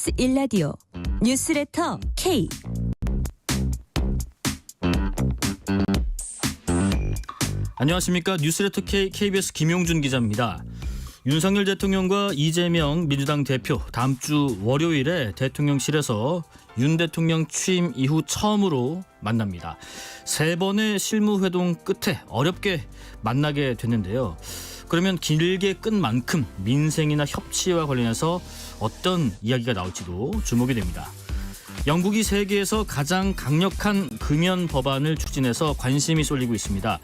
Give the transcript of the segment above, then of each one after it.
KBS 1라디오 뉴스레터 K. 안녕하십니까. 뉴스레터 K KBS 김용준 기자입니다. 윤석열 대통령과 이재명 민주당 대표 다음 주 월요일에 대통령실에서 윤 대통령 취임 이후 처음으로 만납니다. 3번의 실무회동 끝에 어렵게 만나게 됐는데요. 그러면 길게 끈 만큼 민생이나 협치와 관련해서 어떤 이야기가 나올지도 주목이 됩니다. 영국이 세계에서 가장 강력한 금연 법안을 추진해서 관심이 쏠리고 있습니다.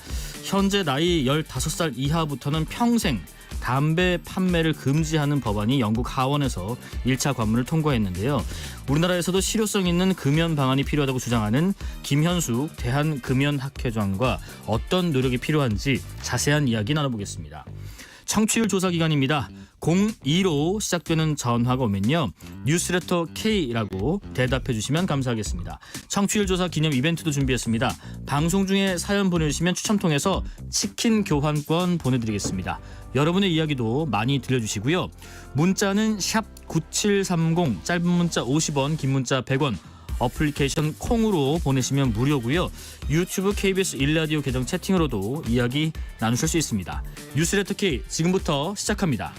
현재 나이 15살 이하부터는 평생 담배 판매를 금지하는 법안이 영국 하원에서 1차 관문을 통과했는데요. 우리나라에서도 실효성 있는 금연 방안이 필요하다고 주장하는 김현숙 대한금연학회장과 어떤 노력이 필요한지 자세한 이야기 나눠보겠습니다. 청취율 조사 기간입니다. 02로 시작되는 전화가 오면요, 뉴스레터 K라고 대답해 주시면 감사하겠습니다. 청취율 조사 기념 이벤트도 준비했습니다. 방송 중에 사연 보내주시면 추첨 통해서 치킨 교환권 보내드리겠습니다. 여러분의 이야기도 많이 들려주시고요. 문자는 샵 9730, 짧은 문자 50원, 긴 문자 100원, 어플리케이션 콩으로 보내시면 무료고요. 유튜브 KBS 1라디오 계정 채팅으로도 이야기 나누실 수 있습니다. 뉴스레터 K 지금부터 시작합니다.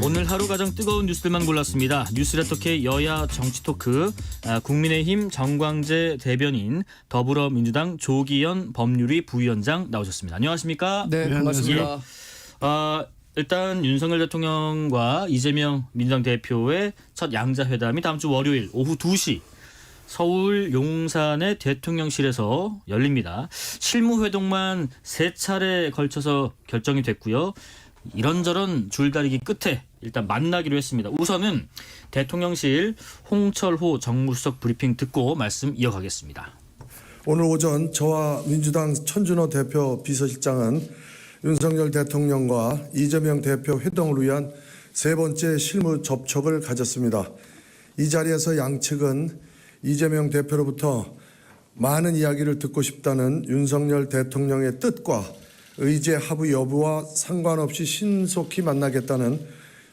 오늘 하루 가장 뜨거운 뉴스들만 골랐습니다. 뉴스레터 K 여야 정치 토크, 국민의힘 정광재 대변인, 더불어민주당 조기현 법률위 부위원장 나오셨습니다. 안녕하십니까? 네, 반갑습니다. 일단 윤석열 대통령과 이재명 민주당 대표의 첫 양자회담이 다음 주 월요일 오후 2시 서울 용산의 대통령실에서 열립니다. 실무회동만 3차례 걸쳐서 결정이 됐고요. 이런저런 줄다리기 끝에 일단 만나기로 했습니다. 우선은 대통령실 홍철호 정무수석 브리핑 듣고 말씀 이어가겠습니다. 오늘 오전 저와 민주당 천준호 대표 비서실장은 윤석열 대통령과 이재명 대표 회동을 위한 3번째 실무 접촉을 가졌습니다. 이 자리에서 양측은 이재명 대표로부터 많은 이야기를 듣고 싶다는 윤석열 대통령의 뜻과 의제 합의 여부와 상관없이 신속히 만나겠다는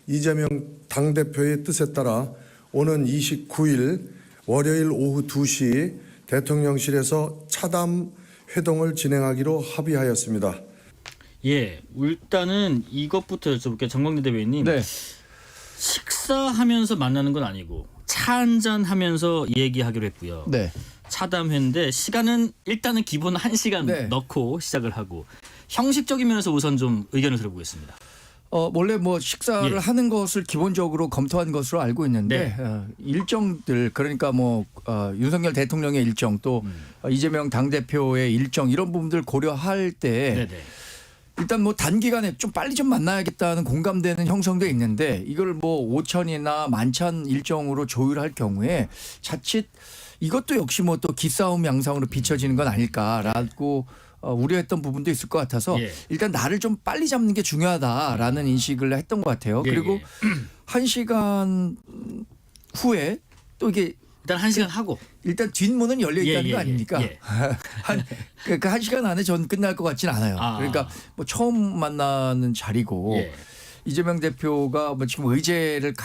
이재명 당대표의 뜻에 따라 오는 29일 월요일 오후 2시 대통령실에서 차담 회동을 진행하기로 합의하였습니다. 예, 일단은 이것부터 여쭤볼게요. 정광재 대변인. 네. 식사하면서 만나는 건 아니고 차 한잔 하면서 얘기하기로 했고요. 네. 차담회인데 시간은 일단은 기본 1시간 네. 넣고 시작을 하고, 형식적인 면에서 우선 좀 의견을 들어보겠습니다. 원래 뭐 식사를 예. 하는 것을 기본적으로 검토한 것으로 알고 있는데 네. 일정들, 그러니까 뭐 윤석열 대통령의 일정, 또 이재명 당대표의 일정, 이런 부분들 고려할 때 네네. 일단 뭐 단기간에 좀 빨리 좀 만나야겠다는 공감대는 형성돼 있는데, 이걸 뭐 오천이나 만찬 일정으로 조율할 경우에 자칫 이것도 역시 뭐 또 기싸움 양상으로 비춰지는 건 아닐까라고 우려했던 부분도 있을 것 같아서 예. 일단 날을 좀 빨리 잡는 게 중요하다라는 인식을 했던 것 같아요. 예, 그리고 예. 1시간 후에 또 이게 일단 1시간 하고. 일단 뒷문은 열려 있다는 예, 거 예, 아닙니까? 예. 그 1시간 안에 전 끝날 것 같지는 않아요. 아. 그러니까 뭐 처음 만나는 자리고 예. 이재명 대표가 뭐 지금 의제를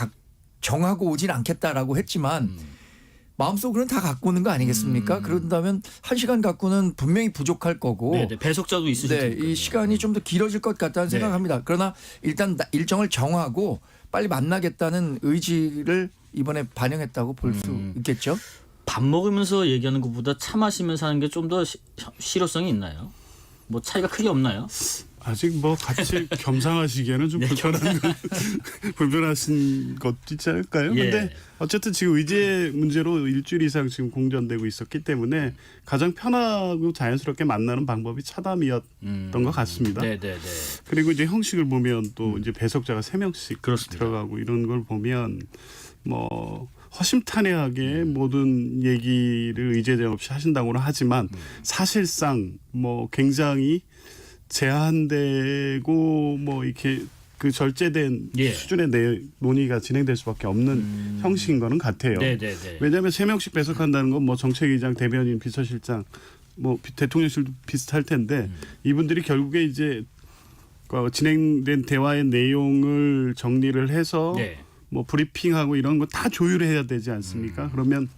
정하고 오진 않겠다라고 했지만 마음속으로는 다 갖고 오는 거 아니겠습니까? 그런다면 1시간 갖고는 분명히 부족할 거고, 네네. 배속자도 있으실 네, 테니까요. 이 시간이 좀 더 길어질 것 같다는 네. 생각합니다. 그러나 일단 일정을 정하고 빨리 만나겠다는 의지를 이번에 반영했다고 볼 수 있겠죠. 밥 먹으면서 얘기하는 것보다 차 마시면서 하는 게 좀 더 실효성이 있나요? 뭐 차이가 크게 없나요? 아직 뭐 같이 겸상하시기에는 좀 불편하신 것도 있지 않을까요? 예. 근데 어쨌든 지금 의제 문제로 일주일 이상 지금 공전되고 있었기 때문에 가장 편하고 자연스럽게 만나는 방법이 차담이었던 것 같습니다. 네네네. 그리고 이제 형식을 보면 또 이제 배석자가 3명씩 그렇습니다. 들어가고 이런 걸 보면 뭐 허심탄회하게 모든 얘기를 의제제한 없이 하신다고는 하지만 사실상 뭐 굉장히 제한되고 뭐 이렇게 그 절제된 예. 수준의 논의가 진행될 수밖에 없는 형식인 거는 같아요. 네네네. 왜냐하면 3명씩 배석한다는 건 뭐 정책위의장, 대변인, 비서실장, 뭐 대통령실도 비슷할 텐데 이분들이 결국에 이제 진행된 대화의 내용을 정리를 해서 네. 뭐 브리핑하고 이런 거 다 조율해야 되지 않습니까? 그러면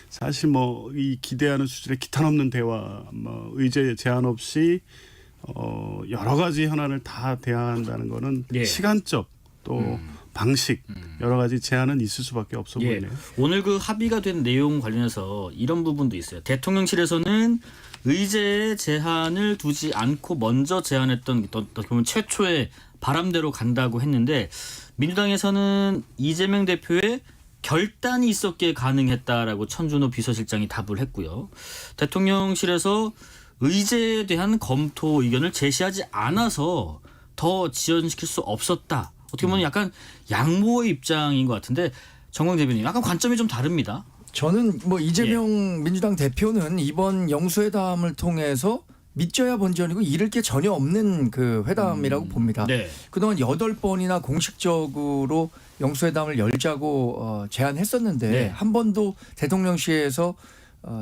사실 뭐 이 기대하는 수준의 기탄 없는 대화, 뭐 의제 제한 없이 여러 가지 현안을 다 대화한다는 거는 예. 시간적 또 방식 여러 가지 제한은 있을 수밖에 없어 예. 보이네요. 오늘 그 합의가 된 내용 관련해서 이런 부분도 있어요. 대통령실에서는 의제의 제한을 두지 않고 먼저 제안했던 어떻게 보면 최초의 바람대로 간다고 했는데 민주당에서는 이재명 대표의 결단이 있었기에 가능했다라고 천준호 비서실장이 답을 했고요. 대통령실에서 의제에 대한 검토 의견을 제시하지 않아서 더 지연시킬 수 없었다. 어떻게 보면 약간 양보의 입장인 것 같은데 정광 대변인 약간 관점이 좀 다릅니다. 저는 뭐 이재명 민주당 대표는 이번 영수회담을 통해서 믿져야 본전이고 잃을 게 전혀 없는 그 회담이라고 봅니다. 네. 그동안 8번이나 공식적으로 영수회담을 열자고 제안했었는데 네. 한 번도 대통령실에서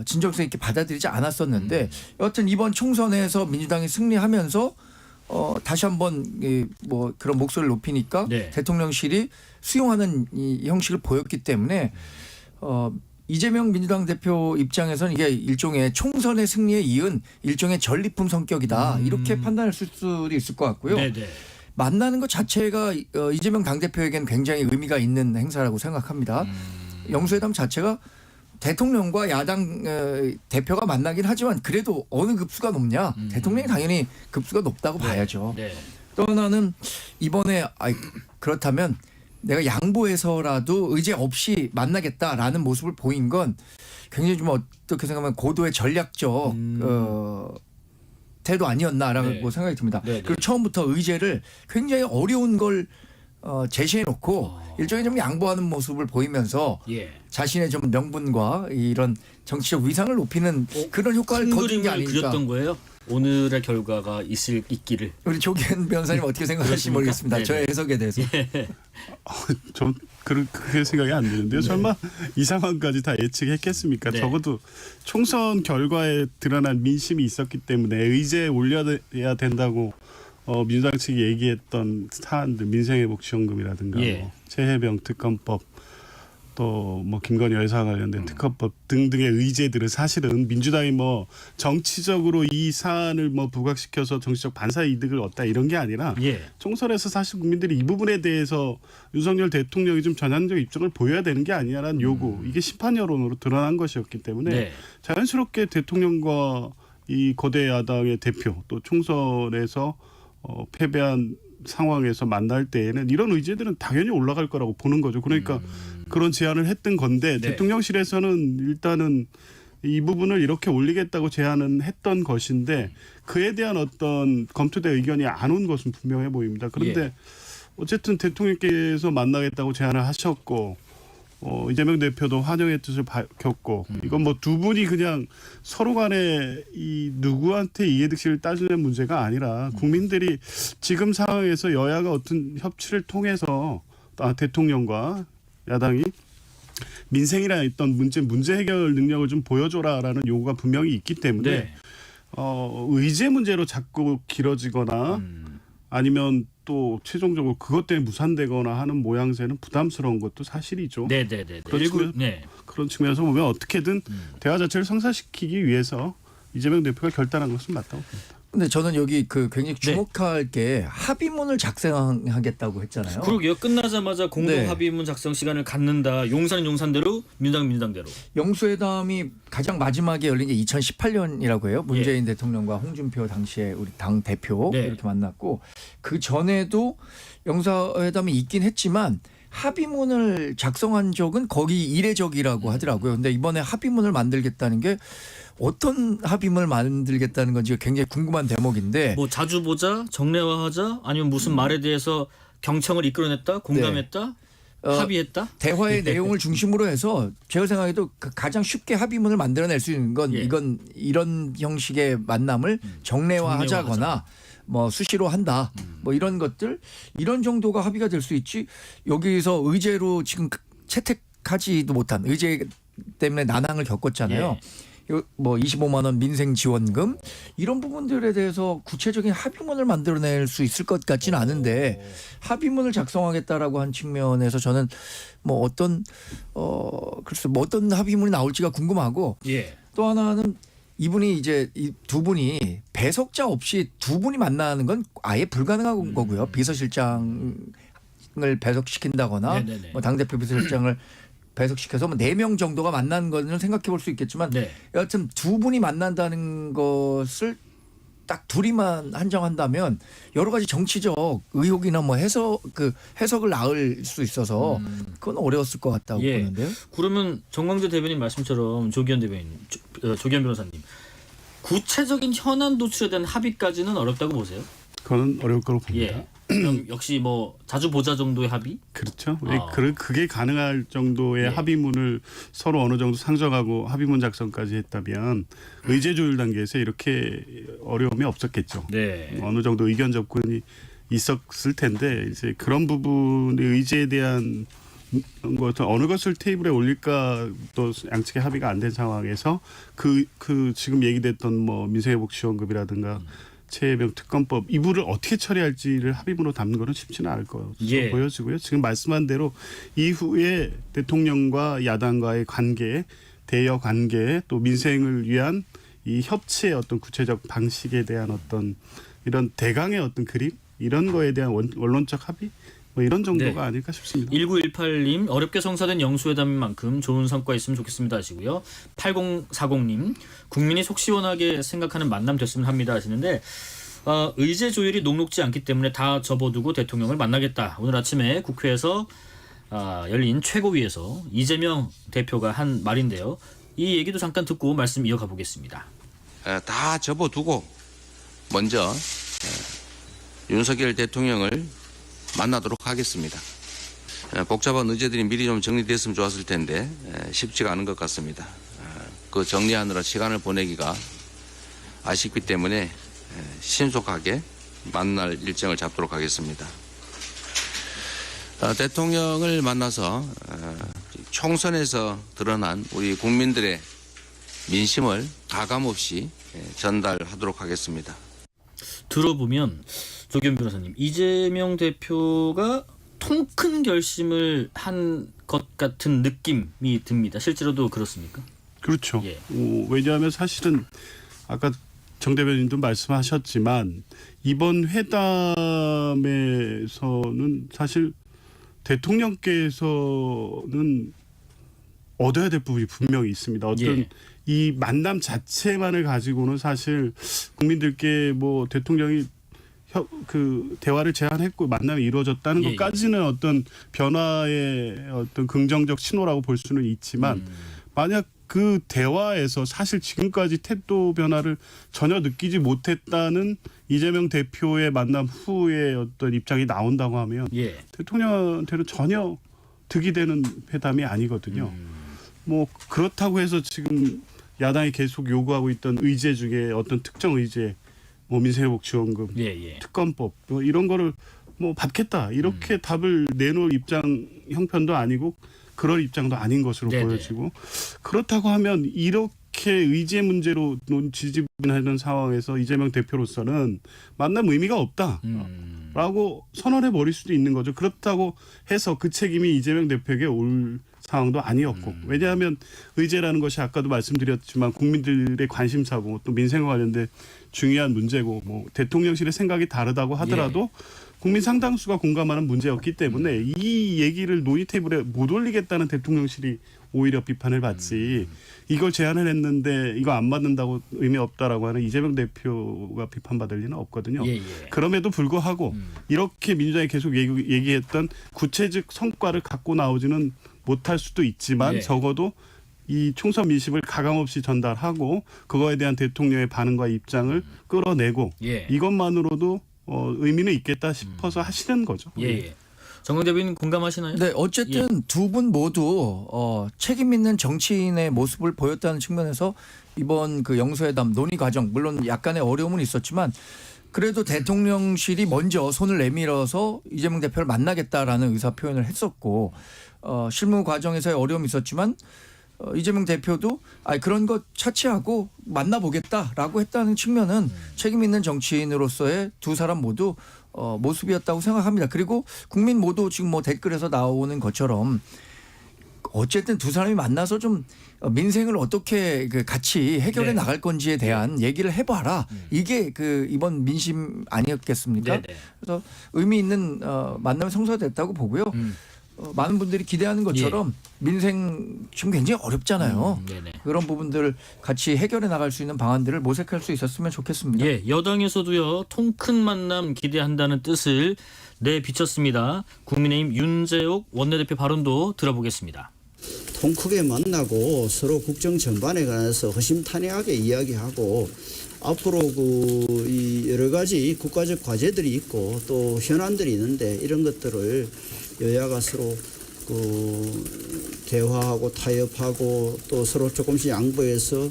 진정성 있게 받아들이지 않았었는데 여하튼 이번 총선에서 민주당이 승리하면서 다시 한번 뭐 그런 목소리를 높이니까 네. 대통령실이 수용하는 이 형식을 보였기 때문에 이재명 민주당 대표 입장에서는 이게 일종의 총선의 승리에 이은 일종의 전리품 성격이다 이렇게 판단할 수도 있을 것 같고요. 네네. 만나는 것 자체가 이재명 당대표에게는 굉장히 의미가 있는 행사라고 생각합니다. 영수회담 자체가 대통령과 야당 대표가 만나긴 하지만 그래도 어느 급수가 높냐. 대통령이 당연히 급수가 높다고 봐야죠. 네. 또 하나는 이번에 그렇다면 내가 양보해서라도 의제 없이 만나겠다라는 모습을 보인 건 굉장히 좀 어떻게 생각하면 고도의 전략적 태도 아니었나라고 네. 생각이 듭니다. 네, 네. 그리고 처음부터 의제를 굉장히 어려운 걸 제시해놓고 일종의 좀 양보하는 모습을 보이면서 예. 자신의 좀 명분과 이런 정치적 위상을 높이는 그런 효과를 큰 거둔 게 그림을 아닐까. 그렸던 거예요. 오늘의 결과가 있기를. 우리 조기현 변호사님 어떻게 생각하실지 그렇습니까? 모르겠습니다. 네네. 저의 해석에 대해서. 전 그렇게 생각이 안 드는데요. 설마 이 상황까지 다 예측했겠습니까? 네. 적어도 총선 결과에 드러난 민심이 있었기 때문에 의제에 올려야 된다고 민주당 측이 얘기했던 사안들 민생회복지원금이라든가 예. 뭐 최혜병 특검법 또 뭐 김건희 여사 관련된 특검법 등등의 의제들은 사실은 민주당이 뭐 정치적으로 이 사안을 뭐 부각시켜서 정치적 반사 이득을 얻다 이런 게 아니라 예. 총선에서 사실 국민들이 이 부분에 대해서 윤석열 대통령이 좀 전향적 입장을 보여야 되는 게 아니냐라는 요구 이게 심판 여론으로 드러난 것이었기 때문에 네. 자연스럽게 대통령과 이 거대 야당의 대표 또 총선에서 패배한 상황에서 만날 때에는 이런 의제들은 당연히 올라갈 거라고 보는 거죠. 그러니까 그런 제안을 했던 건데 네. 대통령실에서는 일단은 이 부분을 이렇게 올리겠다고 제안은 했던 것인데 그에 대한 어떤 검토된 의견이 안 온 것은 분명해 보입니다. 그런데 예. 어쨌든 대통령께서 만나겠다고 제안을 하셨고 이재명 대표도 환영의 뜻을 밝혔고 이건 뭐 두 분이 그냥 서로 간에 이 누구한테 이해득실을 따지는 문제가 아니라 국민들이 지금 상황에서 여야가 어떤 협치를 통해서 대통령과 야당이 민생이나 있던 문제 해결 능력을 좀 보여줘라라는 요구가 분명히 있기 때문에 네. 의제 문제로 자꾸 길어지거나 아니면 또 최종적으로 그것 때문에 무산되거나 하는 모양새는 부담스러운 것도 사실이죠. 네네네. 네. 그런 측면에서 보면 어떻게든 대화 자체를 성사시키기 위해서 이재명 대표가 결단한 것은 맞다고 봅니다. 근데 저는 여기 굉장히 네. 주목할 게 합의문을 작성하겠다고 했잖아요. 그러게요. 끝나자마자 공동 네. 합의문 작성 시간을 갖는다. 용산은 용산대로, 민주당은 민주당대로. 영수회담이 가장 마지막에 열린 게 2018년이라고 해요. 문재인 대통령과 홍준표 당시에 우리 당 대표 네. 이렇게 만났고 그 전에도 영사회담이 있긴 했지만 합의문을 작성한 적은 거의 이례적이라고 하더라고요. 근데 이번에 합의문을 만들겠다는 게 어떤 합의문을 만들겠다는 건지 굉장히 궁금한 대목인데 뭐 자주 보자, 정례화하자, 아니면 무슨 말에 대해서 경청을 이끌어냈다, 공감했다, 합의했다. 대화의 내용을 중심으로 해서 제가 생각해도 가장 쉽게 합의문을 만들어낼 수 있는 건 예. 이건 이런 형식의 만남을 정례화하자거나 뭐 수시로 한다 뭐 이런 것들 이런 정도가 합의가 될 수 있지 여기서 의제로 지금 채택하지도 못한 의제 때문에 난항을 겪었잖아요. 예. 뭐 25만 원 민생 지원금 이런 부분들에 대해서 구체적인 합의문을 만들어낼 수 있을 것 같지는 않은데 합의문을 작성하겠다라고 한 측면에서 저는 뭐 어떤 글쎄 뭐 어떤 합의문이 나올지가 궁금하고 예. 또 하나는 이분이 이제 이 두 분이 배석자 없이 두 분이 만나는 건 아예 불가능한 거고요. 비서실장을 배석시킨다거나 네네네. 뭐 당대표 비서실장을 배석시켜서 뭐 4명 정도가 만난 거는 생각해 볼 수 있겠지만 네. 여하튼 두 분이 만난다는 것을 딱 둘이만 한정한다면 여러 가지 정치적 의혹이나 뭐 해석을 낳을 수 있어서 그건 어려웠을 것 같다고 예. 보는데요. 그러면 정광재 대변인 말씀처럼 조기현 대변인, 조기현 변호사님 구체적인 현안 도출에 대한 합의까지는 어렵다고 보세요? 그거는 어려울 거로 봅니다. 예. 그럼 역시 뭐 자주 보자 정도의 합의? 그렇죠. 아. 그게 가능할 정도의 예. 합의문을 서로 어느 정도 상정하고 합의문 작성까지 했다면 의제 조율 단계에서 이렇게 어려움이 없었겠죠. 네. 어느 정도 의견 접근이 있었을 텐데 이제 그런 부분의 의제에 대한 어느 것을 테이블에 올릴까 또 양측의 합의가 안 된 상황에서 그 지금 얘기됐던 뭐 민생회복 지원금이라든가 최혜병 특검법 이부를 어떻게 처리할지를 합의문으로 담는 것은 쉽지는 않을 것으로 예. 보여지고요. 지금 말씀한 대로 이후에 대통령과 야당과의 관계, 대여 관계, 또 민생을 위한 이 협치의 어떤 구체적 방식에 대한 어떤 이런 대강의 어떤 그림 이런 거에 대한 원론적 합의 뭐 이런 정도가 네. 아닐까 싶습니다. 1918님 어렵게 성사된 영수회담인 만큼 좋은 성과 있으면 좋겠습니다 하시고요. 8040님 국민이 속 시원하게 생각하는 만남 됐으면 합니다 하시는데 의제 조율이 녹록지 않기 때문에 다 접어두고 대통령을 만나겠다. 오늘 아침에 국회에서 열린 최고위에서 이재명 대표가 한 말인데요. 이 얘기도 잠깐 듣고 말씀 이어가 보겠습니다. 다 접어두고 먼저 윤석열 대통령을 만나도록 하겠습니다. 복잡한 의제들이 미리 좀 정리됐으면 좋았을 텐데 쉽지가 않은 것 같습니다. 그 정리하느라 시간을 보내기가 아쉽기 때문에 신속하게 만날 일정을 잡도록 하겠습니다. 대통령을 만나서 총선에서 드러난 우리 국민들의 민심을 가감없이 전달하도록 하겠습니다. 들어보면 조기현 변호사님 이재명 대표가 통 큰 결심을 한 것 같은 느낌이 듭니다. 실제로도 그렇습니까? 그렇죠. 예. 왜냐하면 사실은 아까 정 대변인도 말씀하셨지만 이번 회담에서는 사실 대통령께서는 얻어야 될 부분이 분명히 있습니다. 어떤 예. 이 만남 자체만을 가지고는 사실 국민들께 뭐 대통령이 그 대화를 제안했고 만남이 이루어졌다는 예, 것까지는 어떤 변화의 어떤 긍정적 신호라고 볼 수는 있지만 만약 그 대화에서 사실 지금까지 태도 변화를 전혀 느끼지 못했다는 이재명 대표의 만남 후에 어떤 입장이 나온다고 하면 예. 대통령한테는 전혀 득이 되는 회담이 아니거든요. 뭐 그렇다고 해서 지금 야당이 계속 요구하고 있던 의제 중에 어떤 특정 의제 뭐 민생회복 지원금, 예. 특검법 뭐 이런 거를 뭐 받겠다 이렇게 답을 내놓을 입장 형편도 아니고 그럴 입장도 아닌 것으로 네네. 보여지고 그렇다고 하면 이렇게 의제 문제로 지지분하는 상황에서 이재명 대표로서는 만남 의미가 없다라고 선언해 버릴 수도 있는 거죠. 그렇다고 해서 그 책임이 이재명 대표에게 올 상황도 아니었고 왜냐하면 의제라는 것이 아까도 말씀드렸지만 국민들의 관심사고 또 민생과 관련된 중요한 문제고 뭐 대통령실의 생각이 다르다고 하더라도 국민 상당수가 공감하는 문제였기 때문에 이 얘기를 논의 테이블에 못 올리겠다는 대통령실이 오히려 비판을 받지 이걸 제안을 했는데 이거 안 받는다고 의미 없다라고 하는 이재명 대표가 비판받을 리는 없거든요. 예. 그럼에도 불구하고 이렇게 민주당이 계속 얘기했던 구체적 성과를 갖고 나오지는 못할 수도 있지만 예. 적어도 이 총선 민심을 가감없이 전달하고 그거에 대한 대통령의 반응과 입장을 끌어내고 예. 이것만으로도 의미는 있겠다 싶어서 하시는 거죠. 예. 정광 대변인 공감하시나요? 네, 어쨌든 두 분 모두 책임 있는 정치인의 모습을 보였다는 측면에서 이번 그 영수회담 논의 과정 물론 약간의 어려움은 있었지만 그래도 대통령실이 먼저 손을 내밀어서 이재명 대표를 만나겠다라는 의사 표현을 했었고 실무 과정에서의 어려움이 있었지만 이재명 대표도 그런 것 차치하고 만나보겠다라고 했다는 측면은 책임 있는 정치인으로서의 두 사람 모두 모습이었다고 생각합니다. 그리고 국민 모두 지금 뭐 댓글에서 나오는 것처럼 어쨌든 두 사람이 만나서 좀 민생을 어떻게 같이 해결해 네. 나갈 건지에 대한 얘기를 해봐라. 이게 이번 민심 아니었겠습니까? 네네. 그래서 의미 있는 만남이 성사됐다고 보고요. 많은 분들이 기대하는 것처럼 민생 지금 굉장히 어렵잖아요. 네네. 그런 부분들을 같이 해결해 나갈 수 있는 방안들을 모색할 수 있었으면 좋겠습니다. 예, 여당에서도요 통 큰 만남 기대한다는 뜻을 내비쳤습니다. 국민의힘 윤재옥 원내대표 발언도 들어보겠습니다. 통 크게 만나고 서로 국정 전반에 관해서 허심탄회하게 이야기하고 앞으로 이 여러 가지 국가적 과제들이 있고 또 현안들이 있는데 이런 것들을 여야가 서로 대화하고 타협하고 또 서로 조금씩 양보해서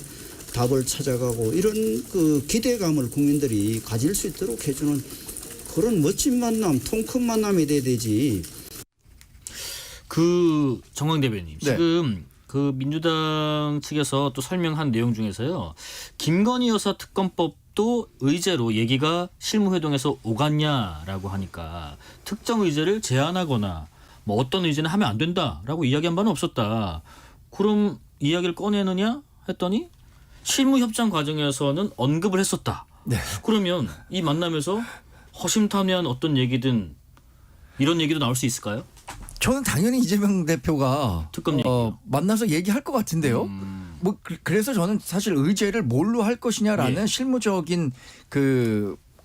답을 찾아가고 이런 기대감을 국민들이 가질 수 있도록 해주는 그런 멋진 만남, 통 큰 만남이 돼야 되지. 정황 대변인 네. 지금 민주당 측에서 또 설명한 내용 중에서요 김건희 여사 특검법도 의제로 얘기가 실무회동에서 오갔냐라고 하니까 특정 의제를 제안하거나 뭐 어떤 의제는 하면 안 된다라고 이야기한 바는 없었다. 그럼 이야기를 꺼내느냐 했더니 실무협상 과정에서는 언급을 했었다. 네. 그러면 이 만남에서 허심탄회한 어떤 얘기든 이런 얘기도 나올 수 있을까요? 저는 당연히 이재명 대표가 특검 얘기요. 만나서 얘기할 것 같은데요. 뭐 그래서 저는 사실 의제를 뭘로 할 것이냐라는 예. 실무적인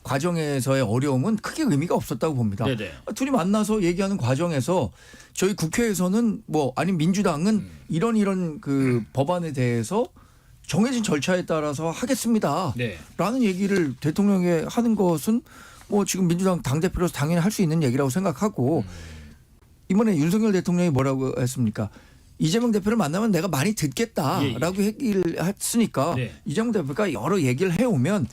과정에서의 어려움은 크게 의미가 없었다고 봅니다. 네네. 둘이 만나서 얘기하는 과정에서 저희 국회에서는 민주당은 이런 법안에 대해서 정해진 절차에 따라서 하겠습니다. 네. 라는 얘기를 대통령에 하는 것은 지금 민주당 당대표로서 당연히 할 수 있는 얘기라고 생각하고 이번에 윤석열 대통령이 뭐라고 했습니까? 이재명 대표를 만나면 내가 많이 듣겠다라고 얘기를 했으니까 네. 이재명 대표가 여러 얘기를 해오면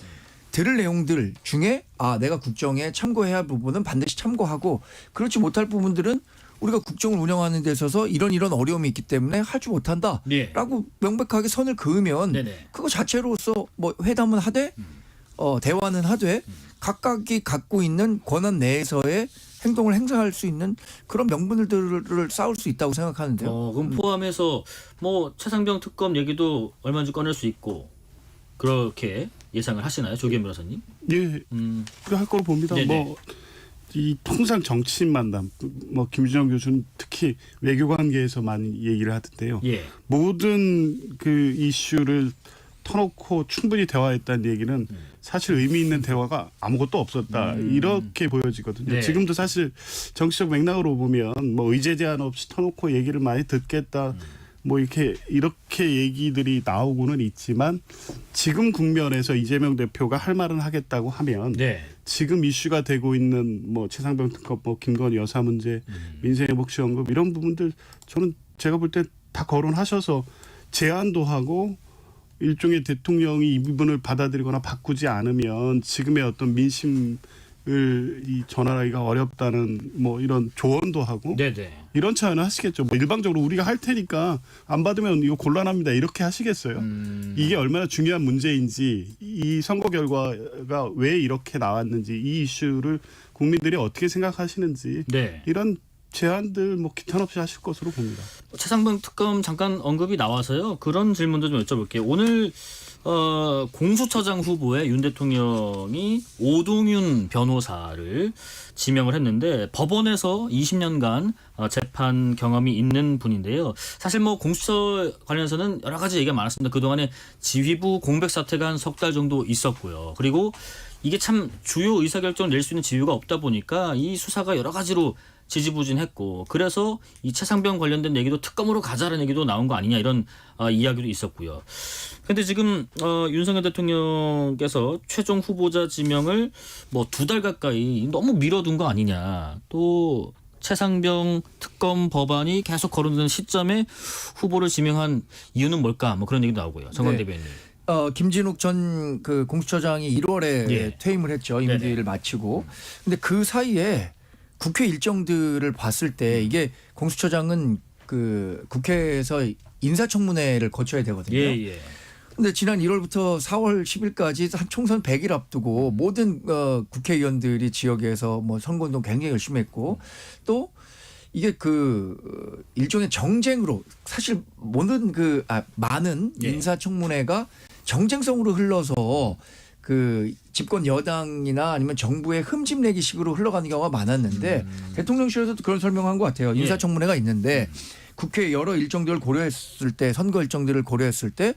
들을 내용들 중에 내가 국정에 참고해야 할 부분은 반드시 참고하고 그렇지 못할 부분들은 우리가 국정을 운영하는 데 있어서 이런 어려움이 있기 때문에 할 줄 못한다라고 네. 명백하게 선을 그으면 네네. 그거 자체로서 회담은 하되 대화는 하되 각각이 갖고 있는 권한 내에서의 행동을 행사할 수 있는 그런 명분들을 쌓을 수 있다고 생각하는데요. 그럼 포함해서 최상병 특검 얘기도 얼마든지 꺼낼 수 있고 그렇게 예상을 하시나요, 조기현 변호사님? 예, 할 거로 봅니다. 네네. 이 통상 정치인 만남, 김준영 교수는 특히 외교 관계에서 많이 얘기를 하던데요. 예. 모든 이슈를 터놓고 충분히 대화했다는 얘기는 사실 의미 있는 대화가 아무것도 없었다. 이렇게 보여지거든요. 네. 지금도 사실 정치적 맥락으로 보면 의제 제한 없이 터놓고 얘기를 많이 듣겠다. 이렇게 얘기들이 나오고는 있지만 지금 국면에서 이재명 대표가 할 말은 하겠다고 하면 네. 지금 이슈가 되고 있는 최상병 특검, 김건희 여사 문제, 민생회복지원금 이런 부분들 저는 제가 볼 때 다 거론하셔서 제안도 하고 일종의 대통령이 이 부분을 받아들이거나 바꾸지 않으면 지금의 어떤 민심을 전환하기가 어렵다는 이런 조언도 하고 네네. 이런 차원을 하시겠죠. 일방적으로 우리가 할 테니까 안 받으면 이거 곤란합니다. 이렇게 하시겠어요. 이게 얼마나 중요한 문제인지 이 선거 결과가 왜 이렇게 나왔는지 이 이슈를 국민들이 어떻게 생각하시는지 네. 이런 제안들 기탄 없이 하실 것으로 봅니다. 최상병 특검 잠깐 언급이 나와서요. 그런 질문도 좀 여쭤볼게요. 오늘 공수처장 후보에 윤 대통령이 오동윤 변호사를 지명을 했는데 법원에서 20년간 재판 경험이 있는 분인데요. 사실 공수처 관련해서는 여러 가지 얘기가 많았습니다. 그동안에 지휘부 공백 사태가 한 석 달 정도 있었고요. 그리고 이게 참 주요 의사결정을 낼 수 있는 지위가 없다 보니까 이 수사가 여러 가지로 지지부진했고 그래서 이 최상병 관련된 얘기도 특검으로 가자라는 얘기도 나온 거 아니냐 이런 이야기도 있었고요. 그런데 지금 윤석열 대통령께서 최종 후보자 지명을 2달 가까이 너무 미뤄둔 거 아니냐. 또 최상병 특검 법안이 계속 거론되는 시점에 후보를 지명한 이유는 뭘까? 그런 얘기도 나오고요. 정관 네. 대변인. 김진욱 전 공수처장이 1월에 예. 퇴임을 했죠. 임기를 마치고. 근데 그 사이에 국회 일정들을 봤을 때 이게 공수처장은 그 국회에서 인사청문회를 거쳐야 되거든요. 예. 근데 지난 1월부터 4월 10일까지 한 총선 100일 앞두고 모든 국회의원들이 지역에서 뭐 선거운동 굉장히 열심히 했고 또 이게 그 일종의 정쟁으로 사실 모든 많은 예. 인사청문회가 정쟁성으로 흘러서 그 집권 여당이나 아니면 정부의 흠집 내기식으로 흘러가는 경우가 많았는데 대통령실에서도 그런 설명한 것 같아요. 인사청문회가 있는데 국회 여러 일정들을 고려했을 때 선거 일정들을 고려했을 때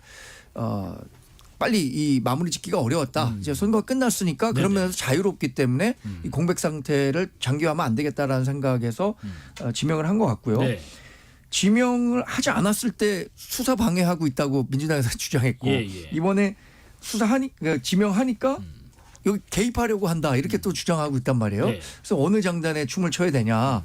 빨리 이 마무리 짓기가 어려웠다. 이제 선거가 끝났으니까 그런 면에서 자유롭기 때문에 이 공백 상태를 장기화하면 안 되겠다라는 생각에서 지명을 한 것 같고요. 네. 지명을 하지 않았을 때 수사 방해하고 있다고 민주당에서 주장했고 이번에 지명하니까 여기 개입하려고 한다 이렇게 또 주장하고 있단 말이에요. 네. 그래서 어느 장단에 춤을 춰야 되냐.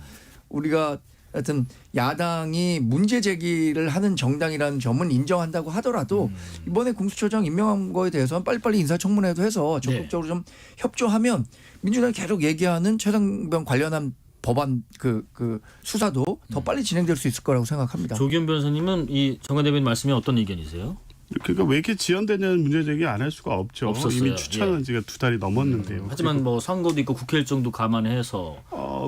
우리가 하여튼 야당이 문제 제기를 하는 정당이라는 점은 인정한다고 하더라도 이번에 공수처장 임명한 거에 대해서는 빨리빨리 인사청문회도 해서 적극적으로 좀 협조하면 민주당이 계속 얘기하는 최상병 관련한 법안 그 수사도 더 빨리 진행될 수 있을 거라고 생각합니다. 조기현 변호사님은 이 정관 대변인 말씀에 어떤 의견이세요? 그러니까 왜 이렇게 지연되냐는 문제 제기 안 할 수가 없죠. 없었어요. 이미 추천한 지가 2달이 넘었는데요. 하지만 뭐 선거도 있고 국회 일정도 감안해서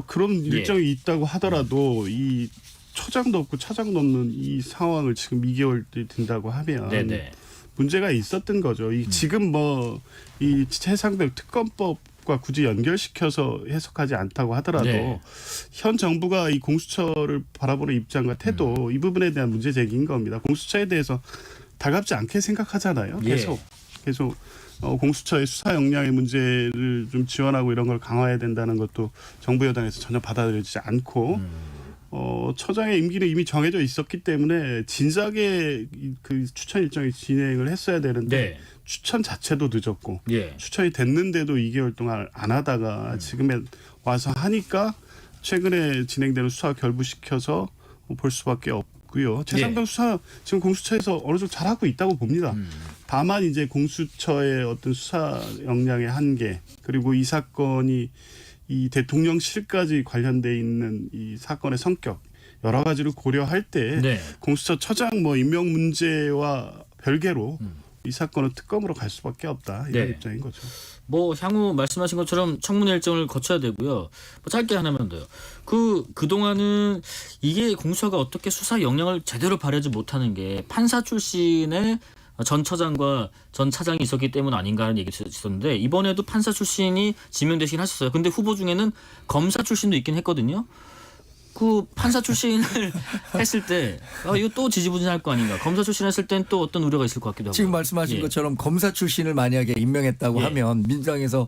그런 일정이 있다고 하더라도 이 처장도 없고 차장도 없는 이 상황을 지금 2개월이 된다고 하면 네네. 문제가 있었던 거죠. 지금 뭐 이 최상병 특검법과 굳이 연결시켜서 해석하지 않다고 하더라도 네. 현 정부가 이 공수처를 바라보는 입장과 태도 이 부분에 대한 문제 제기인 겁니다. 공수처에 대해서 달갑지 않게 생각하잖아요. 계속 공수처의 수사 역량의 문제를 좀 지원하고 이런 걸 강화해야 된다는 것도 정부 여당에서 전혀 받아들여지지 않고 처장의 임기는 이미 정해져 있었기 때문에 진작에 그 추천 일정이 진행을 했어야 되는데 추천 자체도 늦었고 추천이 됐는데도 2개월 동안 안 하다가 지금에 와서 하니까 최근에 진행되는 수사 결부시켜서 볼 수밖에 없고요. 최상병 수사 지금 공수처에서 어느 정도 잘하고 있다고 봅니다. 다만 이제 공수처의 어떤 수사 역량의 한계 그리고 이 사건이 이 대통령실까지 관련돼 있는 이 사건의 성격 여러 가지를 고려할 때 공수처 처장 뭐 임명 문제와 별개로 이 사건은 특검으로 갈 수밖에 없다 이런 입장인 거죠. 뭐 향후 말씀하신 것처럼 청문회 일정을 거쳐야 되고요. 뭐 짧게 하나만 더요. 그 동안은 이게 공수처가 어떻게 수사 역량을 제대로 발휘하지 못하는 게 판사 출신의 전 처장과 전 차장이 있었기 때문 아닌가 하는 얘기가 있었는데 이번에도 판사 출신이 지명되시긴 하셨어요. 근데 후보 중에는 검사 출신도 있긴 했거든요. 그 판사 출신을 했을 때 이거 또 지지부진할 거 아닌가. 검사 출신 했을 땐 또 어떤 우려가 있을 것 같기도 하고. 지금 말씀하신 것처럼 검사 출신을 만약에 임명했다고 하면 민주당에서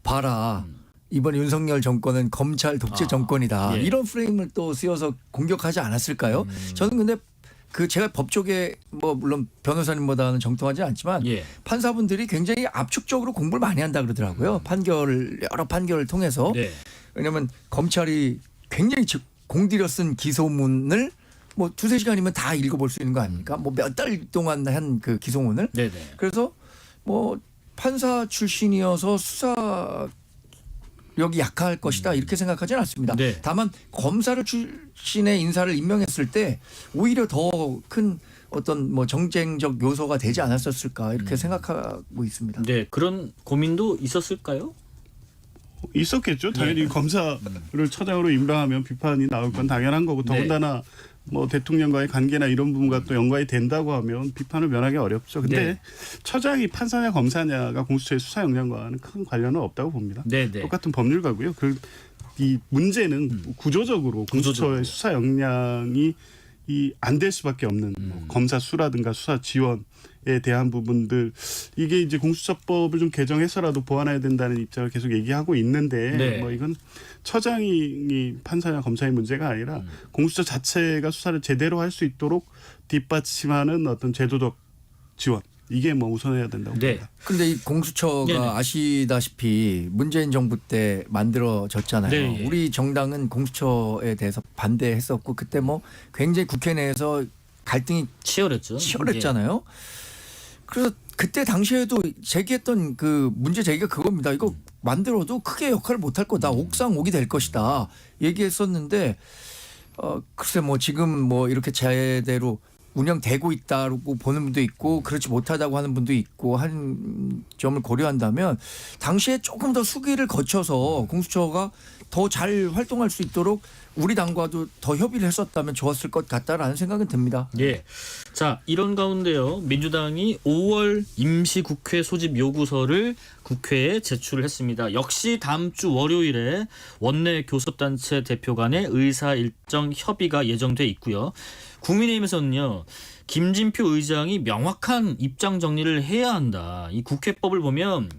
봐라. 이번 윤석열 정권은 검찰 독재 정권이다. 이런 프레임을 또 쓰여서 공격하지 않았을까요? 저는 근데 제가 법조계 뭐 물론 변호사님보다는 정통하지 않지만 판사분들이 굉장히 압축적으로 공부를 많이 한다 그러더라고요. 여러 판결을 통해서. 왜냐하면 검찰이 굉장히 공들여 쓴 기소문을 뭐 2-3시간이면 다 읽어볼 수 있는 거 아닙니까? 뭐 몇 달 동안 한 그 기소문을. 그래서 뭐 판사 출신이어서 수사력이 약할 것이다 이렇게 생각하지는 않습니다. 다만 검사를 출신의 인사를 임명했을 때 오히려 더 큰 어떤 뭐 정쟁적 요소가 되지 않았었을까 이렇게 생각하고 있습니다. 그런 고민도 있었을까요? 있었겠죠. 당연히 검사를 처장으로 임명하면 비판이 나올 건 당연한 거고 더군다나 뭐 대통령과의 관계나 이런 부분과 또 연관이 된다고 하면 비판을 면하기 어렵죠. 근데 처장이 판사냐 검사냐가 공수처의 수사 역량과는 큰 관련은 없다고 봅니다. 똑같은 법률가고요. 이 문제는 구조적으로 공수처의 수사 역량이 안 될 수밖에 없는 뭐 검사 수라든가 수사 지원에 대한 부분들 이게 이제 공수처법을 좀 개정해서라도 보완해야 된다는 입장을 계속 얘기하고 있는데 뭐 이건 처장이 판사냐 검사의 문제가 아니라 공수처 자체가 수사를 제대로 할 수 있도록 뒷받침하는 어떤 제도적 지원 이게 뭐 우선해야 된다고 봅니다. 그런데 이 공수처가 아시다시피 문재인 정부 때 만들어졌잖아요. 우리 정당은 공수처에 대해서 반대했었고 그때 뭐 굉장히 국회 내에서 갈등이 치열했잖아요. 그래서 그때 당시에도 제기했던 그 문제 제기가 그겁니다. 이거 만들어도 크게 역할을 못할 거다. 옥상옥이 될 것이다. 얘기했었는데 글쎄 뭐 지금 뭐 이렇게 제대로 운영되고 있다고 보는 분도 있고 그렇지 못하다고 하는 분도 있고 한 점을 고려한다면 당시에 조금 더 수기를 거쳐서 공수처가 더 잘 활동할 수 있도록 우리 당과도 더 협의를 했었다면 좋았을 것 같다라는 생각은 듭니다. 예. 자, 이런 가운데요. 민주당이 5월 임시국회 소집 요구서를 국회에 제출을 했습니다. 역시 다음 주 월요일에 원내 교섭단체 대표 간의 의사일정 협의가 예정돼 있고요. 국민의힘에서는요. 김진표 의장이 명확한 입장 정리를 해야 한다. 이 국회법을 보면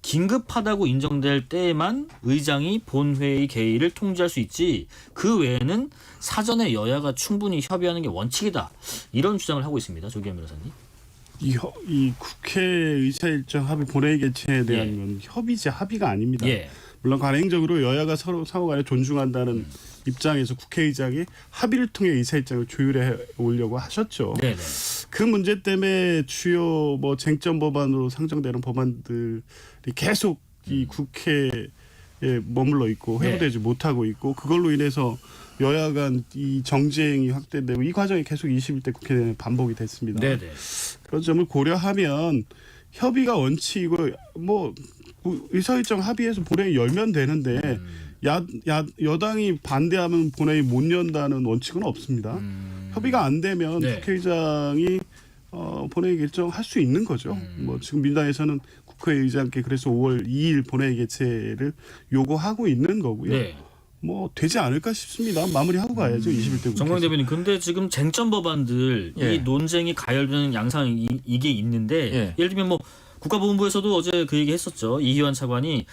긴급하다고 인정될 때에만 의장이 본회의 개의를 통지할 수 있지 그 외에는 사전에 여야가 충분히 협의하는 게 원칙이다. 이런 주장을 하고 있습니다. 조기현 변호사님. 이 국회 의사일정 합의 본회의 개최에 대한 예. 건 협의지 합의가 아닙니다. 예. 물론 관행적으로 여야가 서로 상호간에 존중한다는 입장에서 국회의장이 합의를 통해 의사일정을 조율해 오려고 하셨죠. 네네. 그 문제 때문에 주요 뭐 쟁점 법안으로 상정되는 법안들이 계속 이 국회에 머물러 있고 회부되지 못하고 있고 그걸로 인해서 여야 간 이 정쟁이 확대되고 이 과정이 계속 21대 국회 내에 반복이 됐습니다. 네네. 그런 점을 고려하면 협의가 원칙이고 뭐 의사일정 합의해서 본회의 열면 되는데 여당이 반대하면 본회의 못 연다는 원칙은 없습니다. 협의가 안 되면 네. 국회의장이 본회의 결정할 수 있는 거죠. 뭐 지금 민주당에서는 국회의장께 그래서 5월 2일 본회의 개최를 요구하고 있는 거고요. 네. 뭐 되지 않을까 싶습니다. 마무리하고 가야죠. 21대 국회. 정광 대변인, 근데 지금 쟁점 법안들 예. 이 논쟁이 가열되는 양상이 이게 있는데 예. 예를 들면 뭐 국가보훈부에서도 어제 그 얘기 했었죠. 이희원 차관이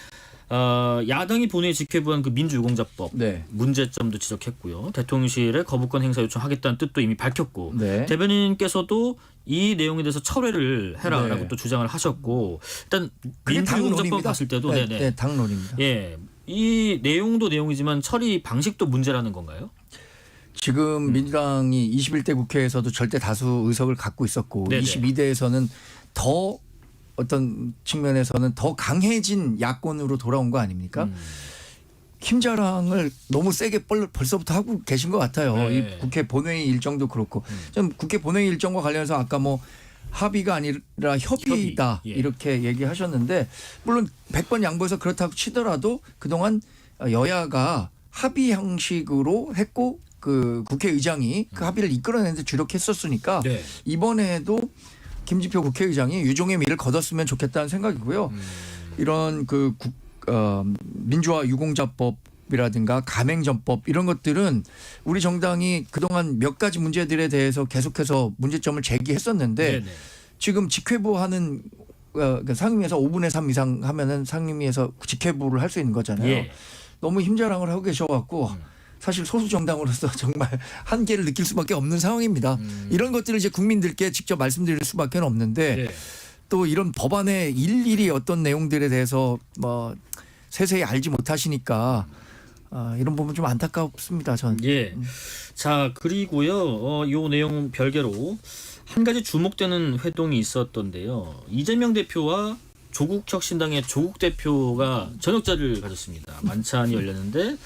야당이 본회의 직회부한 그 민주유공자법 네. 문제점도 지적했고요. 대통령실에 거부권 행사 요청하겠다는 뜻도 이미 밝혔고 네. 대변인께서도 이 내용에 대해서 철회를 해라라고 네. 또 주장을 하셨고 일단 그게 민주유공자법 당론입니다. 봤을 때도 네, 네네. 네, 당론입니다. 예. 이 내용도 내용이지만 처리 방식도 문제라는 건가요? 지금 민주당이 21대 국회에서도 절대 다수 의석을 갖고 있었고 네네. 22대에서는 더 어떤 측면에서는 더 강해진 야권으로 돌아온 거 아닙니까? 힘자랑을 너무 세게 벌써부터 하고 계신 것 같아요. 네. 이 국회 본회의 일정도 그렇고 좀 국회 본회의 일정과 관련해서 아까 뭐 합의가 아니라 협의다 예. 이렇게 얘기하셨는데 물론 100번 양보해서 그렇다고 치더라도 그동안 여야가 합의 형식으로 했고 그 국회의장이 그 합의를 이끌어내는데 주력했었으니까 네. 이번에도 김진표 국회의장이 유종의 미를 거뒀으면 좋겠다는 생각이고요. 이런 그 민주화 유공자법이라든가 가맹점법 이런 것들은 우리 정당이 그동안 몇 가지 문제들에 대해서 계속해서 문제점을 제기했었는데 네네. 지금 직회부 하는 상임위에서 5분의 3 이상 하면은 상임위에서 직회부를 할 수 있는 거잖아요. 예. 너무 힘자랑을 하고 계셔갖고 사실 소수 정당으로서 정말 한계를 느낄 수밖에 없는 상황입니다. 이런 것들을 이제 국민들께 직접 말씀드릴 수밖에 없는데 네. 또 이런 법안의 일일이 어떤 내용들에 대해서 뭐 세세히 알지 못하시니까 이런 부분 좀 안타깝습니다. 저는. 예. 자, 그리고요. 요 내용 별개로 한 가지 주목되는 회동이 있었던데요. 이재명 대표와 조국혁신당의 조국 대표가 저녁 자리를 가졌습니다. 만찬이 열렸는데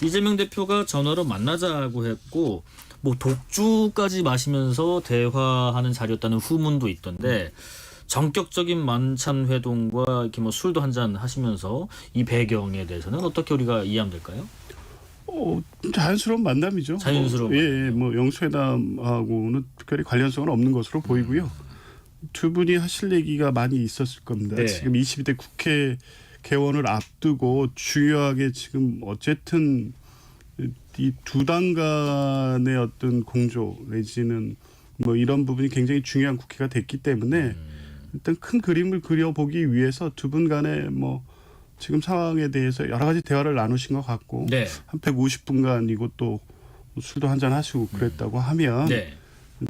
이재명 대표가 전화로 만나자고 했고 뭐 독주까지 마시면서 대화하는 자리였다는 후문도 있던데 전격적인 만찬 회동과 이렇게 뭐 술도 한잔 하시면서 이 배경에 대해서는 어떻게 우리가 이해하면 될까요? 자연스러운 만남이죠. 자연스러운 뭐 영수회담하고는 특별히 관련성은 없는 것으로 보이고요. 두 분이 하실 얘기가 많이 있었을 겁니다. 네. 지금 22대 국회 개원을 앞두고 중요하게 지금 어쨌든 이 두 당 간의 어떤 공조 내지는 뭐 이런 부분이 굉장히 중요한 국회가 됐기 때문에 일단 큰 그림을 그려보기 위해서 두 분 간에 뭐 지금 상황에 대해서 여러 가지 대화를 나누신 것 같고 네. 한 150분간 이것도 술도 한잔 하시고 그랬다고 하면 네.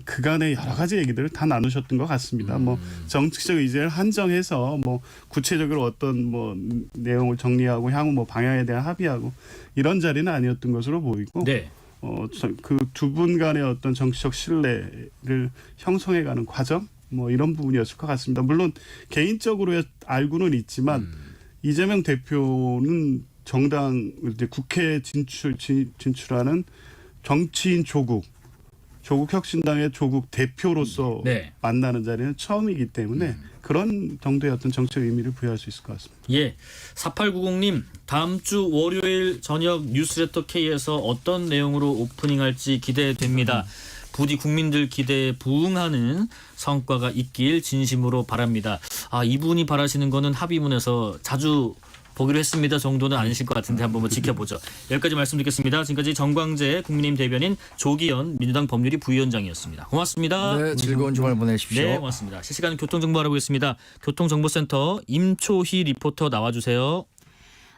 그간의 여러 가지 얘기들을 다 나누셨던 것 같습니다. 뭐 정치적 의제를 한정해서 뭐 구체적으로 어떤 뭐 내용을 정리하고 향후 뭐 방향에 대한 합의하고 이런 자리는 아니었던 것으로 보이고 네. 그 두 분 간의 어떤 정치적 신뢰를 형성해가는 과정 뭐 이런 부분이었을 것 같습니다. 물론 개인적으로 알고는 있지만 이재명 대표는 정당 이제 국회 진출하는 정치인 조국 혁신당의 조국 대표로서 네. 만나는 자리는 처음이기 때문에 그런 정도의 어떤 정책 의미를 부여할 수 있을 것 같습니다. 예. 4890님, 다음 주 월요일 저녁 뉴스레터 K에서 어떤 내용으로 오프닝할지 기대됩니다. 부디 국민들 기대에 부응하는 성과가 있길 진심으로 바랍니다. 이분이 바라시는 거는 합의문에서 자주 보기로 했습니다 정도는 아니실 것 같은데 한번 지켜보죠. 여기까지 말씀드리겠습니다. 지금까지 정광재 국민의힘 대변인, 조기현 민주당 법률위 부위원장이었습니다. 고맙습니다. 네, 즐거운 주말 보내십시오. 네, 고맙습니다. 실시간 교통정보 알아보겠습니다. 교통정보센터 임초희 리포터 나와주세요.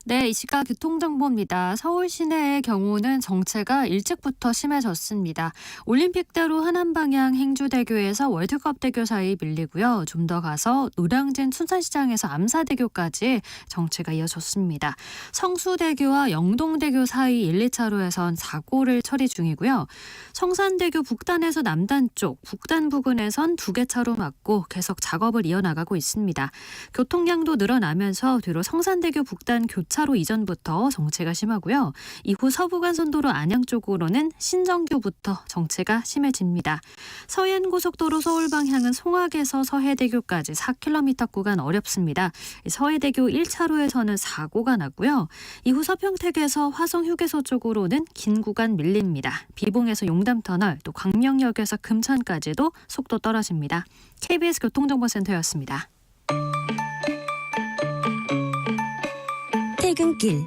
네, 이 시각 교통정보입니다. 서울 시내의 경우는 정체가 일찍부터 심해졌습니다. 올림픽대로 하남 방향 행주대교에서 월드컵대교 사이 밀리고요. 좀 더 가서 노량진 춘천시장에서 암사대교까지 정체가 이어졌습니다. 성수대교와 영동대교 사이 1, 2차로에선 사고를 처리 중이고요. 성산대교 북단에서 남단 쪽, 북단 부근에선 2개 차로 막고 계속 작업을 이어나가고 있습니다. 교통량도 늘어나면서 뒤로 성산대교 북단 교차로 이전부터 정체가 심하고요. 이후 서부간선도로 안양 쪽으로는 신정교부터 정체가 심해집니다. 서해안고속도로 서울 방향은 송악에서 서해대교까지 4km 구간 어렵습니다. 서해대교 1차로에서는 사고가 났고요. 이후 서평택에서 화성휴게소 쪽으로는 긴 구간 밀립니다. 비봉에서 용담터널, 또 광명역에서 금천까지도 속도 떨어집니다. KBS 교통정보센터였습니다. 퇴근길,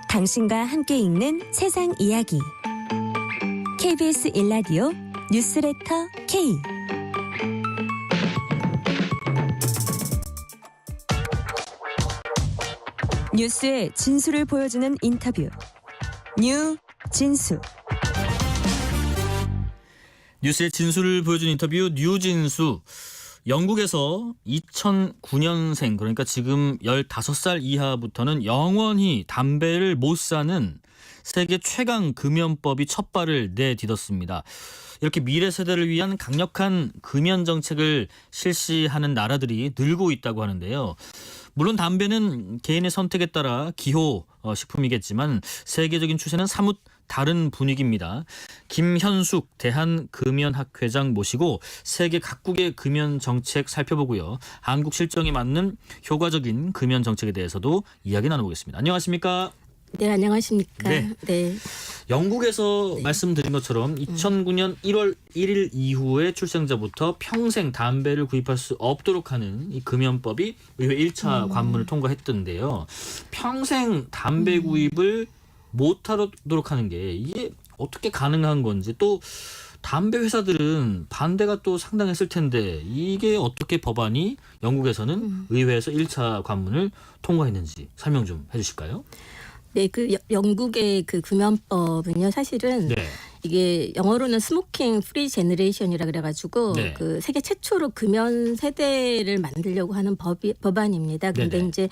당신과 함께 읽는 세상 이야기. KBS 1라디오 뉴스레터 K. 뉴스의 진수를 보여주는 인터뷰. 뉴진수. 뉴스의 진수를 보여준 인터뷰 뉴진수. 영국에서 2009년생, 그러니까 지금 15살 이하부터는 영원히 담배를 못 사는 세계 최강 금연법이 첫 발을 내딛었습니다. 이렇게 미래 세대를 위한 강력한 금연 정책을 실시하는 나라들이 늘고 있다고 하는데요. 물론 담배는 개인의 선택에 따라 기호 식품이겠지만 세계적인 추세는 사뭇 다른 분위기입니다. 김현숙 대한금연학회장 모시고 세계 각국의 금연 정책 살펴보고요. 한국 실정에 맞는 효과적인 금연 정책에 대해서도 이야기 나눠보겠습니다. 안녕하십니까? 네, 안녕하십니까? 네. 영국에서 말씀드린 것처럼 2009년 1월 1일 이후에 출생자부터 평생 담배를 구입할 수 없도록 하는 이 금연법이 의회 1차 관문을 통과했던데요. 평생 담배 구입을 못하도록 하는 게 이게 어떻게 가능한 건지, 또 담배 회사들은 반대가 또 상당했을 텐데 이게 어떻게 법안이 영국에서는 의회에서 1차 관문을 통과했는지 설명 좀 해주실까요? 네, 영국의 그 금연법은요, 사실은 네. 이게 영어로는 스모킹 프리 제너레이션이라 그래가지고 네. 그 세계 최초로 금연 세대를 만들려고 하는 법안입니다. 근데 네네. 이제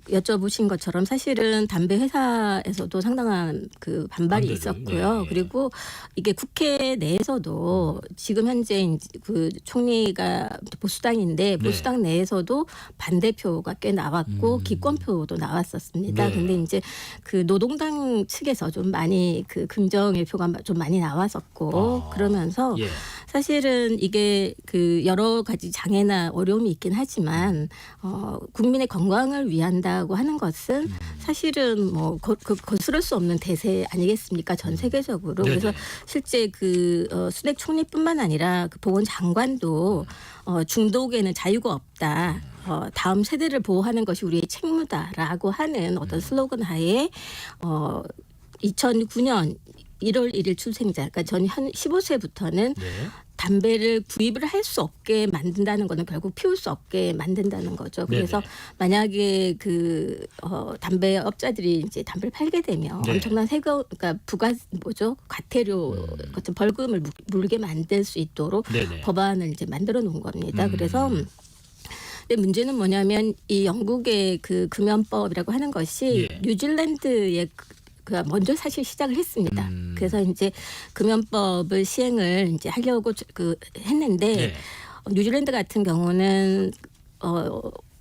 여쭤보신 것처럼 사실은 담배 회사에서도 상당한 그 반발이 있었고요. 네. 그리고 이게 국회 내에서도 지금 현재 그 총리가 보수당인데 보수당 내에서도 반대표가 꽤 나왔고 기권표도 나왔었습니다. 네. 근데 이제 그 노동당 측에서 좀 많이 그 긍정의 표가 좀 많이 나왔었고 그러면서 예. 사실은 이게 그 여러 가지 장애나 어려움이 있긴 하지만 국민의 건강을 위한다고 하는 것은 사실은 뭐 거스를 수 없는 대세 아니겠습니까? 전 세계적으로. 네네. 그래서 실제 그 수백 총리뿐만 아니라 그 보건장관도 중독에는 자유가 없다. 다음 세대를 보호하는 것이 우리의 책무다라고 하는 어떤 슬로건 하에 2009년 1월 1일 출생자, 그러니까 전 15세부터는 네. 담배를 구입을 할 수 없게 만든다는 거는 결국 피울 수 없게 만든다는 거죠. 그래서 네네. 만약에 그 담배업자들이 이제 담배를 팔게 되면 네. 엄청난 그러니까 과태료 같은 벌금을 물게 만들 수 있도록 네네. 법안을 이제 만들어 놓은 겁니다. 그래서 근데 문제는 뭐냐면 이 영국의 그 금연법이라고 하는 것이 예. 뉴질랜드의 그 먼저 사실 시작을 했습니다. 그래서 이제 금연법을 시행을 이제 하려고 했는데 네. 뉴질랜드 같은 경우는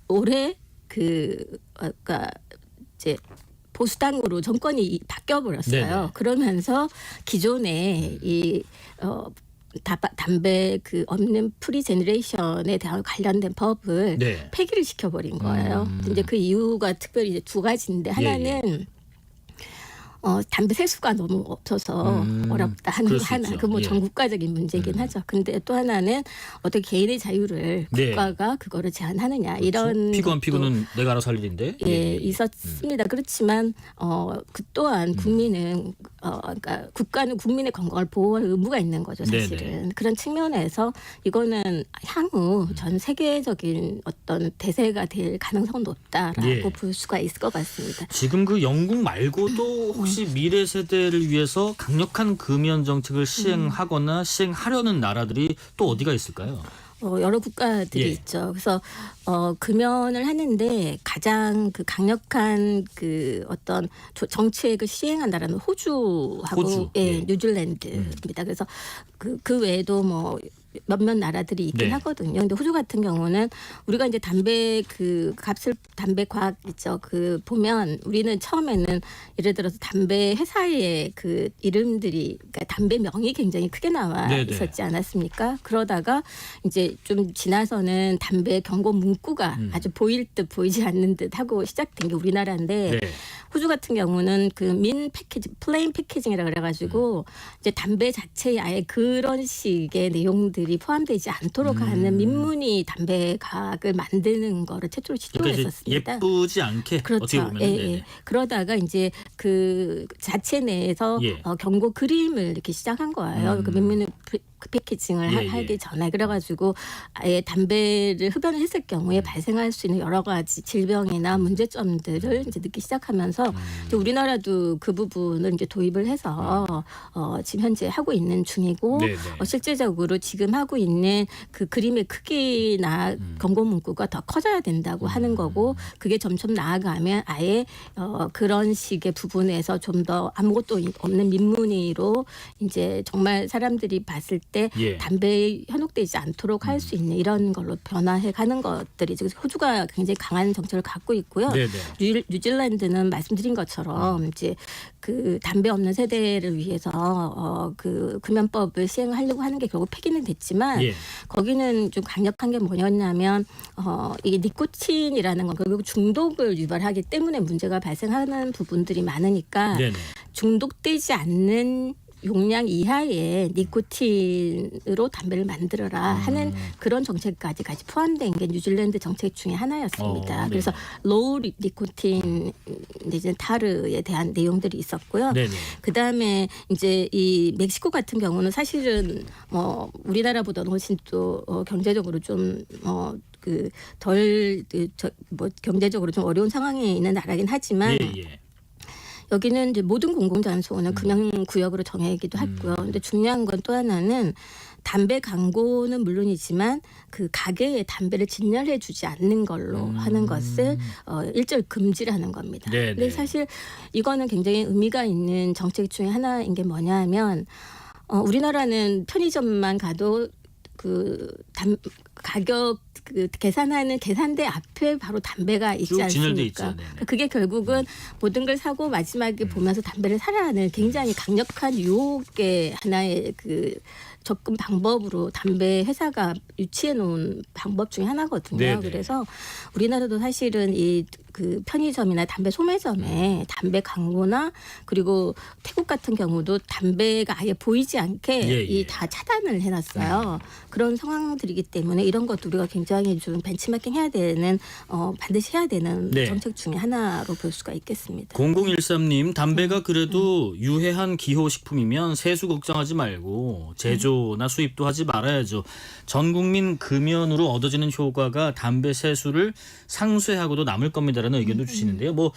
올해 그러니까 이제 보수당으로 정권이 바뀌어 버렸어요. 네네. 그러면서 기존에 이 담배 그 없는 프리 제너레이션에 대한 관련된 법을 네. 폐기를 시켜버린 거예요. 이제 그 이유가 특별히 이제 두 가지인데 하나는 담배 세수가 너무 없어서 어렵다 하는 그럴 거 수 하나. 있죠. 그 뭐 예. 전 국가적인 문제긴 하죠. 근데 또 하나는 어떻게 개인의 자유를 네. 국가가 그거를 제한하느냐 그렇죠. 이런 피고한 것도 피고는 내가 알아서 할 일인데. 예, 있었습니다. 그렇지만 그 또한 국민은 그러니까 국가는 국민의 건강을 보호할 의무가 있는 거죠, 사실은. 네네. 그런 측면에서 이거는 향후 전 세계적인 어떤 대세가 될 가능성은 높다라고 예. 볼 수가 있을 것 같습니다. 지금 그 영국 말고도 혹시 미래 세대를 위해서 강력한 금연 정책을 시행하거나 시행하려는 나라들이 또 어디가 있을까요? 여러 국가들이 예. 있죠. 그래서 금연을 하는데 가장 그 강력한 그 어떤 정책을 시행한 나라는 호주하고 호주. 예, 예. 뉴질랜드입니다. 그래서 그 외에도 뭐 몇몇 나라들이 있긴 네. 하거든요. 근데 호주 같은 경우는 우리가 이제 담배 그 담배 과학 있죠. 그 보면 우리는 처음에는 예를 들어서 담배 회사의 그 이름들이 그러니까 담배 명이 굉장히 크게 나와 네네. 있었지 않았습니까? 그러다가 이제 좀 지나서는 담배 경고 문구가 아주 보일 듯 보이지 않는 듯 하고 시작된 게 우리나라인데 네. 호주 같은 경우는 그 민 패키지, 플레인 패키징이라 그래가지고 이제 담배 자체에 아예 그런 식의 내용들이 포함되지 않도록 하는 민무늬 담배 가학을 만드는 거를 최초로 그러니까 이제 시도했었습니다. 예쁘지 않게 어떻게 그렇죠. 보면 예, 예. 그러다가 이제 그 자체 내에서 예. 경고 그림을 이렇게 시작한 거예요. 그 민무늬 패키징을 예, 예. 하기 전에 그래가지고 아예 담배를 흡연을 했을 경우에 발생할 수 있는 여러 가지 질병이나 문제점들을 이제 늦기 시작하면서 이제 우리나라도 그 부분을 이제 도입을 해서 지금 현재 하고 있는 중이고 네네. 실제적으로 지금 하고 있는 그 그림의 크기나 경고 문구가 더 커져야 된다고 하는 거고 그게 점점 나아가면 아예 그런 식의 부분에서 좀 더 아무것도 없는 민무늬로 이제 정말 사람들이 봤을 때 예. 담배에 현혹되지 않도록 할 수 있는 이런 걸로 변화해 가는 것들이 지금 호주가 굉장히 강한 정책을 갖고 있고요. 네네. 뉴질랜드는 말씀드린 것처럼 이제 그 담배 없는 세대를 위해서 그 금연법을 시행하려고 하는 게 결국 폐기는 됐지만 예. 거기는 좀 강력한 게 뭐였냐면 이게 니코틴이라는 건 결국 중독을 유발하기 때문에 문제가 발생하는 부분들이 많으니까 네네. 중독되지 않는 용량 이하의 니코틴으로 담배를 만들어라 하는 그런 정책까지 같이 포함된 게 뉴질랜드 정책 중에 하나였습니다. 네. 그래서 로우 니코틴 이제 타르에 대한 내용들이 있었고요. 네네. 그다음에 이제 이 멕시코 같은 경우는 사실은 우리나라보다는 훨씬 또 경제적으로 좀 경제적으로 좀 어려운 상황에 있는 나라긴 하지만 예. 여기는 이제 모든 공공장소는 금연구역으로 정해지기도 했고요. 근데 중요한 건 또 하나는 담배 광고는 물론이지만 그 가게에 담배를 진열해주지 않는 걸로 하는 것을 일절 금지를 하는 겁니다. 네네. 근데 사실 이거는 굉장히 의미가 있는 정책 중에 하나인 게 뭐냐면 우리나라는 편의점만 가도 그 가격 그 계산하는 계산대 앞에 바로 담배가 있지 쭉 진열돼 있죠. 않습니까? 네네. 그게 결국은 모든 걸 사고 마지막에 보면서 담배를 사라 하는 굉장히 강력한 유혹의 하나의 그 접근 방법으로 담배 회사가 유치해 놓은 방법 중에 하나거든요. 네네. 그래서 우리나라도 사실은 이 그 편의점이나 담배 소매점에 담배 광고나 그리고 태국 같은 경우도 담배가 아예 보이지 않게 예. 이 다 차단을 해놨어요. 그런 상황들이기 때문에 이런 것도 우리가 굉장히 좀 벤치마킹 해야 되는 반드시 해야 되는 네. 정책 중에 하나로 볼 수가 있겠습니다. 0013님 담배가 그래도 유해한 기호식품이면 세수 걱정하지 말고 제조나 수입도 하지 말아야죠. 전 국민 금연으로 얻어지는 효과가 담배 세수를 상쇄하고도 남을 겁니다라는 의견도 주시는데요. 뭐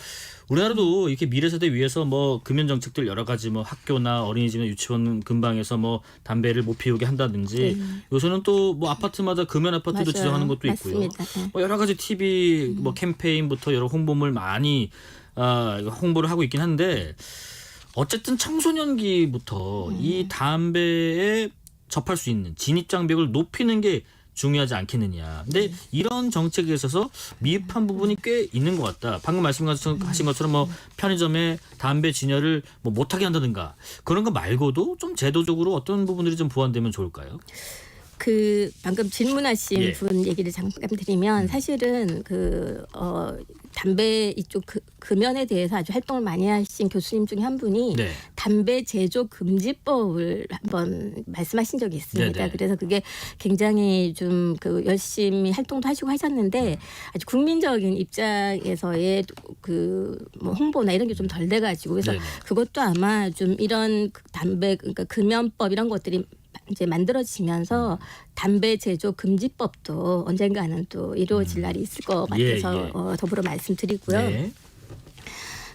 우리나라도 이렇게 미래 세대 위해서 뭐 금연 정책들 여러 가지 뭐 학교나 어린이집이나 유치원 근방에서 뭐 담배를 못 피우게 한다든지 요새는 또 뭐 아파트마다 금연 아파트도 맞아요. 지정하는 것도 있고요. 맞습니다. 네. 뭐 여러 가지 TV 뭐 캠페인부터 여러 홍보물 많이 홍보를 하고 있긴 한데 어쨌든 청소년기부터 이 담배에 접할 수 있는 진입 장벽을 높이는 게 중요하지 않겠느냐. 근데 이런 정책에 있어서 미흡한 부분이 꽤 있는 것 같다. 방금 말씀하신 것처럼 뭐 편의점에 담배 진열을 뭐 못하게 한다든가 그런 거 말고도 좀 제도적으로 어떤 부분들이 좀 보완되면 좋을까요? 그 방금 질문하신 예. 분 얘기를 잠깐 드리면 사실은 담배 이쪽 금연에 대해서 아주 활동을 많이 하신 교수님 중에 한 분이 네. 담배 제조 금지법을 한번 말씀하신 적이 있습니다. 네네. 그래서 그게 굉장히 좀 그 열심히 활동도 하시고 하셨는데 아주 국민적인 입장에서의 그 뭐 홍보나 이런 게 좀 덜 돼가지고 그래서 네네. 그것도 아마 좀 이런 담배 그러니까 금연법 이런 것들이 이제 만들어지면서 담배 제조 금지법도 언젠가는 또 이루어질 날이 있을 것 같아서 예. 더불어 말씀드리고요. 네.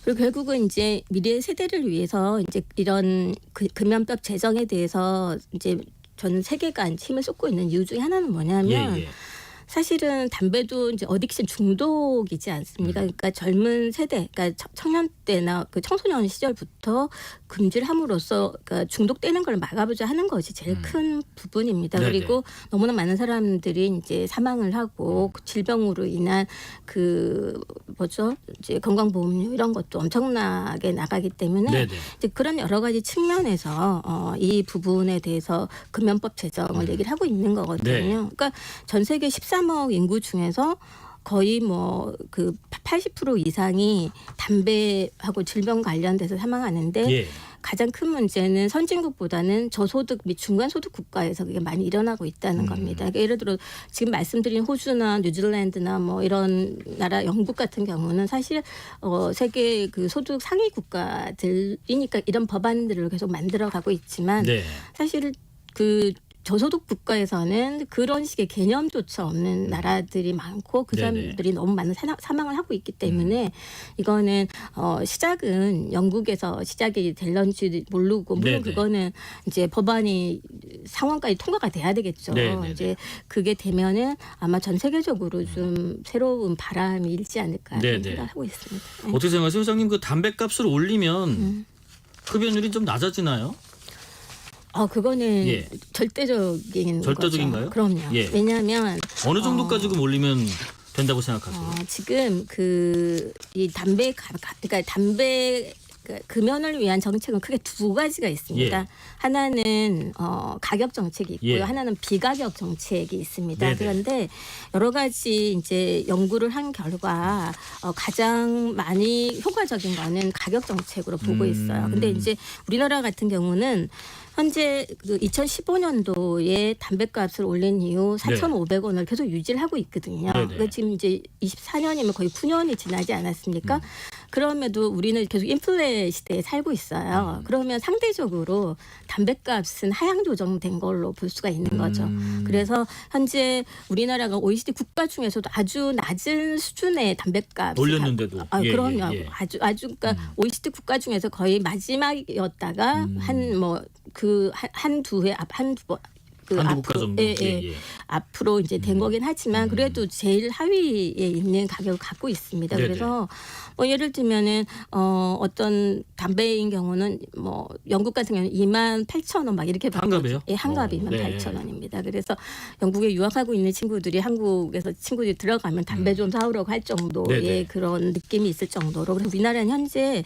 그리고 결국은 이제 미래 세대를 위해서 이제 이런 금연법 제정에 대해서 이제 저는 세계가 힘을 쏟고 있는 이유 중에 하나는 뭐냐면 예. 사실은 담배도 이제 어딕션 중독이지 않습니까? 그러니까 젊은 세대, 그러니까 청년 때나 그 청소년 시절부터 금지를 함으로써 그러니까 중독되는 걸 막아보자 하는 것이 제일 큰 부분입니다. 네네. 그리고 너무나 많은 사람들이 이제 사망을 하고 그 질병으로 인한 그 뭐죠? 이제 건강보험료 이런 것도 엄청나게 나가기 때문에 네네. 이제 그런 여러 가지 측면에서 이 부분에 대해서 금연법 제정을 얘기를 하고 있는 거거든요. 네. 그러니까 전 세계 13억 인구 중에서 거의 뭐 그 80% 이상이 담배하고 질병 관련돼서 사망하는데 예. 가장 큰 문제는 선진국보다는 저소득 및 중간소득 국가에서 그게 많이 일어나고 있다는 겁니다. 그러니까 예를 들어 지금 말씀드린 호주나 뉴질랜드나 뭐 이런 나라 영국 같은 경우는 사실 세계 그 소득 상위 국가들이니까 이런 법안들을 계속 만들어가고 있지만 네. 사실 그 저소득 국가에서는 그런 식의 개념조차 없는 나라들이 많고 그 네네. 사람들이 너무 많은 사망을 하고 있기 때문에 이거는 시작은 영국에서 시작이 될런지 모르고 물론 네네. 그거는 이제 법안이 상원까지 통과가 돼야 되겠죠. 네네네. 이제 그게 되면은 아마 전 세계적으로 좀 새로운 바람이 일지 않을까 네네. 생각하고 있습니다. 네. 어떻게 생각하세요, 회장님? 그 담배값을 올리면 흡연율이 좀 낮아지나요? 그거는 예. 절대적인 절대적인가요? 거죠. 그럼요. 예. 왜냐하면 어느 정도까지 좀 올리면 된다고 생각하세요? 지금 이 그러니까 담배 금연을 위한 정책은 크게 두 가지가 있습니다. 예. 하나는 가격 정책이 있고요. 예. 하나는 비가격 정책이 있습니다. 네네. 그런데 여러 가지 이제 연구를 한 결과 가장 많이 효과적인 거는 가격 정책으로 보고 있어요. 근데 이제 우리나라 같은 경우는 현재 그 2015년도에 담배값을 올린 이후 4,500원을 계속 유지를 하고 있거든요. 네네. 그러니까 지금 이제 24년이면 거의 9년이 지나지 않았습니까? 그럼에도 우리는 계속 인플레 시대에 살고 있어요. 그러면 상대적으로 담배값은 하향 조정된 걸로 볼 수가 있는 거죠. 그래서 현재 우리나라가 OECD 국가 중에서도 아주 낮은 수준의 담배값 올렸는데도. 예, 그럼요. 예, 예. 아주 그러니까 OECD 국가 중에서 거의 마지막이었다가 한두 번 한두 국가 정도. 예. 앞으로 이제 된 거긴 하지만 그래도 제일 하위에 있는 가격을 갖고 있습니다. 네네. 그래서 뭐 예를 들면은 어떤 담배인 경우는 뭐 영국 같은 경우는 28,000원 막 이렇게 한 갑이에요? 예, 한 갑이 네. 28,000원입니다. 그래서 영국에 유학하고 있는 친구들이 한국에서 친구들이 들어가면 담배 좀 사오려고 할 정도의 네네. 그런 느낌이 있을 정도로 그래서 우리나라는 현재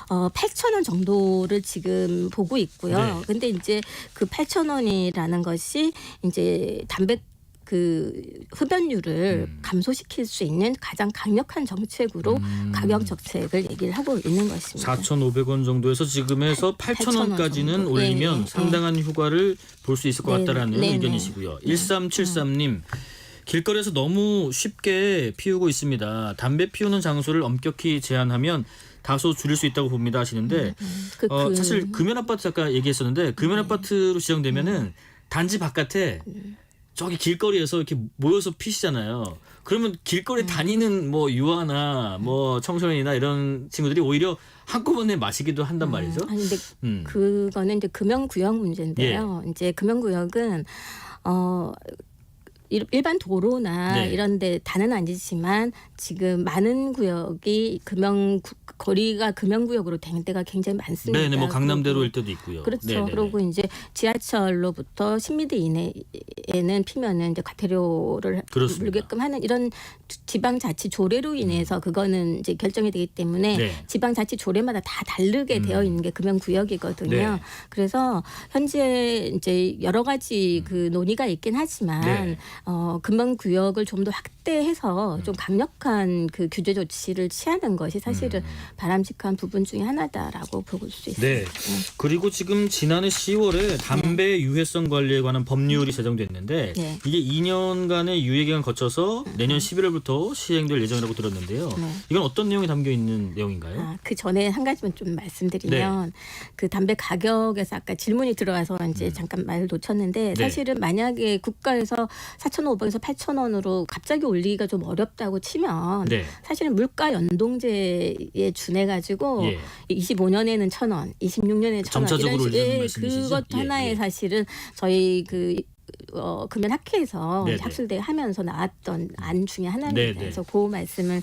8,000원 정도를 지금 보고 있고요. 네. 근데 이제 그 8,000원이라는 것이 이제 담배 그 흡연율을 감소시킬 수 있는 가장 강력한 정책으로 가격 정책을 얘기를 하고 있는 것입니다. 4,500원 정도에서 지금에서 8,000원까지는 정도. 올리면 예. 상당한 효과를 볼 수 있을 것 같다라는 네네. 의견이시고요. 1373님. 길거리에서 너무 쉽게 피우고 있습니다. 담배 피우는 장소를 엄격히 제한하면 다소 줄일 수 있다고 봅니다 하시는데 사실 금연 아파트 아까 얘기했었는데 금연 아파트로 지정되면은 단지 바깥에 저기 길거리에서 이렇게 모여서 피시잖아요. 그러면 길거리 다니는 뭐 유아나 뭐 청소년이나 이런 친구들이 오히려 한꺼번에 마시기도 한단 말이죠. 아니 근데 그거는 이제 금연구역 문제인데요. 이제 금연구역은 일반 도로나 네. 이런데 다는 아니지만 지금 많은 구역이 거리가 금연구역으로 된 데가 굉장히 많습니다. 네네, 뭐 강남대로 일 때도 있고요. 그렇죠. 네네네. 그리고 이제 지하철로부터 10m 이내에는 피면은 이제 과태료를 그렇습니다. 물게끔 하는 이런 지방자치 조례로 인해서 그거는 이제 결정이 되기 때문에 네. 지방자치 조례마다 다 다르게 되어 있는 게 금연구역이거든요. 네. 그래서 현재 이제 여러 가지 그 논의가 있긴 하지만 네. 금연구역을 좀 더 확대해서 좀 강력한 그 규제 조치를 취하는 것이 사실은 바람직한 부분 중에 하나다라고 볼 수 있습니다. 네. 그리고 지금 지난해 10월에 담배 유해성 관리에 관한 법률이 제정됐는데 네. 이게 2년간의 유예 기간 거쳐서 내년 11월부터 시행될 예정이라고 들었는데요. 네. 이건 어떤 내용이 담겨 있는 내용인가요? 그 전에 한 가지만 좀 말씀드리면 그 담배 가격에서 아까 질문이 들어와서 이제 잠깐 말을 놓쳤는데 네. 사실은 만약에 국가에서 4,500에서 8,000원으로 갑자기 올리기가 좀 어렵다고 치면 네. 사실은 물가 연동제에 준해 가지고 예. 25년에는 1,000원, 26년에는 1,000원 점차적으로 이런 올리는 말씀이시죠? 그것도 예, 하나의 예. 사실은 저희 금연학회에서 네네. 학술대 하면서 나왔던 안 중에 하나입니다. 네네. 그래서 그 말씀을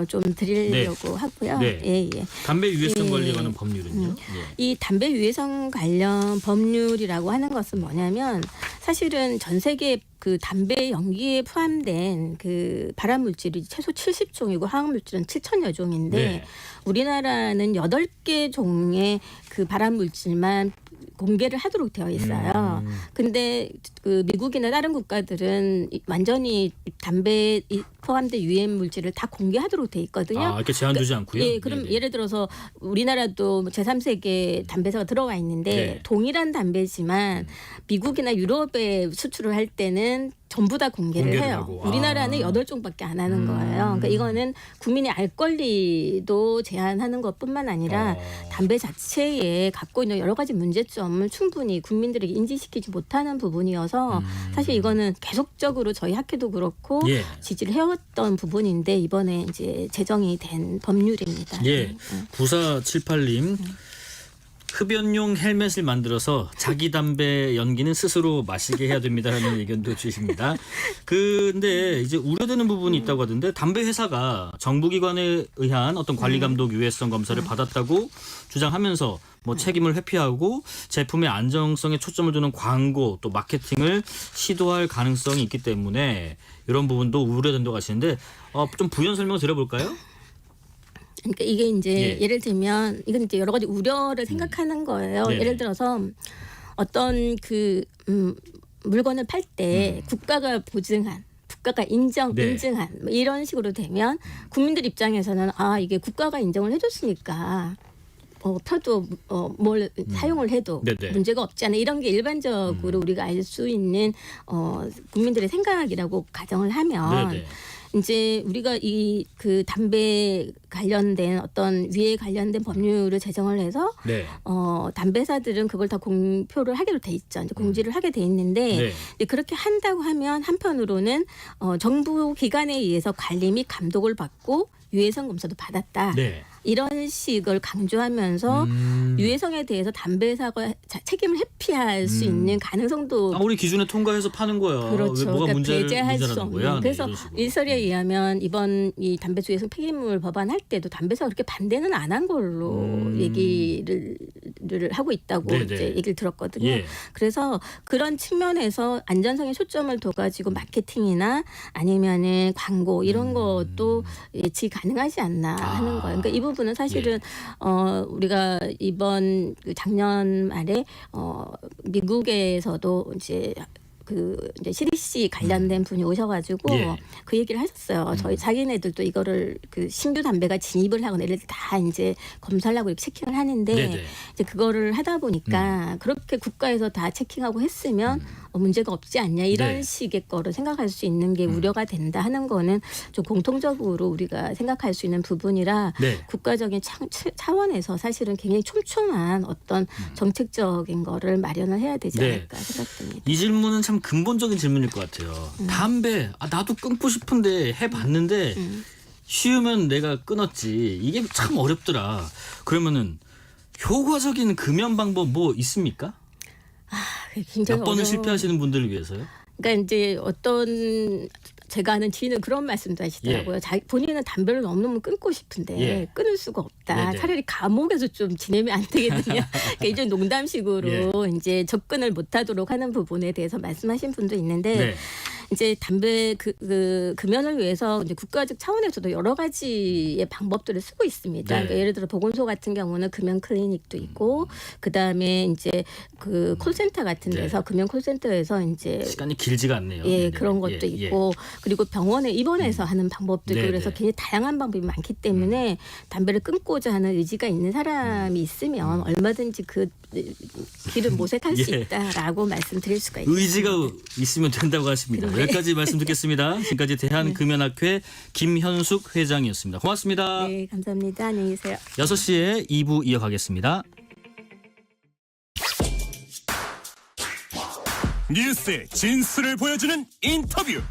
좀 드리려고 하고요. 네. 예. 담배 유해성 예. 관리에 관한 법률은요? 예. 이 담배 유해성 관련 법률이라고 하는 것은 뭐냐면 사실은 전 세계 그 담배 연기에 포함된 그 발암 물질이 최소 70종이고 화학 물질은 7,000여 종인데 네. 우리나라는 8개 종의 그 발암 물질만 공개를 하도록 되어 있어요. 근데 그 미국이나 다른 국가들은 완전히 담배에 포함된 유해 물질을 다 공개하도록 돼 있거든요. 아, 이렇게 제한 두지 않고요? 예, 그럼 네네. 예를 들어서 우리나라도 제3세계 담배사가 들어가 있는데 네. 동일한 담배지만 미국이나 유럽에 수출을 할 때는 전부 다 공개를 해요. 하고. 우리나라는 아. 8종밖에 안 하는 거예요. 그러니까 이거는 국민이 알 권리도 제한하는 것뿐만 아니라 담배 자체에 갖고 있는 여러 가지 문제점을 충분히 국민들에게 인지시키지 못하는 부분이어서 사실 이거는 계속적으로 저희 학회도 그렇고 예. 지지를 해왔던 부분인데 이번에 이제 제정이 된 법률입니다. 예. 9478님. 흡연용 헬멧을 만들어서 자기 담배 연기는 스스로 마시게 해야 됩니다라는 의견도 주십니다. 근데 이제 우려되는 부분이 있다고 하던데 담배 회사가 정부기관에 의한 어떤 관리 감독 유해성 검사를 받았다고 주장하면서 뭐 책임을 회피하고 제품의 안정성에 초점을 두는 광고 또 마케팅을 시도할 가능성이 있기 때문에 이런 부분도 우려된다고 하시는데 좀 부연 설명을 드려볼까요? 그러니까 이게 이제 예. 예를 들면 이건 이제 여러 가지 우려를 생각하는 거예요. 네네. 예를 들어서 어떤 그 물건을 팔 때 국가가 보증한 국가가 인증한 뭐 이런 식으로 되면 국민들 입장에서는 이게 국가가 인정을 해줬으니까 펴도 뭘 사용을 해도 네네. 문제가 없지 않아 이런 게 일반적으로 우리가 알 수 있는 국민들의 생각이라고 가정을 하면 네네. 이제 우리가 이 그 담배 관련된 어떤 위에 관련된 법률을 제정을 해서 네. 담배사들은 그걸 다 공표를 하기로 돼 있죠. 이제 공지를 하게 돼 있는데 네. 이제 그렇게 한다고 하면 한편으로는 정부 기관에 의해서 관리 및 감독을 받고 유해성 검사도 받았다. 네. 이런 식을 강조하면서 유해성에 대해서 담배사가 책임을 회피할 수 있는 가능성도 우리 기준에 통과해서 파는 거야. 그렇죠. 왜 뭐가 배제할 수 문제라는 없는. 거야? 네, 그래서 이런 식으로. 일설에 의하면 이번 이 담배 유해성 폐기물 법안 할 때도 담배사가 그렇게 반대는 안 한 걸로 얘기를 하고 있다고 네네. 이제 얘기를 들었거든요. 예. 그래서 그런 측면에서 안전성에 초점을 둬가지고 마케팅이나 아니면은 광고 이런 것도 예측 가능하지 않나 하는 거예요. 그러니까 이 부분은 사실은 우리가 이번 그 작년 말에 미국에서도 이제 이제 CDC 관련된 분이 오셔가지고 예. 그 얘기를 하셨어요. 저희 자기네들도 이거를 그 신규 담배가 진입을 하거나 이럴 때 다 이제 검사를 하고 이렇게 체킹을 하는데 네네. 이제 그거를 하다 보니까 그렇게 국가에서 다 체킹하고 했으면 문제가 없지 않냐 이런 네. 식의 거를 생각할 수 있는 게 우려가 된다 하는 거는 좀 공통적으로 우리가 생각할 수 있는 부분이라 네. 국가적인 차원에서 사실은 굉장히 촘촘한 어떤 정책적인 거를 마련을 해야 되지 네. 않을까 생각됩니다. 이 질문은 참 근본적인 질문일 것 같아요. 담배 나도 끊고 싶은데 해봤는데 쉬우면 내가 끊었지. 이게 참 어렵더라. 그러면은 효과적인 금연 방법 뭐 있습니까? 굉장히 몇 번을 어려운- 실패하시는 분들을 위해서요? 그러니까 이제 어떤 제가 아는 지인은 그런 말씀도 하시더라고요. 본인은 담배를 너무너무 끊고 싶은데 끊을 수가 없다. 차라리 감옥에서 좀 지내면 안 되겠느냐. 그러니까 이제 농담식으로 이제 접근을 못하도록 하는 부분에 대해서 말씀하신 분도 있는데 이제 담배 금연을 위해서 이제 국가적 차원에서도 여러 가지의 방법들을 쓰고 있습니다. 그러니까 예를 들어 보건소 같은 경우는 금연 클리닉도 있고 그 다음에 이제 그 콜센터 같은 데서 금연 콜센터에서 이제 시간이 길지가 않네요. 그런 것도 있고 그리고 병원에 입원해서 하는 방법도 있고 그래서 굉장히 다양한 방법이 많기 때문에 담배를 끊고자 하는 의지가 있는 사람이 있으면 얼마든지 그 길을 모색할 수 있다라고 말씀드릴 수가 있습니다. 의지가 있으면 된다고 하십니다. 여기까지 말씀 듣겠습니다. 지금까지 대한금연학회 김현숙 회장이었습니다. 고맙습니다. 네, 감사합니다. 안녕히 계세요. 6시에 2부 이어가겠습니다. 뉴스의 진수를 보여주는 인터뷰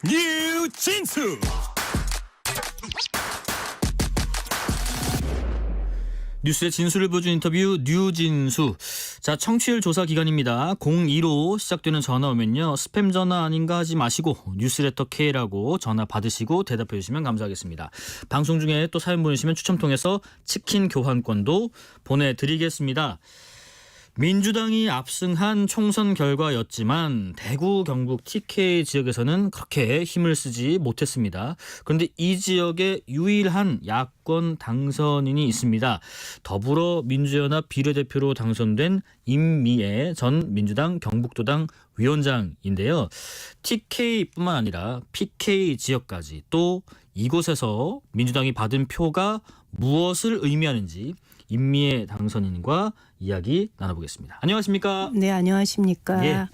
뉴진수. 뉴스의 진수를 보여준 인터뷰 뉴진수. 자, 청취율 조사 기간입니다. 02로 시작되는 전화 오면요, 스팸 전화 아닌가 하지 마시고 뉴스레터 K라고 전화 받으시고 대답해 주시면 감사하겠습니다. 방송 중에 또 사연 보내시면 추첨 통해서 치킨 교환권도 보내드리겠습니다. 민주당이 압승한 총선 결과였지만 대구, 경북, TK 지역에서는 그렇게 힘을 쓰지 못했습니다. 그런데 이 지역에 유일한 야권 당선인이 있습니다. 더불어민주연합 비례대표로 당선된 임미애 전 민주당 경북도당 위원장인데요. TK뿐만 아니라 PK 지역까지 또 이곳에서 민주당이 받은 표가 무엇을 의미하는지 임미애 당선인과 이야기 나눠보겠습니다. 안녕하십니까? 네, 안녕하십니까? 예.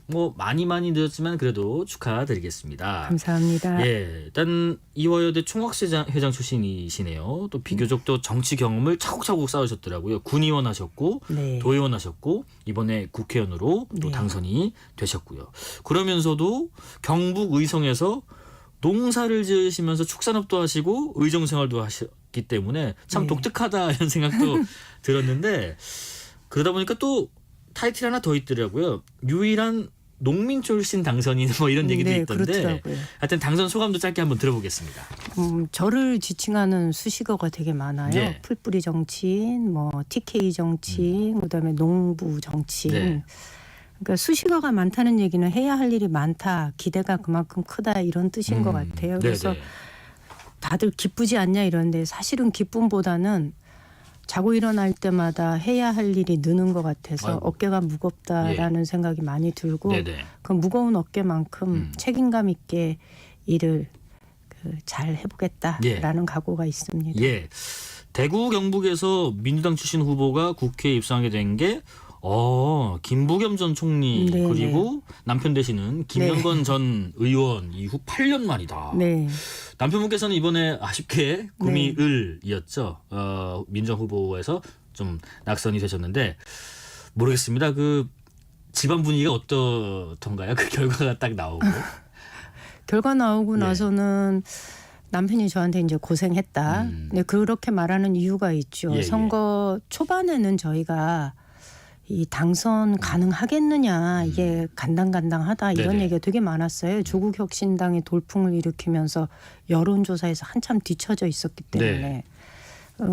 뭐 많이 늦었지만 그래도 축하드리겠습니다. 감사합니다. 예, 일단 이화여대 총학회장 출신이시네요. 또 비교적 또 정치 경험을 차곡차곡 쌓으셨더라고요. 군의원 하셨고 도의원 하셨고 이번에 국회의원으로 또 당선이 되셨고요. 그러면서도 경북 의성에서 농사를 지으시면서 축산업도 하시고 의정생활도 하셨기 때문에 참 독특하다 이런 생각도 들었는데 그러다 보니까 또 타이틀 하나 더 있더라고요. 유일한 농민 출신 당선인 뭐 이런 얘기도 있던데 그렇더라고요. 하여튼 당선 소감도 짧게 한번 들어보겠습니다. 저를 지칭하는 수식어가 되게 많아요. 풀뿌리 정치인, 뭐 TK 정치인, 그다음에 농부 정치인. 그러니까 수식어가 많다는 얘기는 해야 할 일이 많다, 기대가 그만큼 크다 이런 뜻인 것 같아요. 그래서 다들 기쁘지 않냐 이러는데 사실은 기쁨보다는 자고 일어날 때마다 해야 할 일이 느는 것 같아서 어깨가 무겁다라는 생각이 많이 들고 그 무거운 어깨만큼 책임감 있게 일을 잘 해보겠다라는 각오가 있습니다. 대구 경북에서 민주당 출신 후보가 국회에 입성하게 된 게 김부겸 전 총리 그리고 남편 되시는 김영건 전 의원 이후 8년 만이다. 남편분께서는 이번에 아쉽게 구미을이었죠. 민주당 후보에서 좀 낙선이 되셨는데 모르겠습니다. 그 집안 분위기가 어떻던가요? 그 결과가 딱 나오고. 결과 나오고 나서는 남편이 저한테 이제 고생했다. 근데 그렇게 말하는 이유가 있죠. 선거 초반에는 저희가 이 당선 가능하겠느냐, 이게 간당간당하다 이런 얘기가 되게 많았어요. 조국혁신당이 돌풍을 일으키면서 여론조사에서 한참 뒤처져 있었기 때문에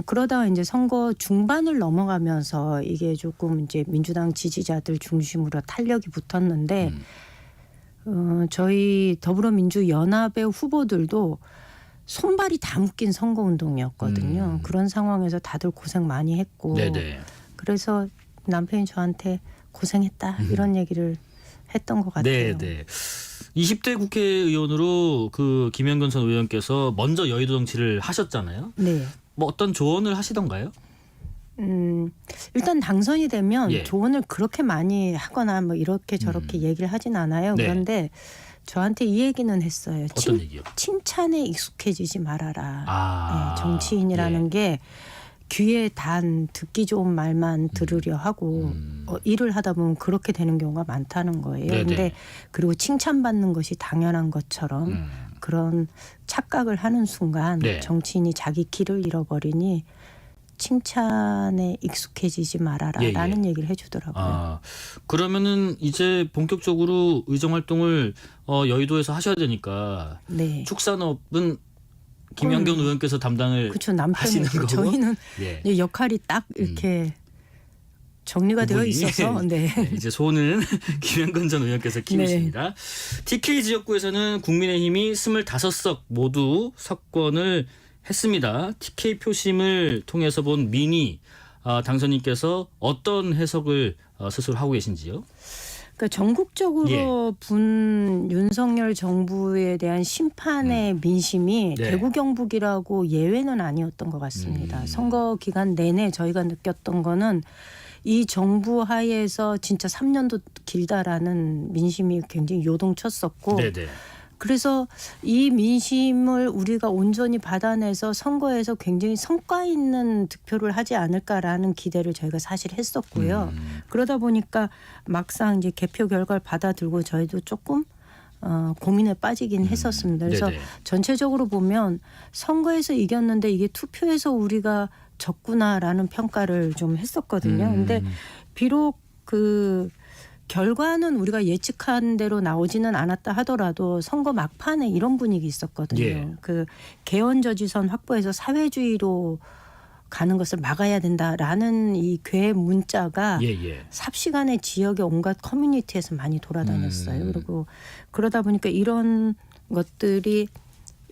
그러다가 이제 선거 중반을 넘어가면서 이게 조금 이제 민주당 지지자들 중심으로 탄력이 붙었는데 저희 더불어민주연합의 후보들도 손발이 다 묶인 선거운동이었거든요. 그런 상황에서 다들 고생 많이 했고 그래서 남편이 저한테 고생했다 이런 얘기를 했던 것 같아요. 20대 국회의원으로 그 김영건 전 의원께서 먼저 여의도 정치를 하셨잖아요. 뭐 어떤 조언을 하시던가요? 일단 당선이 되면 조언을 그렇게 많이 하거나 뭐 이렇게 저렇게 얘기를 하진 않아요. 그런데 저한테 이 얘기는 했어요. 어떤 얘기요? 칭찬에 익숙해지지 말아라. 정치인이라는 게 귀에 단 듣기 좋은 말만 들으려 하고 일을 하다 보면 그렇게 되는 경우가 많다는 거예요. 근데 그리고 칭찬받는 것이 당연한 것처럼 그런 착각을 하는 순간 정치인이 자기 길을 잃어버리니 칭찬에 익숙해지지 말아라라는 얘기를 해주더라고요. 아, 그러면은 이제 본격적으로 의정 활동을 여의도에서 하셔야 되니까 네. 축산업은 김영경 의원께서 담당을 그렇죠. 하시는 남편이죠. 거고. 저희는 예. 역할이 딱 이렇게 정리가 되어 부분이 있어서 네. 네, 이제 손은 김영건 전 의원께서 키우십니다. TK 지역구에서는 국민의힘이 25석 모두 석권을 했습니다. TK 표심을 통해서 본 민희 당선인께서 어떤 해석을 스스로 하고 계신지요? 그러니까 전국적으로 분 윤석열 정부에 대한 심판의 민심이 네. 대구 경북이라고 예외는 아니었던 것 같습니다. 선거 기간 내내 저희가 느꼈던 거는 이 정부 하에서 진짜 3년도 길다라는 민심이 굉장히 요동쳤었고 네네. 그래서 이 민심을 우리가 온전히 받아내서 선거에서 굉장히 성과 있는 득표를 하지 않을까라는 기대를 저희가 사실 했었고요. 그러다 보니까 막상 이제 개표 결과를 받아들고 저희도 조금 고민에 빠지긴 했었습니다. 그래서 네네. 전체적으로 보면 선거에서 이겼는데 이게 투표에서 우리가 졌구나라는 평가를 좀 했었거든요. 근데 비록 그 결과는 우리가 예측한 대로 나오지는 않았다 하더라도 선거 막판에 이런 분위기 있었거든요. 예. 그 개헌 저지선 확보해서 사회주의로 가는 것을 막아야 된다라는 이 괴 문자가 삽시간에 지역의 온갖 커뮤니티에서 많이 돌아다녔어요. 그리고 그러다 보니까 이런 것들이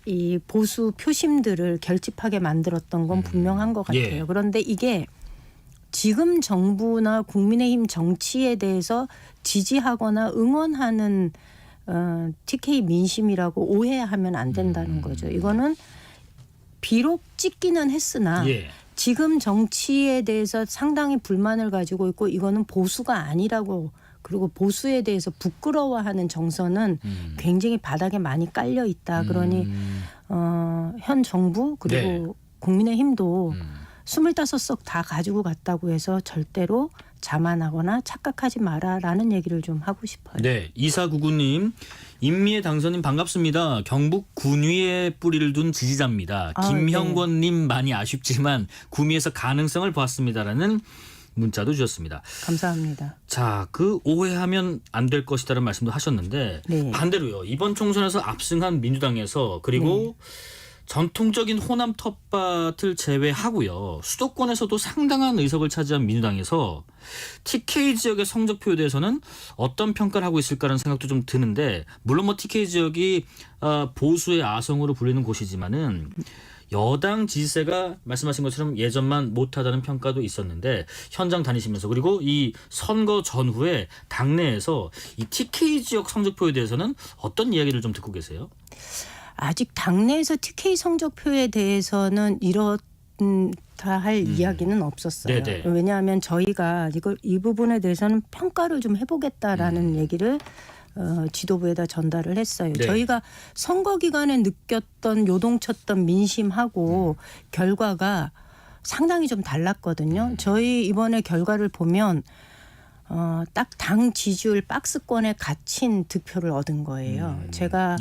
이 보수 표심들을 결집하게 만들었던 건 분명한 것 같아요. 예. 그런데 이게 지금 정부나 국민의힘 정치에 대해서 지지하거나 응원하는 TK 민심이라고 오해하면 안 된다는 거죠. 이거는 비록 찍기는 했으나 지금 정치에 대해서 상당히 불만을 가지고 있고 이거는 보수가 아니라고 그리고 보수에 대해서 부끄러워하는 정서는 굉장히 바닥에 많이 깔려 있다. 그러니 현 정부 그리고 국민의힘도 25석 다 가지고 갔다고 해서 절대로 자만하거나 착각하지 마라라는 얘기를 좀 하고 싶어요. 네, 2499님 임미애 당선인 반갑습니다. 경북 군위에 뿌리를 둔 지지자입니다. 김형권님 많이 아쉽지만 구미에서 가능성을 보았습니다라는 문자도 주셨습니다. 감사합니다. 자, 그 오해하면 안 될 것이다라는 말씀도 하셨는데 반대로요. 이번 총선에서 압승한 민주당에서 그리고 전통적인 호남 텃밭을 제외하고요. 수도권에서도 상당한 의석을 차지한 민주당에서 TK 지역의 성적표에 대해서는 어떤 평가를 하고 있을까라는 생각도 좀 드는데 물론 뭐 TK 지역이 보수의 아성으로 불리는 곳이지만은 여당 지지세가 말씀하신 것처럼 예전만 못하다는 평가도 있었는데 현장 다니시면서 그리고 이 선거 전후에 당내에서 이 TK 지역 성적표에 대해서는 어떤 이야기를 좀 듣고 계세요? 아직 당내에서 TK 성적표에 대해서는 이렇다 할 이야기는 없었어요. 네네. 왜냐하면 저희가 이 부분에 대해서는 평가를 좀 해보겠다라는 얘기를 지도부에다 전달을 했어요. 네. 저희가 선거 기간에 느꼈던 요동쳤던 민심하고 결과가 상당히 좀 달랐거든요. 저희 이번에 결과를 보면 딱 당 지지율 박스권에 갇힌 득표를 얻은 거예요. 제가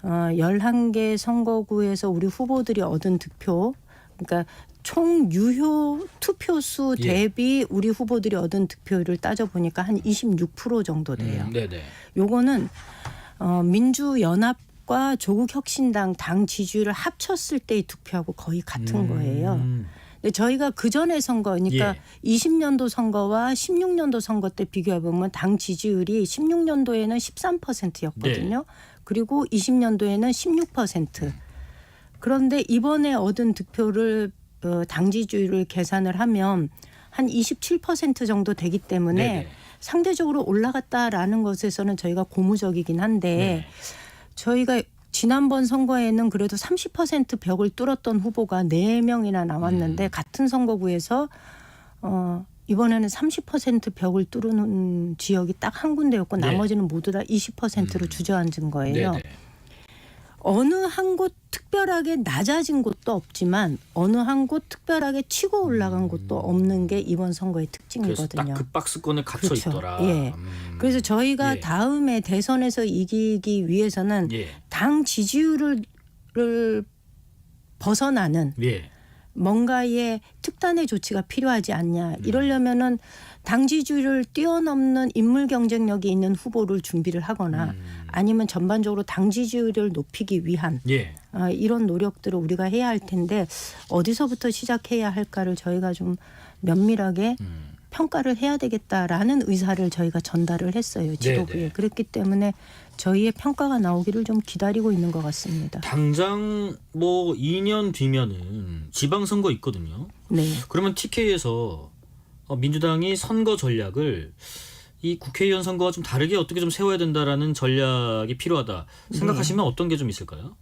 11개 선거구에서 우리 후보들이 얻은 득표 그러니까 총 유효 투표수 대비 우리 후보들이 얻은 득표율을 따져보니까 한 26% 정도 돼요. 요거는 민주연합과 조국혁신당 당 지지율을 합쳤을 때의 득표하고 거의 같은 거예요. 근데 저희가 그전의 선거 그러니까 20년도 선거와 16년도 선거 때 비교해보면 당 지지율이 16년도에는 13%였거든요. 그리고 20년도에는 16%. 그런데 이번에 얻은 득표를 당 지지율을 계산을 하면 한 27% 정도 되기 때문에 상대적으로 올라갔다라는 것에서는 저희가 고무적이긴 한데 저희가 지난번 선거에는 그래도 30% 벽을 뚫었던 후보가 4명이나 나왔는데 같은 선거구에서 이번에는 30% 벽을 뚫는 지역이 딱 한 군데였고 나머지는 모두 다 20%로 주저앉은 거예요. 어느 한 곳 특별하게 낮아진 곳도 없지만 어느 한 곳 특별하게 치고 올라간 곳도 없는 게 이번 선거의 특징이거든요. 그래서 딱 그 박스권에 갇혀 있더라. 그래서 저희가 다음에 대선에서 이기기 위해서는 당 지지율을 벗어나는 뭔가의 특단의 조치가 필요하지 않냐. 이러려면은 당 지지율을 뛰어넘는 인물 경쟁력이 있는 후보를 준비를 하거나 아니면 전반적으로 당 지지율을 높이기 위한 예. 이런 노력들을 우리가 해야 할 텐데 어디서부터 시작해야 할까를 저희가 좀 면밀하게 평가를 해야 되겠다라는 의사를 저희가 전달을 했어요. 지도부에. 네네. 그랬기 때문에 저희의 평가가 나오기를 좀 기다리고 있는 것 같습니다. 당장 뭐 2년 뒤면은 지방선거 있거든요. 네. 그러면 TK에서 민주당이 선거 전략을 이 국회의원 선거와 좀 다르게 어떻게 좀 세워야 된다라는 전략이 필요하다 생각하시면 어떤 게 좀 있을까요?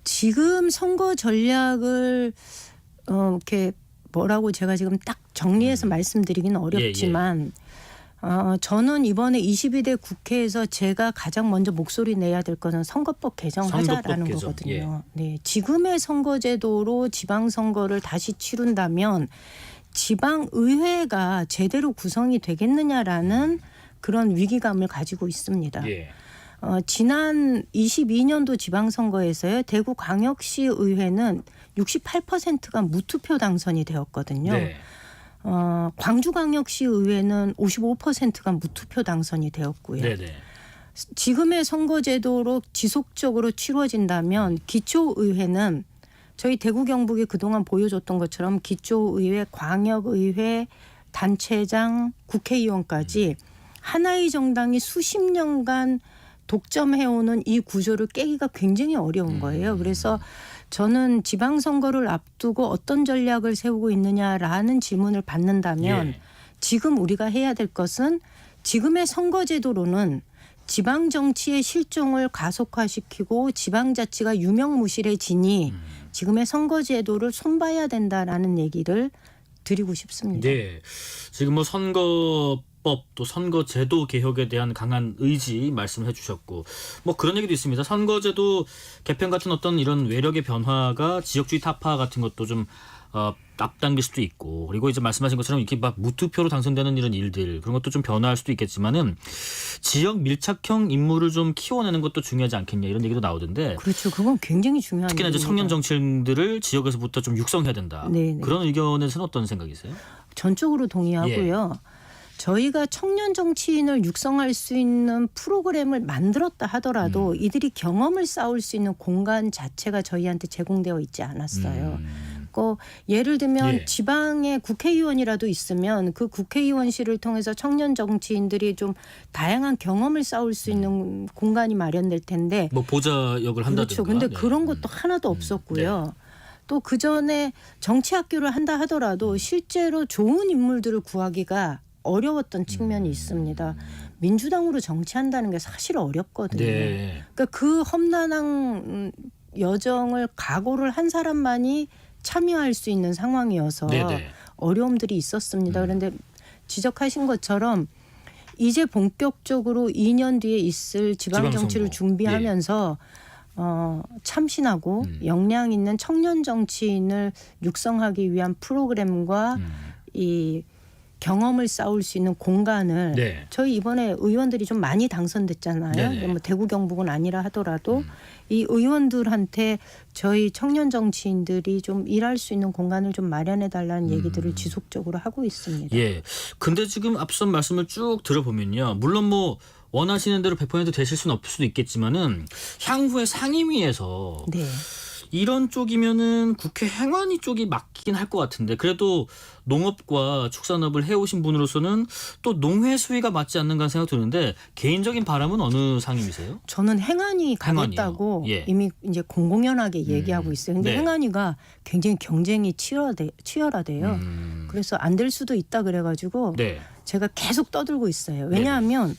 지금 선거 전략을 이렇게 뭐라고 제가 지금 딱 정리해서 말씀드리기는 어렵지만 저는 이번에 22대 국회에서 제가 가장 먼저 목소리 내야 될 것은 선거법 개정하자라는 선거법 개정. 거거든요. 네, 지금의 선거제도로 지방선거를 다시 치른다면 지방의회가 제대로 구성이 되겠느냐라는 그런 위기감을 가지고 있습니다. 예. 지난 22년도 지방선거에서요. 대구광역시 의회는 68%가 무투표 당선이 되었거든요. 네. 광주광역시 의회는 55%가 무투표 당선이 되었고요. 네네. 지금의 선거제도로 지속적으로 치러진다면 기초의회는 저희 대구 경북이 그동안 보여줬던 것처럼 기초의회, 광역의회, 단체장, 국회의원까지 하나의 정당이 수십 년간 독점해오는 이 구조를 깨기가 굉장히 어려운 거예요. 그래서 저는 지방선거를 앞두고 어떤 전략을 세우고 있느냐라는 질문을 받는다면 예. 지금 우리가 해야 될 것은 지금의 선거제도로는 지방정치의 실종을 가속화시키고 지방자치가 유명무실해지니 지금의 선거제도를 손봐야 된다라는 얘기를 드리고 싶습니다. 네. 지금 뭐 선거법 또 선거제도 개혁에 대한 강한 의지 말씀해 주셨고 뭐 그런 얘기도 있습니다. 선거제도 개편 같은 어떤 이런 외력의 변화가 지역주의 타파 같은 것도 좀 앞당길 수도 있고 그리고 이제 말씀하신 것처럼 이렇게 막 무투표로 당선되는 이런 일들 그런 것도 좀 변화할 수도 있겠지만은 지역 밀착형 인물을 좀 키워내는 것도 중요하지 않겠냐 이런 얘기도 나오던데 그렇죠. 그건 굉장히 중요한 특히나 이제 일입니다. 청년 정치인들을 지역에서부터 좀 육성해야 된다. 네네. 그런 의견에서는 어떤 생각이세요? 전적으로 동의하고요. 저희가 청년 정치인을 육성할 수 있는 프로그램을 만들었다 하더라도 이들이 경험을 쌓을 수 있는 공간 자체가 저희한테 제공되어 있지 않았어요. 예를 들면 예. 지방에 국회의원이라도 있으면 그 국회의원실을 통해서 청년 정치인들이 좀 다양한 경험을 쌓을 수 있는 공간이 마련될 텐데 뭐 보좌 역을 한다든가. 그렇죠. 근데 네. 그런 것도 하나도 없었고요. 또 그 전에 정치학교를 한다 하더라도 실제로 좋은 인물들을 구하기가 어려웠던 측면이 있습니다. 민주당으로 정치한다는 게 사실 어렵거든요. 네. 그러니까 그 험난한 여정을 각오를 한 사람만이 참여할 수 있는 상황이어서 네네. 어려움들이 있었습니다. 그런데 지적하신 것처럼 이제 본격적으로 2년 뒤에 있을 지방정치를 지방선거. 준비하면서 참신하고 역량 있는 청년 정치인을 육성하기 위한 프로그램과 이 경험을 쌓을 수 있는 공간을 네. 저희 이번에 의원들이 좀 많이 당선됐잖아요. 네네. 뭐 대구 경북은 아니라 하더라도 이 의원들한테 저희 청년 정치인들이 좀 일할 수 있는 공간을 좀 마련해 달라는 얘기들을 지속적으로 하고 있습니다. 예. 근데 지금 앞선 말씀을 쭉 들어보면요. 물론 뭐 원하시는 대로 100% 되실 수는 없을 수도 있겠지만은 향후에 상임위에서 네. 이런 쪽이면은 국회 행안위 쪽이 맡기긴 할 것 같은데 그래도 농업과 축산업을 해오신 분으로서는 또 농회 수위가 맞지 않는가 생각 드는데 개인적인 바람은 어느 상임이세요? 저는 행안위 가겠다고 예. 이미 이제 공공연하게 얘기하고 있어요. 근데 네. 행안위가 굉장히 경쟁이 치열하대요. 그래서 안 될 수도 있다 그래가지고 네. 제가 계속 떠들고 있어요. 왜냐하면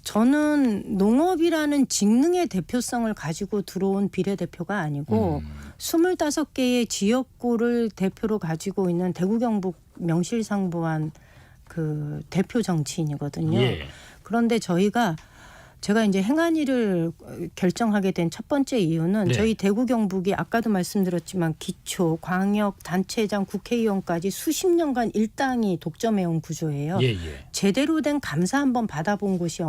저는 농업이라는 직능의 대표성을 가지고 들어온 비례대표가 아니고 25개의 지역구를 대표로 가지고 있는 대구 경북 명실상부한 그 대표 정치인이거든요. 예. 그런데 제가 이제 행안위를 결정하게 된 첫 번째 이유는 네. 저희 대구 경북이 아까도 말씀드렸지만 기초, 광역, 단체장, 국회의원까지 수십 년간 일당이 독점해온 구조예요. 예, 예. 제대로 된 감사 한번 받아본 곳이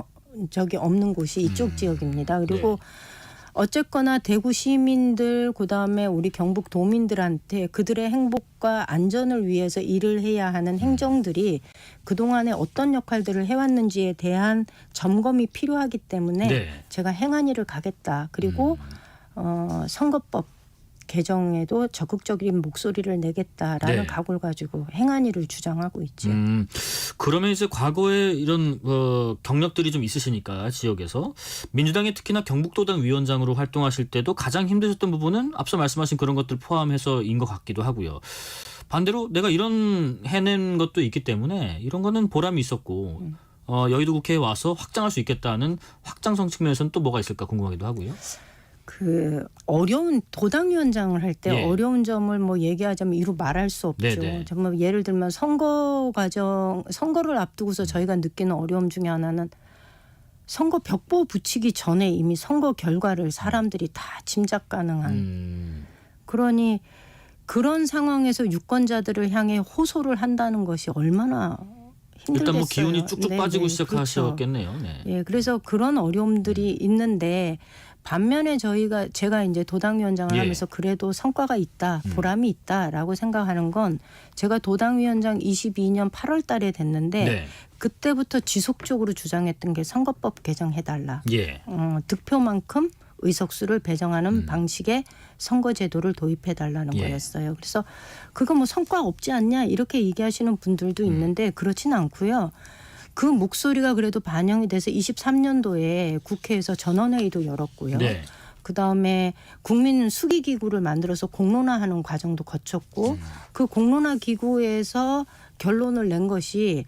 적이 없는 곳이 이쪽 지역입니다. 그리고 어쨌거나 대구 시민들 그다음에 우리 경북 도민들한테 그들의 행복과 안전을 위해서 일을 해야 하는 행정들이 그동안에 어떤 역할들을 해왔는지에 대한 점검이 필요하기 때문에 네. 제가 행안위를 가겠다. 그리고 선거법 개정에도 적극적인 목소리를 내겠다라는 네. 각오를 가지고 행안위를 주장하고 있죠. 그러면 이제 과거에 이런 경력들이 좀 있으시니까 지역에서 민주당의 특히나 경북도당 위원장으로 활동하실 때도 가장 힘드셨던 부분은 앞서 말씀하신 그런 것들 포함해서인 것 같기도 하고요. 반대로 내가 이런 해낸 것도 있기 때문에 이런 거는 보람이 있었고 여의도 국회에 와서 확장할 수 있겠다는 확장성 측면에서는 또 뭐가 있을까 궁금하기도 하고요. 그 어려운 도당위원장을 할 때 예. 어려운 점을 뭐 얘기하자면 이루 말할 수 없죠. 네네. 정말 예를 들면 선거를 앞두고서 저희가 느끼는 어려움 중에 하나는 선거 벽보 붙이기 전에 이미 선거 결과를 사람들이 다 짐작 가능한. 그러니 그런 상황에서 유권자들을 향해 호소를 한다는 것이 얼마나 힘들겠어요. 일단 뭐 기운이 쭉쭉 네네, 빠지고 그렇죠. 시작하셨겠네요. 네. 예, 그래서 그런 어려움들이 있는데 반면에 제가 이제 도당위원장을 예. 하면서 그래도 성과가 있다, 보람이 있다라고 생각하는 건 제가 도당위원장 22년 8월 달에 됐는데 네. 그때부터 지속적으로 주장했던 게 선거법 개정해달라. 예. 득표만큼 의석수를 배정하는 방식의 선거제도를 도입해달라는 예. 거였어요. 그래서 그거 뭐 성과 없지 않냐 이렇게 얘기하시는 분들도 있는데 그렇진 않고요. 그 목소리가 그래도 반영이 돼서 23년도에 국회에서 전원회의도 열었고요. 네. 그다음에 국민 수기기구를 만들어서 공론화하는 과정도 거쳤고 그 공론화 기구에서 결론을 낸 것이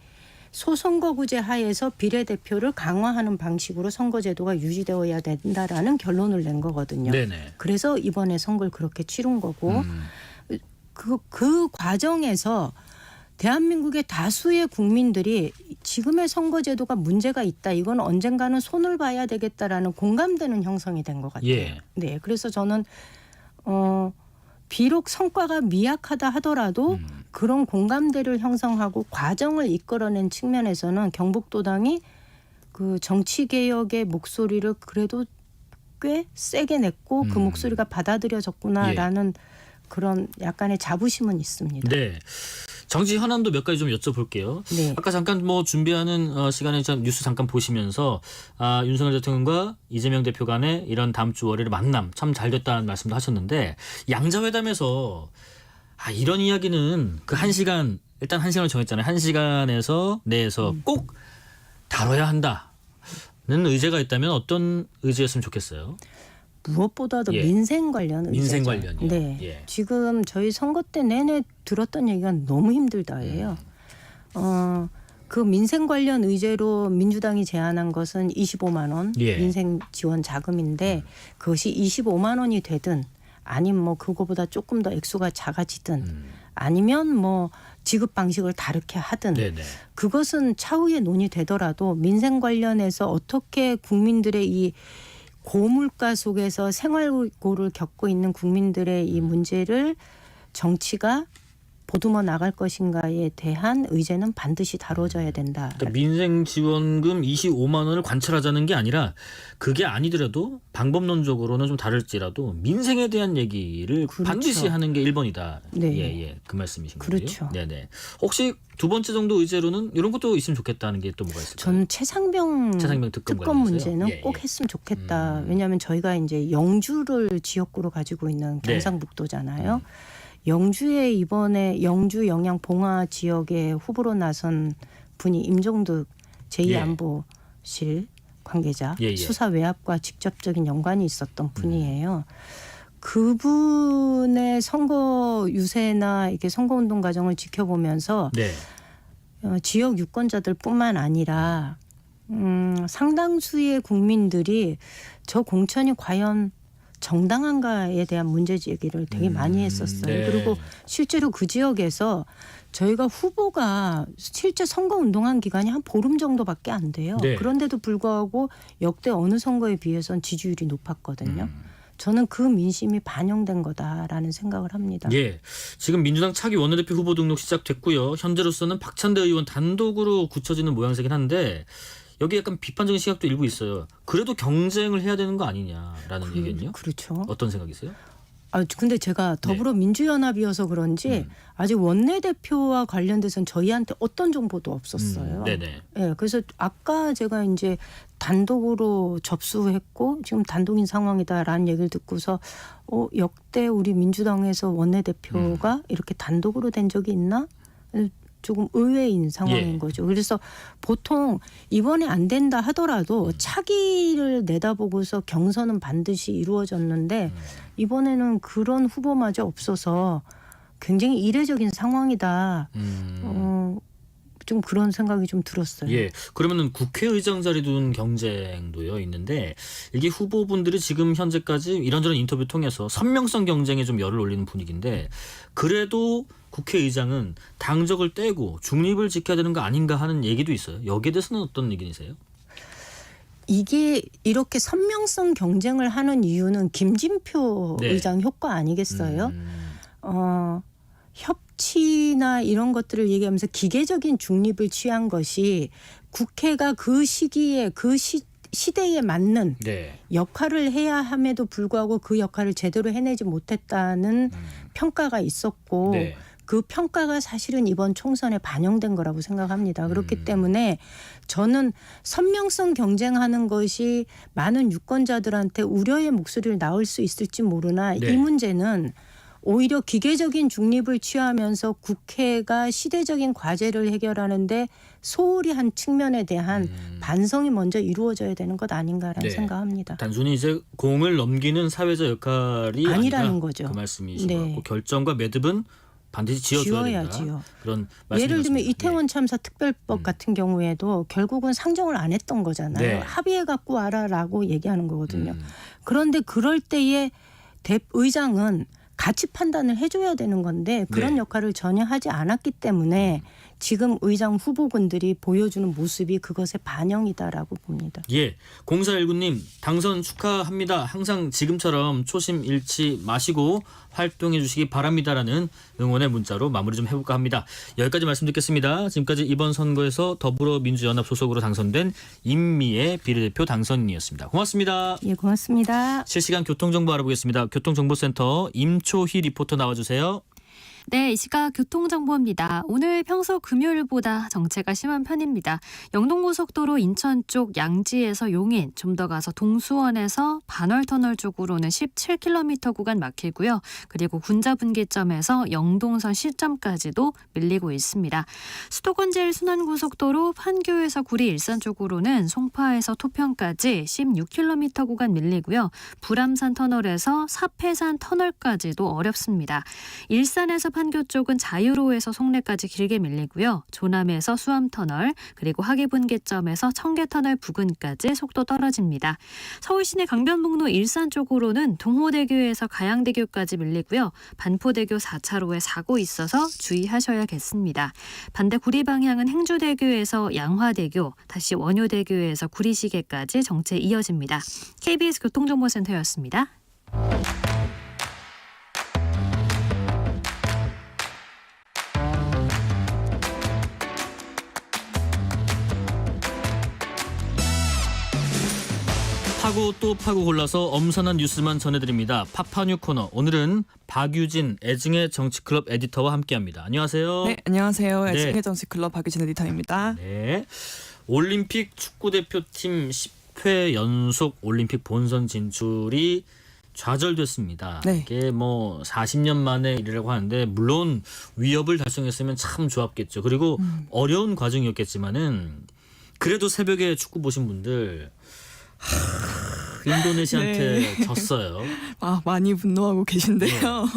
소선거구제 하에서 비례대표를 강화하는 방식으로 선거제도가 유지되어야 된다라는 결론을 낸 거거든요. 네네. 그래서 이번에 선거를 그렇게 치른 거고 그 과정에서 대한민국의 다수의 국민들이 지금의 선거제도가 문제가 있다. 이건 언젠가는 손을 봐야 되겠다라는 공감되는 형성이 된 것 같아요. 예. 네, 그래서 저는 비록 성과가 미약하다 하더라도 그런 공감대를 형성하고 과정을 이끌어낸 측면에서는 경북도당이 그 정치개혁의 목소리를 그래도 꽤 세게 냈고 그 목소리가 받아들여졌구나라는 그런 약간의 자부심은 있습니다. 네. 정치 현안도 몇 가지 좀 여쭤볼게요. 네. 아까 잠깐 뭐 준비하는 시간에 뉴스 잠깐 보시면서 윤석열 대통령과 이재명 대표 간의 이런 다음 주 월요일 만남 참 잘 됐다는 말씀도 하셨는데 양자회담에서 이런 이야기는 그 1시간 일단 1시간을 정했잖아요. 1시간에서 내에서 꼭 다뤄야 한다는 의제가 있다면 어떤 의제였으면 좋겠어요? 무엇보다도 예. 민생 관련 의제죠. 민생 관련이요. 네. 예. 지금 저희 선거 때 내내 들었던 얘기가 너무 힘들다예요. 그 민생 관련 의제로 민주당이 제안한 것은 25만 원 예. 민생 지원 자금인데 그것이 25만 원이 되든 아니면 뭐 그거보다 조금 더 액수가 작아지든 아니면 뭐 지급 방식을 다르게 하든 네네. 그것은 차후에 논의되더라도 민생 관련해서 어떻게 국민들의 이 고물가 속에서 생활고를 겪고 있는 국민들의 이 문제를 정치가 보듬어 나갈 것인가에 대한 의제는 반드시 다뤄져야 된다. 그러니까 민생 지원금 25만 원을 관철하자는 게 아니라 그게 아니더라도 방법론적으로는 좀 다를지라도 민생에 대한 얘기를 그렇죠. 반드시 하는 게 1번이다. 네. 예, 그 말씀이신 거죠. 그렇죠. 네네. 혹시 두 번째 정도 의제로는 이런 것도 있으면 좋겠다는 게 또 뭐가 있을까요? 저는 최상병 특검 특검 관련해서요? 문제는 예, 꼭 예. 했으면 좋겠다. 왜냐하면 저희가 이제 영주를 지역구로 가지고 있는 네. 경상북도잖아요. 영주에 이번에 영주 영양 봉화 지역에 후보로 나선 분이 임종득 제2안보실 관계자 예, 예. 수사 외압과 직접적인 연관이 있었던 분이에요. 그분의 선거 유세나 이렇게 선거운동 과정을 지켜보면서 네. 지역 유권자들뿐만 아니라 상당수의 국민들이 저 공천이 과연 정당한가에 대한 문제 제기를 되게 많이 했었어요. 네. 그리고 실제로 그 지역에서 저희가 후보가 실제 선거 운동한 기간이 한 보름 정도밖에 안 돼요. 네. 그런데도 불구하고 역대 어느 선거에 비해서는 지지율이 높았거든요. 저는 그 민심이 반영된 거다라는 생각을 합니다. 예. 지금 민주당 차기 원내대표 후보 등록 시작됐고요. 현재로서는 박찬대 의원 단독으로 굳혀지는 모양새긴 한데 여기 약간 비판적인 시각도 일부 있어요. 그래도 경쟁을 해야 되는 거 아니냐라는 얘기는요. 그렇죠. 어떤 생각이세요? 근데 제가 더불어민주연합이어서 그런지 아직 원내대표와 관련돼서는 저희한테 어떤 정보도 없었어요. 네네. 네, 그래서 아까 제가 이제 단독으로 접수했고 지금 단독인 상황이다라는 얘기를 듣고서 역대 우리 민주당에서 원내대표가 이렇게 단독으로 된 적이 있나? 조금 의외인 상황인 거죠. 그래서 보통 이번에 안 된다 하더라도 차기를 내다보고서 경선은 반드시 이루어졌는데 이번에는 그런 후보마저 없어서 굉장히 이례적인 상황이다. 좀 그런 생각이 좀 들었어요. 예. 그러면은 국회의장 자리 둔 경쟁도요 있는데 이게 후보분들이 지금 현재까지 이런저런 인터뷰 통해서 선명성 경쟁에 좀 열을 올리는 분위기인데 그래도 국회의장은 당적을 떼고 중립을 지켜야 되는 거 아닌가 하는 얘기도 있어요. 여기에 대해서는 어떤 의견이세요? 이게 이렇게 선명성 경쟁을 하는 이유는 김진표 의장 효과 아니겠어요? 협치나 이런 것들을 얘기하면서 기계적인 중립을 취한 것이 국회가 그 시기에 시대에 맞는 역할을 해야 함에도 불구하고 그 역할을 제대로 해내지 못했다는 평가가 있었고 그 평가가 사실은 이번 총선에 반영된 거라고 생각합니다. 그렇기 때문에 저는 선명성 경쟁하는 것이 많은 유권자들한테 우려의 목소리를 낳을 수 있을지 모르나 이 문제는 오히려 기계적인 중립을 취하면서 국회가 시대적인 과제를 해결하는데 소홀히 한 측면에 대한 반성이 먼저 이루어져야 되는 것 아닌가라는 생각합니다. 단순히 이제 공을 넘기는 사회적 역할이 아니라는 거죠. 그 말씀이신 것 같고 결정과 매듭은 반드시 지어줘야 된다. 그런 말씀이셨습니다. 예를 들면 이태원 참사 특별법 같은 경우에도 결국은 상정을 안 했던 거잖아요. 합의해 갖고 와라라고 얘기하는 거거든요. 그런데 그럴 때에 의장은 가치 판단을 해줘야 되는 건데 그런 역할을 전혀 하지 않았기 때문에 지금 의장 후보군들이 보여주는 모습이 그것의 반영이다라고 봅니다. 예, 0419님 당선 축하합니다. 항상 지금처럼 초심 잃지 마시고 활동해 주시기 바랍니다라는 응원의 문자로 마무리 좀 해볼까 합니다. 여기까지 말씀 듣겠습니다. 지금까지 이번 선거에서 더불어민주연합 소속으로 당선된 임미애 비례대표 당선인이었습니다. 고맙습니다. 예, 고맙습니다. 실시간 교통정보 알아보겠습니다. 교통정보센터 임초희 리포터 나와주세요. 네, 이 시각 교통정보입니다. 오늘 평소 금요일보다 정체가 심한 편입니다. 영동고속도로 인천 쪽 양지에서 용인, 좀 더 가서 동수원에서 반월터널 쪽으로는 17km 구간 막히고요. 그리고 군자분기점에서 영동선 시점까지도 밀리고 있습니다. 수도권 제1순환고속도로 판교에서 구리 일산 쪽으로는 송파에서 토평까지 16km 구간 밀리고요. 불암산 터널에서 사패산 터널까지도 어렵습니다. 일산에서 판교 쪽은 자유로에서 송내까지 길게 밀리고요. 조남에서 수암터널 그리고 하계분기점에서 청계터널 부근까지 속도 떨어집니다. 서울시내 강변북로 일산 쪽으로는 동호대교에서 가양대교까지 밀리고요. 반포대교 4차로에 사고 있어서 주의하셔야겠습니다. 반대 구리 방향은 행주대교에서 양화대교, 다시 원효대교에서 구리시계까지 정체 이어집니다. KBS 교통정보센터였습니다. 파고 또 파고 골라서 엄선한 뉴스만 전해드립니다. 파파뉴 코너. 오늘은 박유진 애증의 정치클럽 에디터와 함께합니다. 안녕하세요. 네, 안녕하세요. 애증의 정치클럽 박유진 에디터입니다. 네, 올림픽 축구대표팀 10회 연속 올림픽 본선 진출이 좌절됐습니다. 이게 뭐 40년 만에 일이라고 하는데 물론 위협을 달성했으면 참 좋았겠죠. 그리고 어려운 과정이었겠지만은 그래도 새벽에 축구 보신 분들 인도네시아한테 졌어요. 많이 분노하고 계신데요.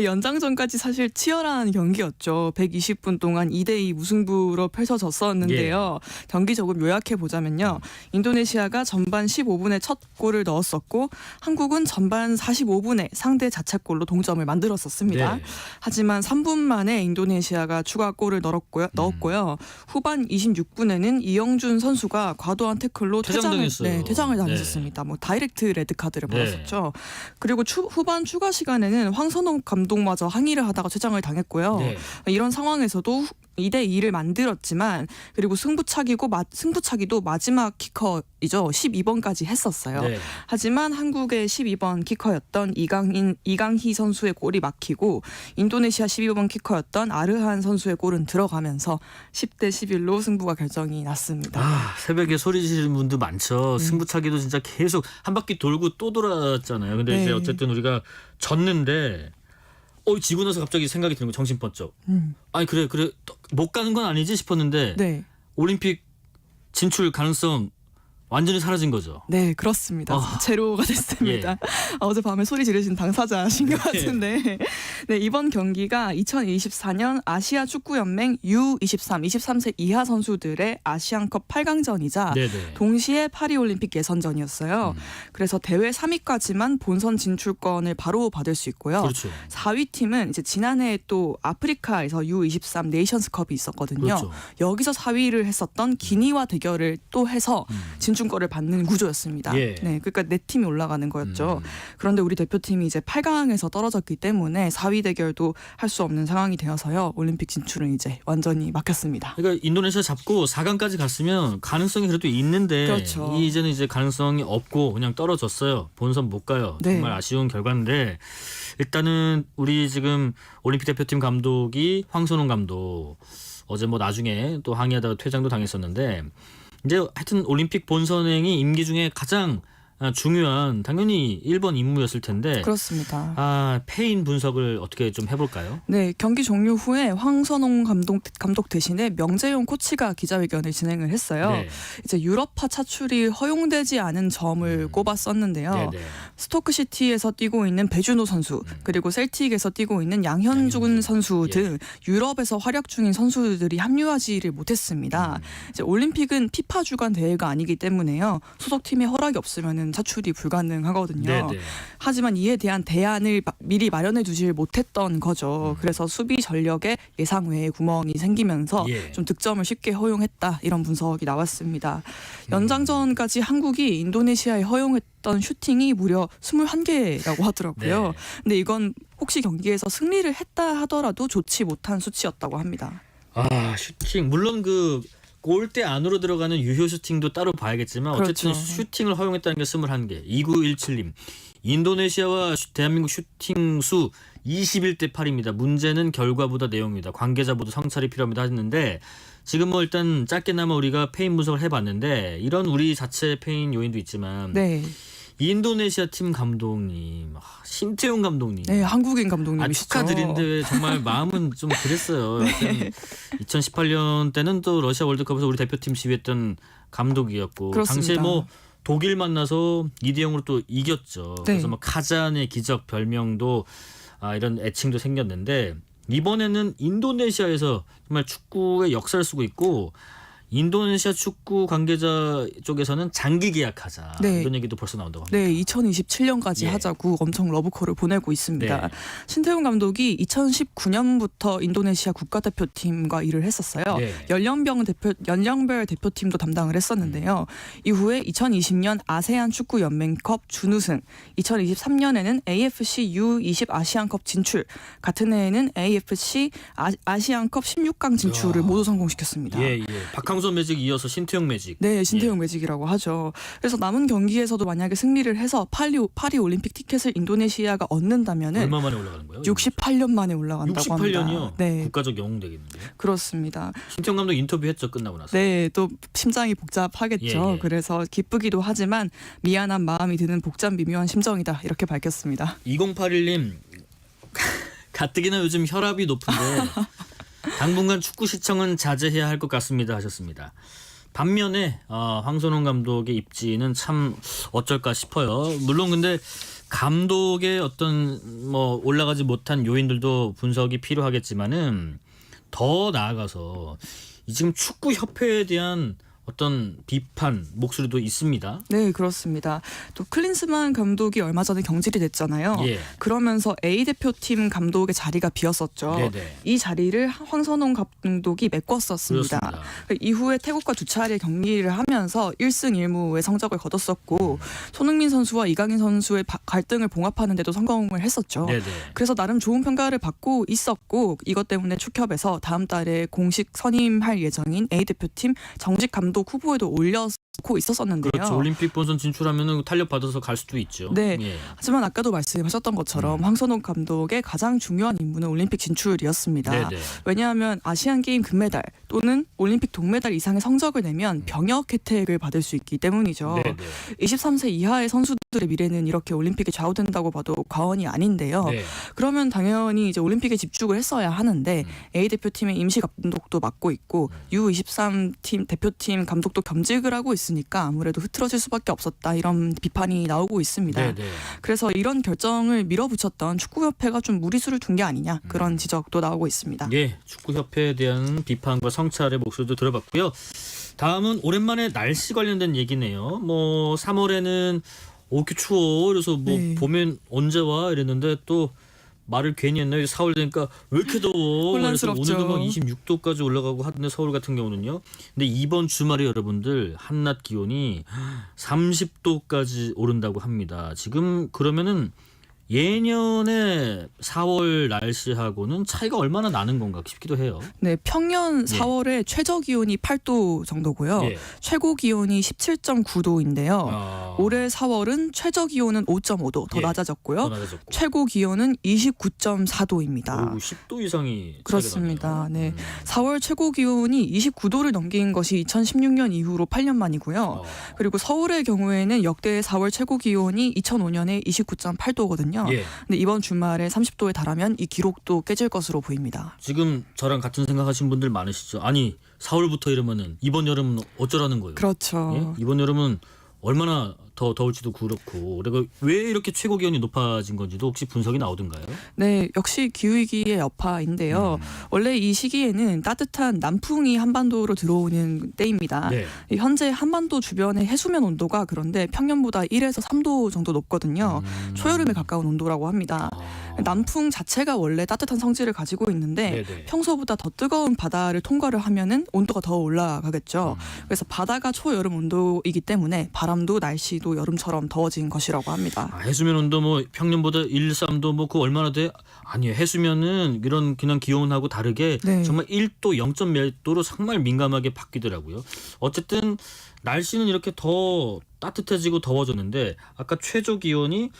연장전까지 사실 치열한 경기였죠. 120분 동안 2대2 무승부로 펼쳐졌었는데요. 경기 조금 요약해 보자면요. 인도네시아가 전반 15분에 첫 골을 넣었었고 한국은 전반 45분에 상대 자책골로 동점을 만들었었습니다. 하지만 3분 만에 인도네시아가 추가골을 넣었고요. 후반 26분에는 이영준 선수가 과도한 태클로 퇴장을 당했었습니다. 다이렉트 레드카드를 받았었죠. 그리고 후반 추가 시간에는 황선홍 감독마저 항의를 하다가 퇴장을 당했고요. 이런 상황에서도 2대2를 만들었지만 그리고 승부차기도 마지막 키커이죠. 12번까지 했었어요. 네. 하지만 한국의 12번 키커였던 이강희 선수의 골이 막히고 인도네시아 12번 키커였던 아르한 선수의 골은 들어가면서 10대 11로 승부가 결정이 났습니다. 새벽에 소리 지르는 분도 많죠. 승부차기도 진짜 계속 한 바퀴 돌고 또 돌았잖아요. 근데 네. 이제 어쨌든 우리가 졌는데 지고 나서 갑자기 생각이 드는 거 정신 번쩍. 아니 그래 못 가는 건 아니지 싶었는데 네. 올림픽 진출 가능성 완전히 사라진 거죠. 네, 그렇습니다. 제로가 됐습니다. 어젯밤에 소리 지르신 당사자신 것 같은데 네, 이번 경기가 2024년 아시아 축구연맹 U23, 23세 이하 선수들의 아시안컵 8강전이자 네네. 동시에 파리올림픽 예선전이었어요. 그래서 대회 3위까지만 본선 진출권을 바로 받을 수 있고요. 그렇죠. 4위 팀은 이제 지난해 또 아프리카에서 U23 네이션스컵이 있었거든요. 그렇죠. 여기서 4위를 했었던 기니와 대결을 또 해서 진출권을 받는 구조였습니다. 예. 네, 그러니까 네 팀이 올라가는 거였죠. 그런데 우리 대표팀이 이제 8강에서 떨어졌기 때문에 4위 대결도 할 수 없는 상황이 되어서요. 올림픽 진출은 이제 완전히 막혔습니다. 그러니까 인도네시아 잡고 4강까지 갔으면 가능성이 그래도 있는데 그렇죠. 이제는 이제 가능성이 없고 그냥 떨어졌어요. 본선 못 가요. 네. 정말 아쉬운 결과인데 일단은 우리 지금 올림픽 대표팀 감독이 황선홍 감독 어제 뭐 나중에 또 항의하다가 퇴장도 당했었는데 이제 하여튼 올림픽 본선행이 임기 중에 가장 중요한 당연히 1번 임무였을 텐데 그렇습니다. 패인 분석을 어떻게 좀 해볼까요? 네, 경기 종료 후에 황선홍 감독 대신에 명재용 코치가 기자회견을 진행을 했어요. 네. 이제 유럽파 차출이 허용되지 않은 점을 꼽았었는데요. 네네. 스토크시티에서 뛰고 있는 배준호 선수 그리고 셀틱에서 뛰고 있는 양현준 선수 등 유럽에서 활약 중인 선수들이 합류하지를 못했습니다. 이제 올림픽은 피파 주관 대회가 아니기 때문에요. 소속팀의 허락이 없으면은 차출이 불가능하거든요. 네네. 하지만 이에 대한 대안을 미리 마련해 두질 못했던 거죠. 그래서 수비 전력에 예상 외의 구멍이 생기면서 좀 득점을 쉽게 허용했다 이런 분석이 나왔습니다. 연장전까지 한국이 인도네시아에 허용했던 슈팅이 무려 21개라고 하더라고요. 네. 근데 이건 혹시 경기에서 승리를 했다 하더라도 좋지 못한 수치였다고 합니다. 슈팅 물론 그 골대 안으로 들어가는 유효 슈팅도 따로 봐야겠지만 어쨌든 그렇죠. 슈팅을 허용했다는 게 21개. 2917님. 인도네시아와 대한민국 슈팅 수 21대 8입니다. 문제는 결과보다 내용입니다. 관계자 모두 성찰이 필요합니다 하셨는데 지금 뭐 일단 짧게나마 우리가 패인 분석을 해봤는데 이런 우리 자체 패인 요인도 있지만 네. 인도네시아 팀 감독님 신태용 감독님 네, 한국인 감독님이시죠. 축하드리는데 정말 마음은 좀 그랬어요. 2018년 때는 또 러시아 월드컵에서 우리 대표팀 지휘했던 감독이었고 그렇습니다. 당시에 뭐 독일 만나서 2대0으로 또 이겼죠. 네. 그래서 뭐 카잔의 기적 별명도 이런 애칭도 생겼는데 이번에는 인도네시아에서 정말 축구의 역사를 쓰고 있고 인도네시아 축구 관계자 쪽에서는 장기 계약하자 네. 이런 얘기도 벌써 나온다고 합니다. 네, 2027년까지 하자고 엄청 러브콜을 보내고 있습니다. 네. 신태용 감독이 2019년부터 인도네시아 국가대표팀과 일을 했었어요. 네. 연령별 대표팀도 담당을 했었는데요. 이후에 2020년 아세안 축구연맹컵 준우승, 2023년에는 AFC U20 아시안컵 진출, 같은 해에는 AFC 아시안컵 16강 진출을 모두 성공시켰습니다. 예. 박항서 매직 이어서 신태용 매직. 네, 신태용 매직이라고 하죠. 그래서 남은 경기에서도 만약에 승리를 해서 파리 올림픽 티켓을 인도네시아가 얻는다면은 얼마 만에 올라가는 거예요? 68년 만에 올라간다고 합니다. 68년이요? 네, 국가적 영웅 되겠는데요? 그렇습니다. 신태용 감독 인터뷰했죠, 끝나고 나서. 네, 또 심장이 복잡하겠죠. 예. 그래서 기쁘기도 하지만 미안한 마음이 드는 복잡 미묘한 심정이다 이렇게 밝혔습니다. 2081님 가뜩이나 요즘 혈압이 높은데 당분간 축구 시청은 자제해야 할 것 같습니다 하셨습니다. 반면에 황선홍 감독의 입지는 참 어쩔까 싶어요. 물론 근데 감독의 어떤 뭐 올라가지 못한 요인들도 분석이 필요하겠지만은 더 나아가서 지금 축구 협회에 대한 어떤 비판 목소리도 있습니다. 네, 그렇습니다. 또 클린스만 감독이 얼마 전에 경질이 됐잖아요. 예. 그러면서 A 대표팀 감독의 자리가 비었었죠. 네네. 이 자리를 황선홍 감독이 메꿨었습니다. 그렇습니다. 이후에 태국과 두 차례 경기를 하면서 1승 1무의 성적을 거뒀었고 손흥민 선수와 이강인 선수의 갈등을 봉합하는 데도 성공을 했었죠. 네네. 그래서 나름 좋은 평가를 받고 있었고 이것 때문에 축협에서 다음 달에 공식 선임할 예정인 A 대표팀 정식 감독 후보에도 올려놓고 있었었는데요. 그렇죠. 올림픽 본선 진출하면 탄력 받아서 갈 수도 있죠. 네. 예. 하지만 아까도 말씀하셨던 것처럼 황선홍 감독의 가장 중요한 임무는 올림픽 진출이었습니다. 네네. 왜냐하면 아시안 게임 금메달 또는 올림픽 동메달 이상의 성적을 내면 병역 혜택을 받을 수 있기 때문이죠. 네네. 23세 이하의 선수들의 미래는 이렇게 올림픽에 좌우된다고 봐도 과언이 아닌데요. 네. 그러면 당연히 이제 올림픽에 집중을 했어야 하는데 A 대표팀의 임시 감독도 맡고 있고 U23 팀 대표팀 감독도 겸직을 하고 있으니까 아무래도 흐트러질 수밖에 없었다 이런 비판이 나오고 있습니다. 네네. 그래서 이런 결정을 밀어붙였던 축구협회가 좀 무리수를 둔 게 아니냐 그런 지적도 나오고 있습니다. 예, 축구협회에 대한 비판과 성찰의 목소리도 들어봤고요. 다음은 오랜만에 날씨 관련된 얘기네요. 뭐 3월에는 이렇게 추워. 그래서 뭐 네. 봄엔 언제 와 이랬는데 또 말을 괜히 했나요? 4월 되니까 왜 이렇게 더워? 혼란스럽죠. 그래서 오늘도 막 26도까지 올라가고 하던데 서울 같은 경우는요. 근데 이번 주말에 여러분들 한낮 기온이 30도까지 오른다고 합니다. 지금 그러면은 예년의 4월 날씨하고는 차이가 얼마나 나는 건가 싶기도 해요. 네, 평년 4월에 최저 기온이 8도 정도고요. 예. 최고 기온이 17.9도인데요. 올해 4월은 최저 기온은 5.5도 더 예. 낮아졌고요. 더 낮아졌고. 최고 기온은 29.4도입니다. 10도 이상이 그렇습니다. 차이가 나네요. 네. 4월 최고 기온이 29도를 넘긴 것이 2016년 이후로 8년 만이고요. 그리고 서울의 경우에는 역대 4월 최고 기온이 2005년에 29.8도거든요. 예. 근데 이번 주말에 30도에 달하면 이 기록도 깨질 것으로 보입니다. 지금 저랑 같은 생각하신 분들 많으시죠. 아니 4월부터 이러면은 이번 여름은 어쩌라는 거예요. 그렇죠. 예? 이번 여름은 얼마나 더 더울지도 그렇고 그리고 왜 이렇게 최고 기온이 높아진 건지도 혹시 분석이 나오던가요? 네, 역시 기후위기의 여파인데요. 원래 이 시기에는 따뜻한 남풍이 한반도로 들어오는 때입니다. 네. 현재 한반도 주변의 해수면 온도가 그런데 평년보다 1에서 3도 정도 높거든요. 초여름에 가까운 온도라고 합니다. 남풍 자체가 원래 따뜻한 성질을 가지고 있는데 네네. 평소보다 더 뜨거운 바다를 통과를 하면은 온도가 더 올라가겠죠. 그래서 바다가 초여름 온도이기 때문에 바람도 날씨도 여름처럼 더워진 것이라고 합니다. 해수면 온도 뭐 평년보다 1, 3도 뭐 그 얼마나 돼? 아니요. 해수면은 이런 그냥 기온하고 다르게 네. 정말 1도 0.몇 도로 정말 민감하게 바뀌더라고요. 어쨌든 날씨는 이렇게 더 따뜻해지고 더워졌는데 아까 최저 기온이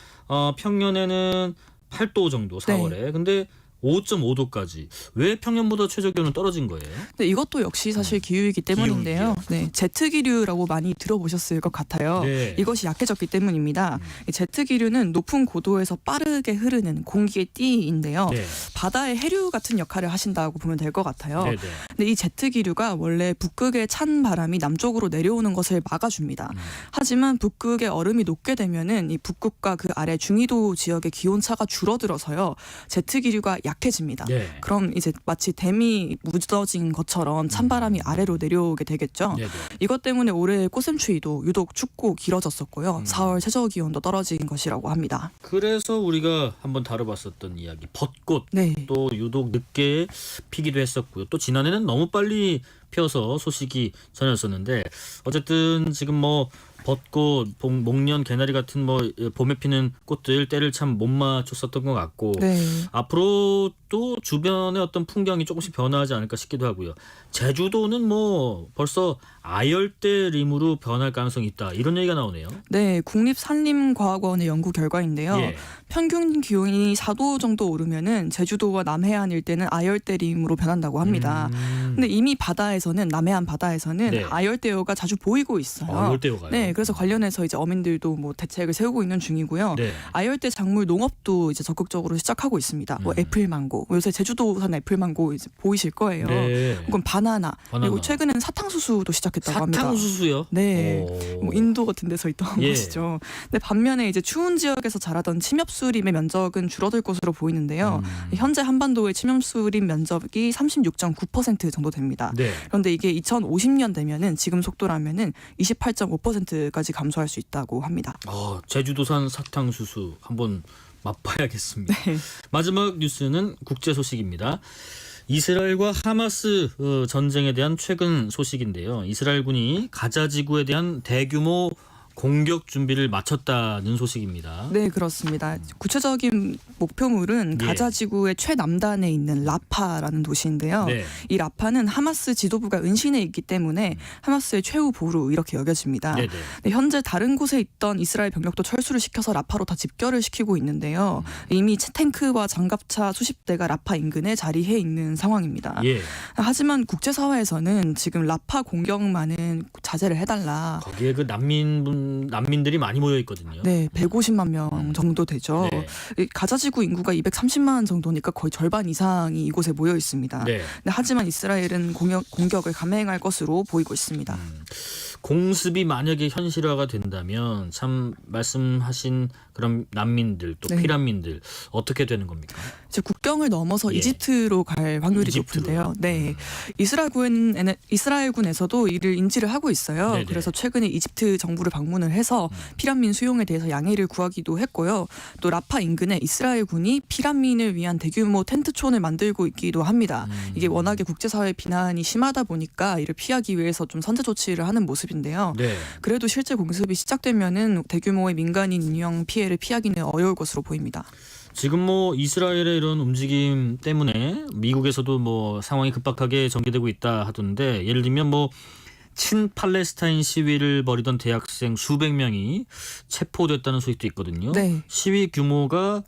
평년에는 8도 정도 4월에. 근데 5.5도까지. 왜 평년보다 최저 기온은 떨어진 거예요? 네, 이것도 역시 사실 기후이기 때문인데요. 네, 제트기류라고 많이 들어보셨을 것 같아요. 네. 이것이 약해졌기 때문입니다. 이 제트기류는 높은 고도에서 빠르게 흐르는 공기의 띠인데요. 네. 바다의 해류 같은 역할을 하신다고 보면 될 것 같아요. 네네. 근데 이 제트기류가 원래 북극의 찬 바람이 남쪽으로 내려오는 것을 막아줍니다. 하지만 북극의 얼음이 녹게 되면은 이 북극과 그 아래 중위도 지역의 기온차가 줄어들어서요. 제트기류가 약해집니다. 네. 그럼 이제 마치 댐이 묻어진 것처럼 찬바람이 아래로 내려오게 되겠죠. 네네. 이것 때문에 올해 꽃샘추위도 유독 춥고 길어졌었고요. 4월 최저 기온도 떨어진 것이라고 합니다. 그래서 우리가 한번 다뤄봤었던 이야기 벚꽃 네. 또 유독 늦게 피기도 했었고요. 또 지난해는 너무 빨리 피어서 소식이 전해졌었는데 어쨌든 지금 뭐 벚꽃, 목련, 개나리 같은 뭐 봄에 피는 꽃들 때를 참 못 맞췄었던 것 같고 네. 앞으로 또 주변의 어떤 풍경이 조금씩 변화하지 않을까 싶기도 하고요. 제주도는 뭐 벌써 아열대림으로 변할 가능성이 있다 이런 얘기가 나오네요. 네, 국립산림과학원의 연구 결과인데요. 예. 평균 기온이 4도 정도 오르면은 제주도와 남해안 일대는 아열대림으로 변한다고 합니다. 근데 이미 바다에서는 남해안 바다에서는 네. 아열대어가 자주 보이고 있어요. 열대어가요? 네, 네, 그래서 관련해서 이제 어민들도 뭐 대책을 세우고 있는 중이고요. 네. 아열대 작물 농업도 이제 적극적으로 시작하고 있습니다. 뭐 애플망고, 요새 제주도산 애플망고 이제 보이실 거예요. 네. 혹은 바나나. 그리고 최근에는 사탕수수도 시작했다고 합니다. 사탕수수요? 네, 뭐 인도 같은 데서 있던 것이죠. 근데 반면에 이제 추운 지역에서 자라던 침엽수림의 면적은 줄어들 것으로 보이는데요. 현재 한반도의 침엽수림 면적이 36.9% 정도 됩니다. 네. 그런데 이게 2050년 되면은 지금 속도라면은 28.5%까지 감소할 수 있다고 합니다. 제주도산 사탕수수 한번 맛봐야겠습니다. 네. 마지막 뉴스는 국제 소식입니다. 이스라엘과 하마스 전쟁에 대한 최근 소식인데요. 이스라엘군이 가자 지구에 대한 대규모 공격 준비를 마쳤다는 소식입니다. 네, 그렇습니다. 구체적인 목표물은 예. 가자 지구의 최남단에 있는 라파라는 도시인데요. 네. 이 라파는 하마스 지도부가 은신해 있기 때문에 하마스의 최후 보루 이렇게 여겨집니다. 네네. 네, 현재 다른 곳에 있던 이스라엘 병력도 철수를 시켜서 라파로 다 집결을 시키고 있는데요. 이미 탱크와 장갑차 수십 대가 라파 인근에 자리해 있는 상황입니다. 예. 하지만 국제사회에서는 지금 라파 공격만은 자제를 해달라. 거기에 그 난민들이 많이 모여 있거든요. 네, 150만 명 정도 되죠. 네. 이 가자지구 인구가 230만 정도니까 거의 절반 이상이 이곳에 모여 있습니다. 네. 근데 하지만 이스라엘은 공격을 감행할 것으로 보이고 있습니다. 공습이 만약에 현실화가 된다면 참 말씀하신 그런 난민들 또 네. 피난민들 어떻게 되는 겁니까? 이제 국경을 넘어서 예. 이집트로 갈 확률이 이집트로요? 높은데요. 네, 이스라엘군에서도 이를 인지를 하고 있어요. 네네. 그래서 최근에 이집트 정부를 방문을 해서 피난민 수용에 대해서 양해를 구하기도 했고요. 또 라파 인근에 이스라엘군이 피난민을 위한 대규모 텐트촌을 만들고 있기도 합니다. 이게 워낙에 국제사회 비난이 심하다 보니까 이를 피하기 위해서 좀 선제 조치를 하는 모습인데요. 네. 그래도 실제 공습이 시작되면은 대규모의 민간인 인명 피해를 피하기는 어려울 것으로 보입니다. 지금 뭐 이스라엘의 이런 움직임 때문에 미국에서도 뭐 상황이 급박하게 전개되고 있다 하던데 예를 들면 뭐 친팔레스타인 시위를 벌이던 대학생 수백 명이 체포됐다는 소식도 있거든요. 네. 시위 규모가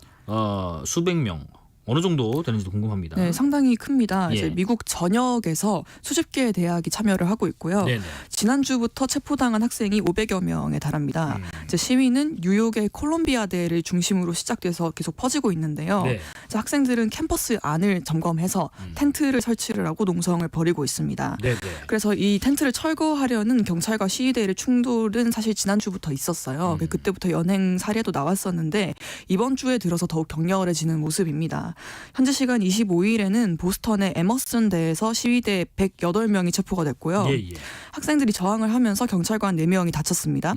수백 명. 어느 정도 되는지도 궁금합니다. 네, 상당히 큽니다. 예. 이제 미국 전역에서 수십 개의 대학이 참여를 하고 있고요. 네네. 지난주부터 체포당한 학생이 500여 명에 달합니다. 이제 시위는 뉴욕의 콜롬비아대를 중심으로 시작돼서 계속 퍼지고 있는데요. 네. 이제 학생들은 캠퍼스 안을 점검해서 텐트를 설치를 하고 농성을 벌이고 있습니다. 네네. 그래서 이 텐트를 철거하려는 경찰과 시위대의 충돌은 사실 지난주부터 있었어요. 그때부터 연행 사례도 나왔었는데 이번 주에 들어서 더욱 격렬해지는 모습입니다. 현재 시간 25일에는 보스턴의 에머슨대에서 시위대 108명이 체포가 됐고요. 예. 학생들이 저항을 하면서 경찰관 4명이 다쳤습니다.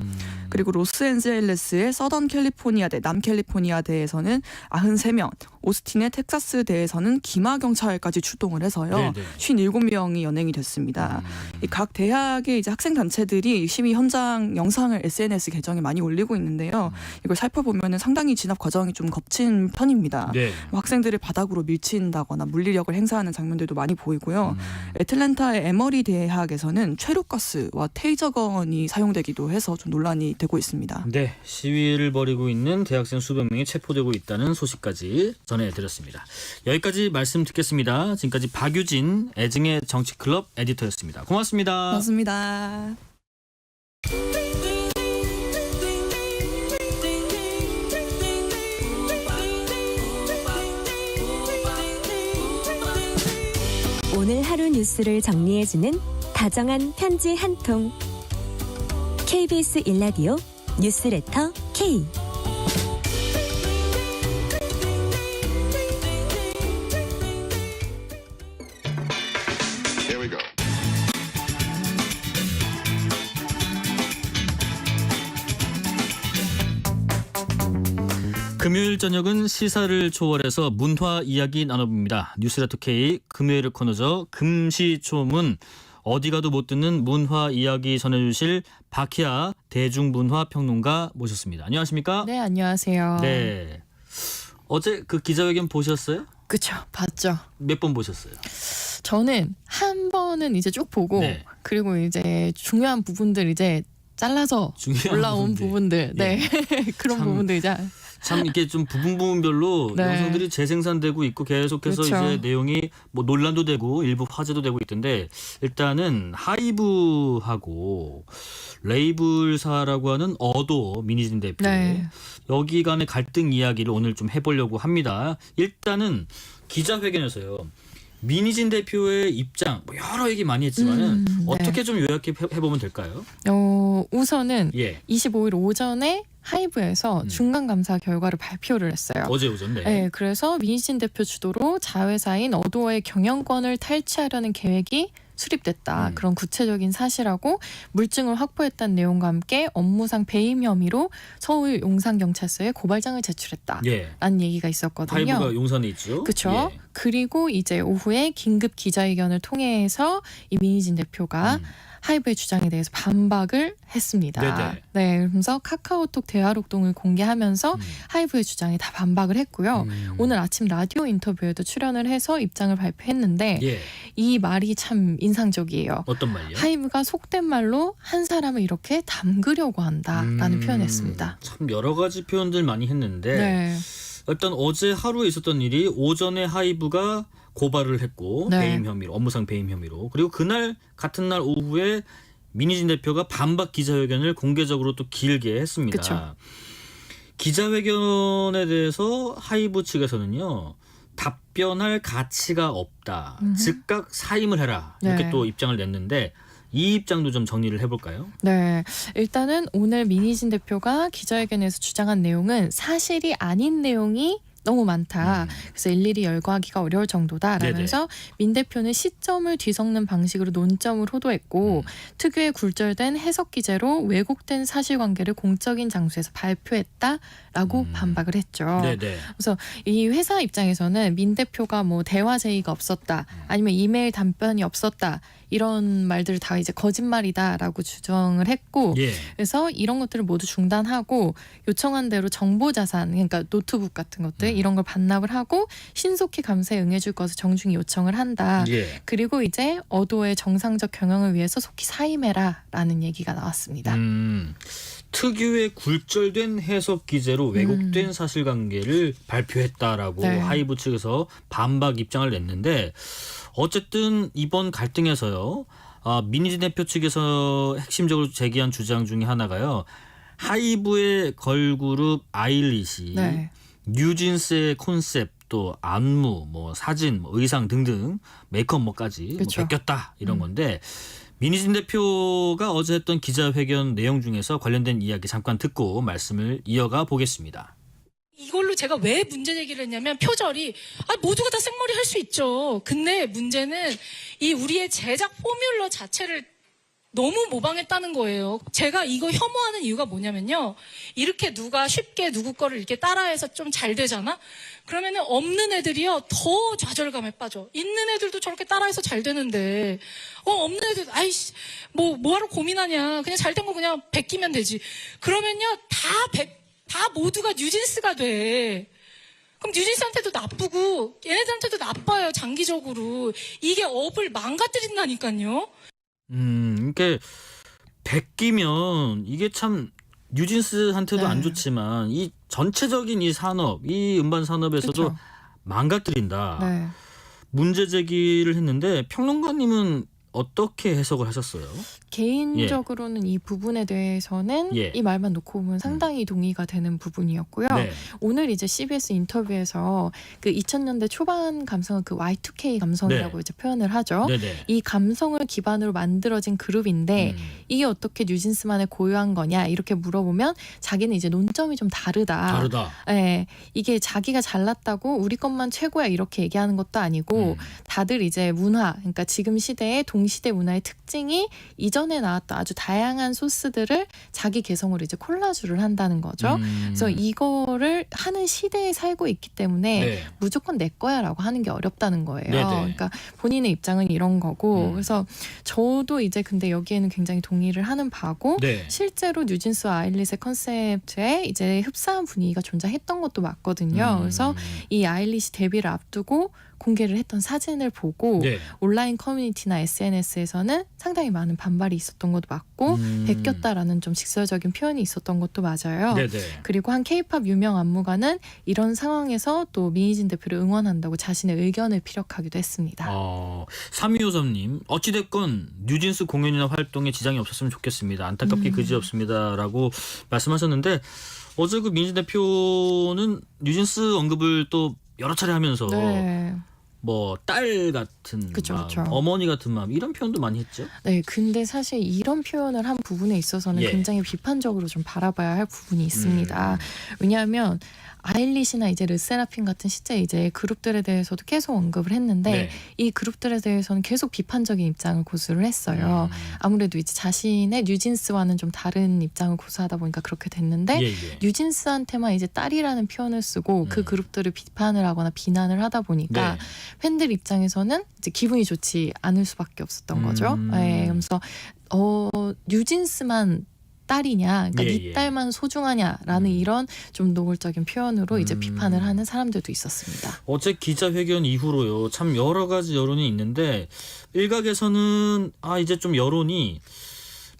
그리고 로스앤젤레스의 서던 캘리포니아대, 남캘리포니아대에서는 93명, 오스틴의 텍사스대에서는 기마 경찰까지 출동을 해서요. 네네. 57명이 연행이 됐습니다. 이 각 대학의 이제 학생 단체들이 시위 현장 영상을 SNS 계정에 많이 올리고 있는데요. 이걸 살펴보면 상당히 진압 과정이 좀 거친 편입니다. 네. 학생들을 바닥으로 밀친다거나 물리력을 행사하는 장면들도 많이 보이고요. 애틀랜타의 에머리 대학에서는 최루가스와 테이저건이 사용되기도 해서 좀 논란이 되고 있습니다. 네, 시위를 벌이고 있는 대학생 수백 명이 체포되고 있다는 소식까지 전해드렸습니다. 여기까지 말씀 듣겠습니다. 지금까지 박유진 애증의 정치클럽 에디터였습니다. 고맙습니다. 고맙습니다. 오늘 하루 뉴스를 정리해주는 다정한 편지 한 통. KBS 일라디오 뉴스레터 K. 금요일 저녁은 시사를 초월해서 문화 이야기 나눠봅니다. 뉴스레터 K 금요일 코너죠. 금시초문. 어디 가도 못 듣는 문화 이야기 전해주실 박희아 대중문화평론가 모셨습니다. 안녕하십니까? 네, 안녕하세요. 네. 어제 그 기자회견 보셨어요? 그쵸, 봤죠. 몇 번 보셨어요? 저는 한 번은 이제 쭉 보고 네. 그리고 이제 중요한 부분들 이제 잘라서 중요한 올라온 부분들, 네 예. 그런 참 부분들 이제 참 이게 좀 부분별로 네. 영상들이 재생산되고 있고 계속해서 그렇죠. 이제 내용이 뭐 논란도 되고 일부 화제도 되고 있던데 일단은 하이브하고 레이블사라고 하는 어도 민희진 대표 네. 여기 간의 갈등 이야기를 오늘 좀 해보려고 합니다. 일단은 기자회견에서요. 민희진 대표의 입장 뭐 여러 얘기 많이 했지만은 네. 어떻게 좀 요약해 보면 될까요? 우선은 예. 25일 오전에 하이브에서 중간 감사 결과를 발표를 했어요. 어제 오전 네. 네, 그래서 민희진 대표 주도로 자회사인 어도어의 경영권을 탈취하려는 계획이 수립됐다. 그런 구체적인 사실하고 물증을 확보했다는 내용과 함께 업무상 배임 혐의로 서울 용산경찰서에 고발장을 제출했다. 예. 라는 얘기가 있었거든요. 하이브가 용산에 있죠. 그렇죠. 예. 그리고 이제 오후에 긴급 기자회견을 통해서 이 민희진 대표가 하이브의 주장에 대해서 반박을 했습니다. 네네. 네, 그러면서 카카오톡 대화록동을 공개하면서 하이브의 주장에 다 반박을 했고요. 오늘 아침 라디오 인터뷰에도 출연을 해서 입장을 발표했는데 예. 이 말이 참 인상적이에요. 어떤 말이요? 하이브가 속된 말로 한 사람을 이렇게 담그려고 한다라는 표현했습니다. 참 여러 가지 표현들 많이 했는데 네. 일단 어제 하루에 있었던 일이 오전에 하이브가 고발을 했고 네. 배임 혐의로 업무상 배임 혐의로 그리고 그날 같은 날 오후에 민희진 대표가 반박 기자회견을 공개적으로 또 길게 했습니다. 그쵸. 기자회견에 대해서 하이브 측에서는요. 답변할 가치가 없다. 즉각 사임을 해라. 이렇게 네. 또 입장을 냈는데 이 입장도 좀 정리를 해볼까요? 네, 일단은 오늘 민희진 대표가 기자회견에서 주장한 내용은 사실이 아닌 내용이 너무 많다. 그래서 일일이 열거하기가 어려울 정도다라면서 민 대표는 시점을 뒤섞는 방식으로 논점을 호도했고 특유의 굴절된 해석 기재로 왜곡된 사실관계를 공적인 장소에서 발표했다라고 반박을 했죠. 네네. 그래서 이 회사 입장에서는 민 대표가 뭐 대화 제의가 없었다, 아니면 이메일 답변이 없었다 이런 말들을 다 이제 거짓말이다라고 주장을 했고, 예. 그래서 이런 것들을 모두 중단하고 요청한 대로 정보 자산, 그러니까 노트북 같은 것들 이런 걸 반납을 하고 신속히 감사에 응해줄 것을 정중히 요청을 한다. 예. 그리고 이제 어도의 정상적 경영을 위해서 속히 사임해라라는 얘기가 나왔습니다. 특유의 굴절된 해석 기재로 왜곡된 사실관계를 발표했다라고 네. 하이브 측에서 반박 입장을 냈는데 어쨌든 이번 갈등에서요. 민희진 대표 측에서 핵심적으로 제기한 주장 중에 하나가요. 하이브의 걸그룹 아일릿이 네. 뉴진스의 콘셉트 또 안무, 뭐 사진, 뭐 의상 등등 메이크업 뭐까지 그쵸. 베꼈다 이런 건데 민희진 대표가 어제 했던 기자회견 내용 중에서 관련된 이야기 잠깐 듣고 말씀을 이어가 보겠습니다. 이걸로 제가 왜 문제 제기를 했냐면 표절이 모두가 다 생머리 할 수 있죠. 근데 문제는 이 우리의 제작 포뮬러 자체를 너무 모방했다는 거예요. 제가 이거 혐오하는 이유가 뭐냐면요. 이렇게 누가 쉽게 누구 거를 이렇게 따라해서 좀 잘 되잖아? 그러면은 없는 애들이요. 더 좌절감에 빠져. 있는 애들도 저렇게 따라해서 잘 되는데 없는 애들 아이씨 뭐하러 고민하냐. 그냥 잘 된 거 그냥 베끼면 되지. 그러면요. 다 모두가 뉴진스가 돼. 그럼 뉴진스한테도 나쁘고 얘네들한테도 나빠요. 장기적으로. 이게 업을 망가뜨린다니까요. 이게 베끼면 이게 참 뉴진스한테도 네. 안 좋지만 이 전체적인 이 산업, 이 음반 산업에서도 그쵸. 망가뜨린다. 네. 문제 제기를 했는데 평론가님은 어떻게 해석을 하셨어요? 개인적으로는 이 부분에 대해서는 예. 이 말만 놓고 보면 상당히 동의가 되는 부분이었고요. 네. 오늘 이제 CBS 인터뷰에서 그 2000년대 초반 감성을 그 Y2K 감성이라고 네. 이제 표현을 하죠. 네네. 이 감성을 기반으로 만들어진 그룹인데 이게 어떻게 뉴진스만의 고유한 거냐 이렇게 물어보면 자기는 이제 논점이 좀 다르다. 네, 이게 자기가 잘났다고 우리 것만 최고야 이렇게 얘기하는 것도 아니고 다들 이제 문화, 그러니까 지금 시대의 동시대 문화의 특징이 이전에 나왔던 아주 다양한 소스들을 자기 개성으로 이제 콜라주를 한다는 거죠. 그래서 이거를 하는 시대에 살고 있기 때문에 네. 무조건 내 거야라고 하는 게 어렵다는 거예요. 네네. 그러니까 본인의 입장은 이런 거고 그래서 저도 이제 근데 여기에는 굉장히 동의를 하는 바고 네. 실제로 뉴진스와 아일릿의 컨셉트에 이제 흡사한 분위기가 존재했던 것도 맞거든요. 그래서 이 아일릿이 데뷔를 앞두고 공개를 했던 사진을 보고 네. 온라인 커뮤니티나 SNS에서는 상당히 많은 반발이 있었던 것도 맞고 베꼈다라는 좀 직설적인 표현이 있었던 것도 맞아요. 네네. 그리고 한 K-팝 유명 안무가는 이런 상황에서 또 민희진 대표를 응원한다고 자신의 의견을 피력하기도 했습니다. 3253님 어찌됐건 뉴진스 공연이나 활동에 지장이 없었으면 좋겠습니다. 안타깝게 그지없습니다라고 말씀하셨는데 어제 그 민희진 대표는 뉴진스 언급을 또 여러 차례 하면서 네. 뭐 딸 같은 그쵸, 마음, 그쵸. 어머니 같은 마음 이런 표현도 많이 했죠. 네, 근데 사실 이런 표현을 한 부분에 있어서는 예. 굉장히 비판적으로 좀 바라봐야 할 부분이 있습니다. 왜냐하면 아일리시나 이제 르세라핌 같은 실제 이제 그룹들에 대해서도 계속 언급을 했는데 네. 이 그룹들에 대해서는 계속 비판적인 입장을 고수를 했어요. 아무래도 이제 자신의 뉴진스와는 좀 다른 입장을 고수하다 보니까 그렇게 됐는데 예. 뉴진스한테만 이제 딸이라는 표현을 쓰고 그 그룹들을 비판을 하거나 비난을 하다 보니까 네. 팬들 입장에서는 이제 기분이 좋지 않을 수밖에 없었던 거죠. 네, 그래서 뉴진스만 딸이냐, 그러니까 예, 네 예. 딸만 소중하냐라는 이런 좀 노골적인 표현으로 이제 비판을 하는 사람들도 있었습니다. 어제 기자회견 이후로요. 참 여러 가지 여론이 있는데 일각에서는 이제 좀 여론이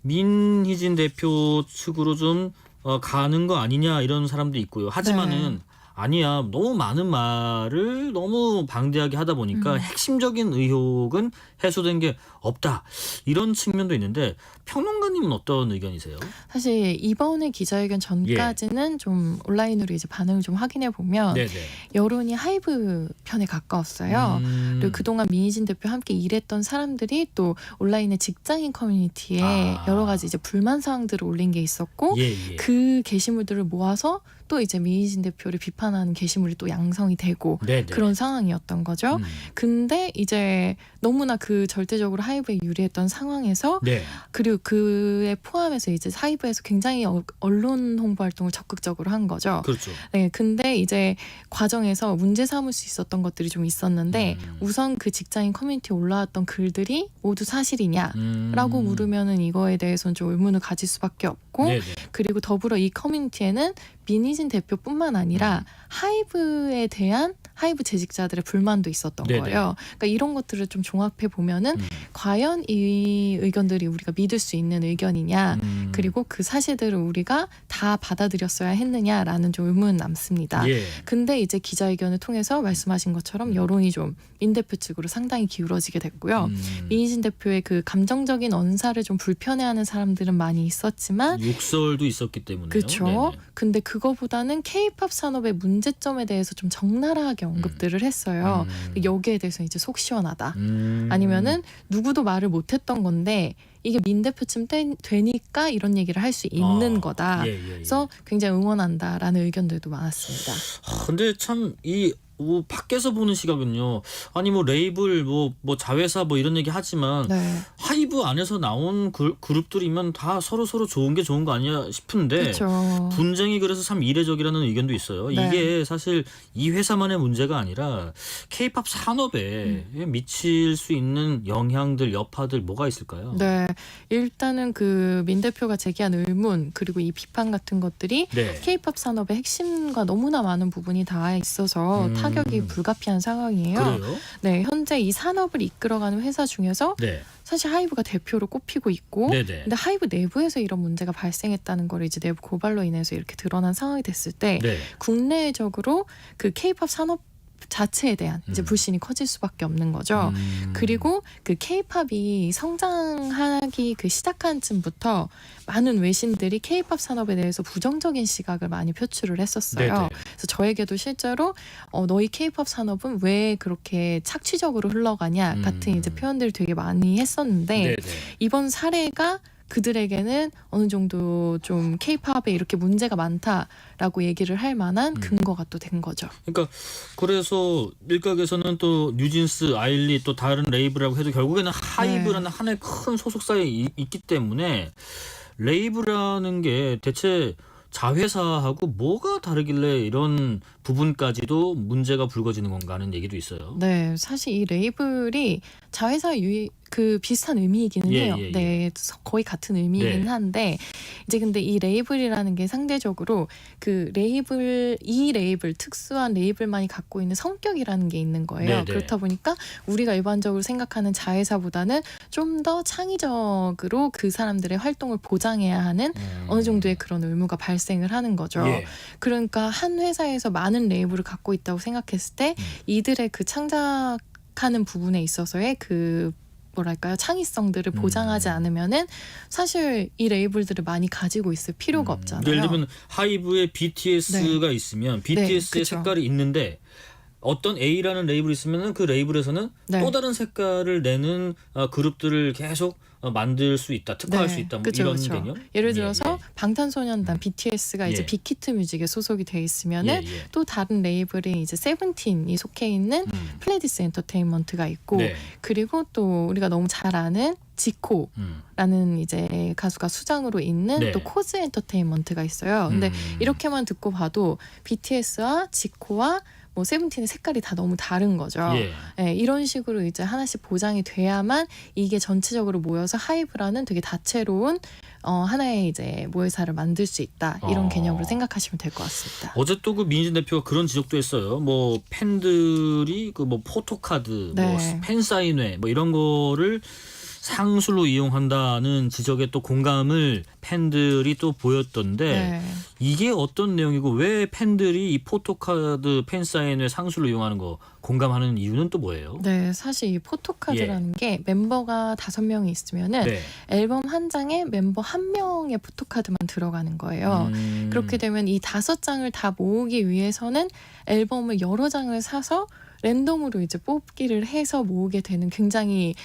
민희진 대표 측으로 좀 가는 거 아니냐 이런 사람도 있고요. 하지만은 아니야. 너무 많은 말을 너무 방대하게 하다 보니까 핵심적인 의혹은 해소된 게 없다. 이런 측면도 있는데 평론가님은 어떤 의견이세요? 사실 이번에 기자회견 전까지는 좀 온라인으로 이제 반응을 좀 확인해 보면 네네. 여론이 하이브 편에 가까웠어요. 그리고 그동안 민희진 대표 함께 일했던 사람들이 또 온라인의 직장인 커뮤니티에 여러 가지 이제 불만 사항들을 올린 게 있었고 그 게시물들을 모아서 또 이제 민희진 대표를 비판하는 게시물이 또 양성이 되고 네네. 그런 상황이었던 거죠. 근데 이제 너무나 그 절대적으로 하이브에 유리했던 상황에서 네. 그리고 그에 포함해서 이제 하이브에서 굉장히 언론 홍보 활동을 적극적으로 한 거죠. 그렇죠. 네, 근데 이제 과정에서 문제 삼을 수 있었던 것들이 좀 있었는데 우선 그 직장인 커뮤니티에 올라왔던 글들이 모두 사실이냐라고 물으면은 이거에 대해서는 좀 의문을 가질 수밖에 없고 네네. 그리고 더불어 이 커뮤니티에는 민희진 대표뿐만 아니라 하이브에 대한 하이브 재직자들의 불만도 있었던 네네. 거예요. 그러니까 이런 것들을 좀 종합해 보면은 과연 이 의견들이 우리가 믿을 수 있는 의견이냐, 그리고 그 사실들을 우리가 다 받아들였어야 했느냐라는 좀 의문 남습니다. 예. 근데 이제 기자회견을 통해서 말씀하신 것처럼 여론이 좀 민 대표 측으로 상당히 기울어지게 됐고요. 민희진 대표의 그 감정적인 언사를 좀 불편해하는 사람들은 많이 있었지만 욕설도 있었기 때문에요. 그렇죠. 네네. 근데 그거보다는 K-팝 산업의 문제점에 대해서 좀 적나라하게 언급들을 했어요. 여기에 대해서 이제 속 시원하다. 아니면은 누구도 말을 못했던 건데 이게 민 대표쯤 되니까 이런 얘기를 할 수 있는 거다. 그래서 굉장히 응원한다라는 의견들도 많았습니다. 근데 참 이 밖에서 보는 시각은요. 아니 뭐 레이블 뭐 자회사 뭐 이런 얘기 하지만 하이브 안에서 나온 그룹들이면 다 서로 좋은 게 좋은 거 아니야 싶은데 그렇죠. 분쟁이 그래서 참 이례적이라는 의견도 있어요. 이게 사실 이 회사만의 문제가 아니라 K-팝 산업에 미칠 수 있는 영향들, 여파들 뭐가 있을까요? 네, 일단은 그 민 대표가 제기한 의문 그리고 이 비판 같은 것들이 K-팝 산업의 핵심과 너무나 많은 부분이 다 있어서 타격이 불가피한 상황이에요. 그래요? 네, 현재 이 산업을 이끌어가는 회사 중에서 사실 하이브가 대표로 꼽히고 있고 네네. 근데 하이브 내부에서 이런 문제가 발생했다는 걸 이제 내부 고발로 인해서 이렇게 드러난 상황이 됐을 때 국내적으로 그 K-팝 산업 자체에 대한 이제 불신이 커질 수밖에 없는 거죠. 그리고 그 K-팝이 성장하기 그 시작한 쯤부터 많은 외신들이 K-팝 산업에 대해서 부정적인 시각을 많이 표출을 했었어요. 네네. 그래서 저에게도 실제로 너희 K-팝 산업은 왜 그렇게 착취적으로 흘러가냐 같은 이제 표현들을 되게 많이 했었는데 이번 사례가 그들에게는 어느 정도 좀 K-팝에 이렇게 문제가 많다라고 얘기를 할 만한 근거가 또 된 거죠. 그러니까 그래서 일각에서는 또 뉴진스, 아일리 또 다른 레이블이라고 해도 결국에는 하이브라는 하나의 큰 소속사에 있기 때문에 레이블이라는 게 대체 자회사하고 뭐가 다르길래 이런 부분까지도 문제가 불거지는 건가 하는 얘기도 있어요. 네, 사실 이 레이블이 자회사 그 비슷한 의미이기는 예, 해요. 예, 예. 네, 거의 같은 의미이긴 네. 한데 이제 근데 이 레이블이라는 게 상대적으로 그 이 레이블 특수한 레이블만이 갖고 있는 성격이라는 게 있는 거예요. 네, 네. 그렇다 보니까 우리가 일반적으로 생각하는 자회사보다는 좀 더 창의적으로 그 사람들의 활동을 보장해야 하는 어느 정도의 그런 의무가 발생을 하는 거죠. 예. 그러니까 한 회사에서 많은 레이블을 갖고 있다고 생각했을 때 이들의 그 창작하는 부분에 있어서의 그 뭐랄까요 창의성들을 보장하지 않으면은 사실 이 레이블들을 많이 가지고 있을 필요가 없잖아요. 예를 들면 하이브에 BTS가 있으면 BTS의 그쵸. 색깔이 있는데 어떤 A라는 레이블이 있으면 그 레이블에서는 네. 또 다른 색깔을 내는 그룹들을 계속 만들 수 있다, 특화할 수 있다, 뭐 그쵸, 이런 그쵸. 개념. 예를 예, 들어서 방탄소년단 BTS가 이제 예. 빅히트 뮤직에 소속이 돼 있으면은 예, 예. 또 다른 레이블이 이제 세븐틴이 속해 있는 플레디스 엔터테인먼트가 있고 네. 그리고 또 우리가 너무 잘 아는 지코라는 이제 가수가 수장으로 있는 네. 또 코즈 엔터테인먼트가 있어요. 근데 이렇게만 듣고 봐도 BTS와 지코와 뭐 세븐틴의 색깔이 다 너무 다른 거죠. 예. 예, 이런 식으로 이제 하나씩 보장이 돼야만 이게 전체적으로 모여서 하이브라는 되게 다채로운 하나의 이제 모회사를 만들 수 있다 이런 개념으로 생각하시면 될 것 같습니다. 어제 또 그 민진 대표가 그런 지적도 했어요. 뭐 팬들이 그 뭐 포토카드, 네. 뭐 팬사인회 뭐 이런 거를 상술로 이용한다는 지적에 또 공감을 팬들이 또 보였던데 네. 이게 어떤 내용이고 왜 팬들이 이 포토카드 팬사인회 상술로 이용하는 거 공감하는 이유는 또 뭐예요? 네, 사실 이 포토카드라는 게 멤버가 5명이 있으면은 네. 앨범 한 장에 멤버 한 명의 포토카드만 들어가는 거예요. 그렇게 되면 이 5장을 다 모으기 위해서는 앨범을 여러 장을 사서 랜덤으로 이제 뽑기를 해서 모으게 되는 굉장히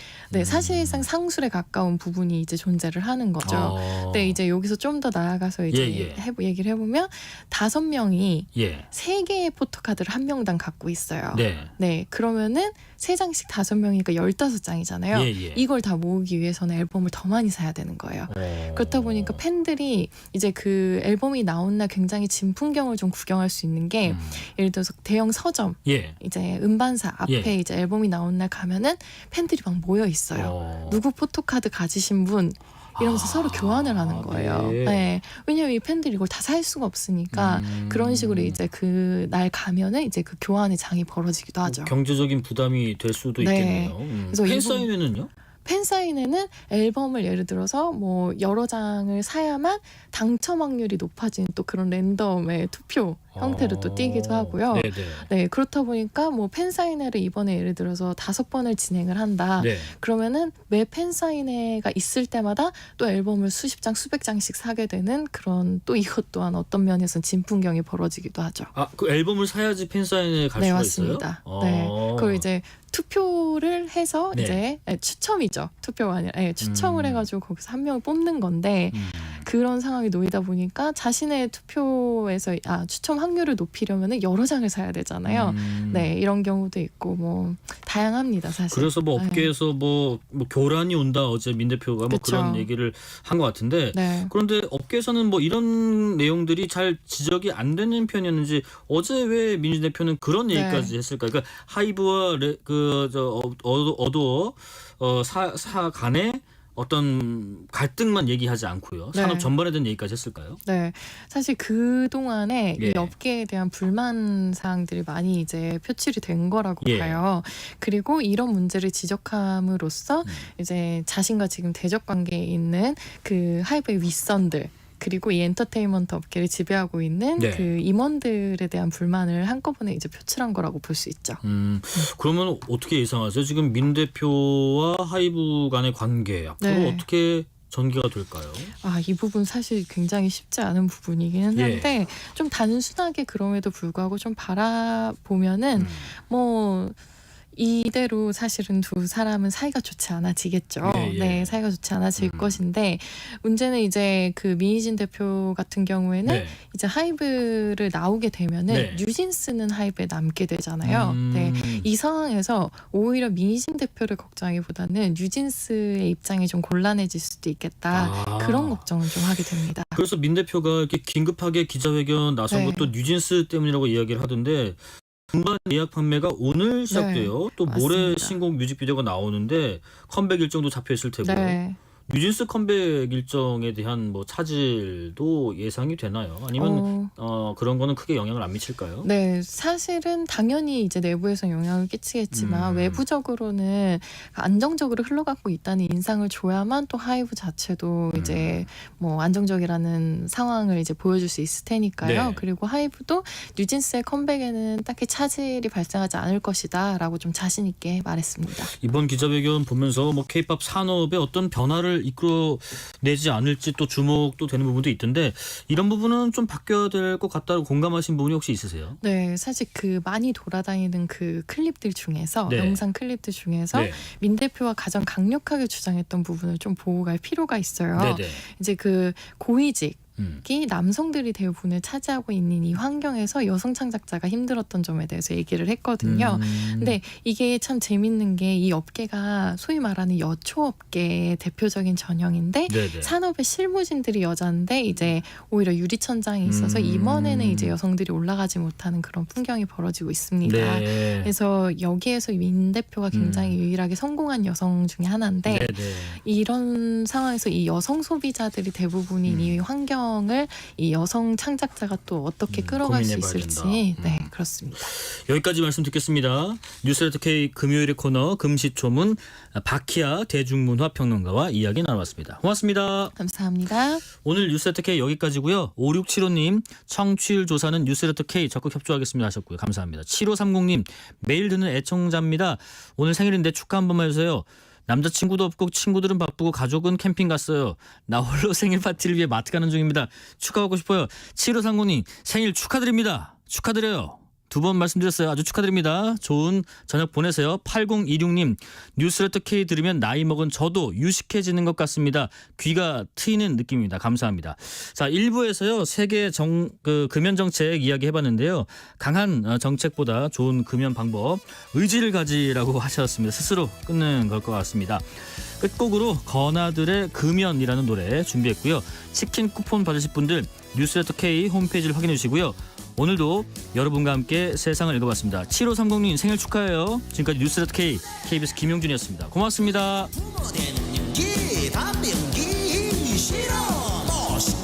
사실상 상술에 가까운 부분이 이제 존재를 하는 거죠. 근데 이제 여기서 좀 더 나아가서 이제 얘기를 해보면 5명이 예. 3개의 포토카드를 한 명당 갖고 있어요. 네. 네, 그러면은 3장씩 5명이니까 15장이잖아요. 예, 예. 이걸 다 모으기 위해서는 앨범을 더 많이 사야 되는 거예요. 그렇다 보니까 팬들이 이제 그 앨범이 나온 날 굉장히 진 풍경을 좀 구경할 수 있는 게 예를 들어서 대형 서점 예. 이제 음반사 앞에 예. 이제 앨범이 나온 날 가면은 팬들이 막 모여 있어요. 누구 포토카드 가지신 분 이러면서 서로 교환을 하는 거예요. 네. 네. 왜냐면 이 팬들이 이걸 다 살 수가 없으니까 그런 식으로 이제 그 날 가면은 이제 그 교환의 장이 벌어지기도 하죠. 경제적인 부담이 될 수도 네. 있겠네요. 그래서 팬사인회는요? 팬사인회는 앨범을 예를 들어서 뭐 여러 장을 사야만 당첨 확률이 높아진 또 그런 랜덤의 투표 형태로 또 띄기도 하고요. 네네. 네, 그렇다 보니까 뭐 팬사인회를 이번에 예를 들어서 5번을 진행을 한다. 네. 그러면은 매 팬사인회가 있을 때마다 또 앨범을 수십 장, 수백 장씩 사게 되는 그런 또 이것 또한 어떤 면에서는 진풍경이 벌어지기도 하죠. 아, 그 앨범을 사야지 팬사인회 갈 네, 수가 맞습니다. 있어요? 네, 그걸 이제 투표를 해서 네. 이제 추첨이죠. 투표가 아니라 추첨을 해가지고 거기서 한 명을 뽑는 건데 그런 상황이 놓이다 보니까 자신의 투표에서 추첨 확률을 높이려면 여러 장을 사야 되잖아요. 네, 이런 경우도 있고 뭐 다양합니다, 사실. 그래서 뭐 업계에서 뭐 교란이 온다 어제 민 대표가 뭐 그쵸. 그런 얘기를 한 것 같은데 네. 그런데 업계에서는 뭐 이런 내용들이 잘 지적이 안 되는 편이었는지 어제 왜 민진 대표는 그런 얘기까지 했을까요? 그러니까 하이브와 어도어 사 간에 어떤 갈등만 얘기하지 않고요. 산업 네. 전반에 대한 얘기까지 했을까요? 네, 사실 그 동안에 예. 이 업계에 대한 불만 사항들이 많이 이제 표출이 된 거라고 예. 봐요. 그리고 이런 문제를 지적함으로써 이제 자신과 지금 대적 관계에 있는 그 하이브의 윗선들. 그리고 이 엔터테인먼트 업계를 지배하고 있는 네. 그 임원들에 대한 불만을 한꺼번에 이제 표출한 거라고 볼 수 있죠. 그러면 어떻게 예상하세요? 지금 민 대표와 하이브 간의 관계 앞으로 네. 어떻게 전개가 될까요? 이 부분 사실 굉장히 쉽지 않은 부분이기는 예. 한데 좀 단순하게 그럼에도 불구하고 좀 바라보면은 뭐 이대로 사실은 두 사람은 사이가 좋지 않아지겠죠. 예, 예. 네, 사이가 좋지 않아질 것인데 문제는 이제 그 민희진 대표 같은 경우에는 네. 이제 하이브를 나오게 되면은 네. 뉴진스는 하이브에 남게 되잖아요. 네, 이 상황에서 오히려 민희진 대표를 걱정하기보다는 뉴진스의 입장이 좀 곤란해질 수도 있겠다. 그런 걱정을 좀 하게 됩니다. 그래서 민 대표가 이렇게 긴급하게 기자회견 나선 네. 것도 뉴진스 때문이라고 이야기를 하던데 음반 예약 판매가 오늘 시작돼요. 또 모레 맞습니다. 신곡 뮤직비디오가 나오는데 컴백 일정도 잡혀 있을 테고요. 네. 뉴진스 컴백 일정에 대한 뭐 차질도 예상이 되나요? 아니면 그런 거는 크게 영향을 안 미칠까요? 네, 사실은 당연히 이제 내부에서 영향을 끼치겠지만 외부적으로는 안정적으로 흘러가고 있다는 인상을 줘야만 또 하이브 자체도 이제 뭐 안정적이라는 상황을 이제 보여줄 수 있을 테니까요. 네. 그리고 하이브도 뉴진스의 컴백에는 딱히 차질이 발생하지 않을 것이다라고 좀 자신 있게 말했습니다. 이번 기자회견 보면서 뭐 K-팝 산업에 어떤 변화를 이끌어내지 않을지 또 주목도 되는 부분도 있던데 이런 부분은 좀 바뀌어야 될 것 같다고 공감하신 부분이 혹시 있으세요? 네, 사실 그 많이 돌아다니는 그 클립들 중에서 네. 영상 클립들 중에서 네. 민 대표가 가장 강력하게 주장했던 부분을 좀 보고 갈 필요가 있어요. 네네. 이제 그 고위직 이 남성들이 대부분을 차지하고 있는 이 환경에서 여성 창작자가 힘들었던 점에 대해서 얘기를 했거든요. 근데 이게 참 재밌는 게 이 업계가 소위 말하는 여초업계의 대표적인 전형인데 네네. 산업의 실무진들이 여자인데 이제 오히려 유리천장이 있어서 임원에는 이제 여성들이 올라가지 못하는 그런 풍경이 벌어지고 있습니다. 네. 그래서 여기에서 민 대표가 굉장히 유일하게 성공한 여성 중에 하나인데 네네. 이런 상황에서 이 여성 소비자들이 대부분인 이 환경을 이 여성 창작자가 또 어떻게 끌어갈 수 고민해봐야 있을지 된다. 네 그렇습니다. 여기까지 말씀 듣겠습니다. 뉴스레터 K 금요일의 코너 금시초문 박희아 대중문화 평론가와 이야기 나눠봤습니다. 고맙습니다. 감사합니다. 오늘 뉴스레터 K 여기까지고요. 5675님 청취율 조사는 뉴스레터 K 적극 협조하겠습니다 하셨고요. 감사합니다. 7530님 매일 듣는 애청자입니다. 오늘 생일인데 축하 한 번만 해주세요. 남자친구도 없고 친구들은 바쁘고 가족은 캠핑 갔어요. 나 홀로 생일 파티를 위해 마트 가는 중입니다. 축하하고 싶어요. 7530님 생일 축하드립니다. 축하드려요. 2번 말씀드렸어요. 아주 축하드립니다. 좋은 저녁 보내세요. 8026님 뉴스레터 K 들으면 나이 먹은 저도 유식해지는 것 같습니다. 귀가 트이는 느낌입니다. 감사합니다. 자 1부에서요. 세계 금연 정책 이야기 해봤는데요. 강한 정책보다 좋은 금연 방법 의지를 가지라고 하셨습니다. 스스로 끊는 걸 것 같습니다. 끝곡으로 건아들의 금연이라는 노래 준비했고요. 치킨 쿠폰 받으실 분들 뉴스레터 K 홈페이지를 확인해 주시고요. 오늘도 여러분과 함께 세상을 읽어봤습니다. 7530님 생일 축하해요. 지금까지 뉴스레터 K KBS 김용준이었습니다. 고맙습니다.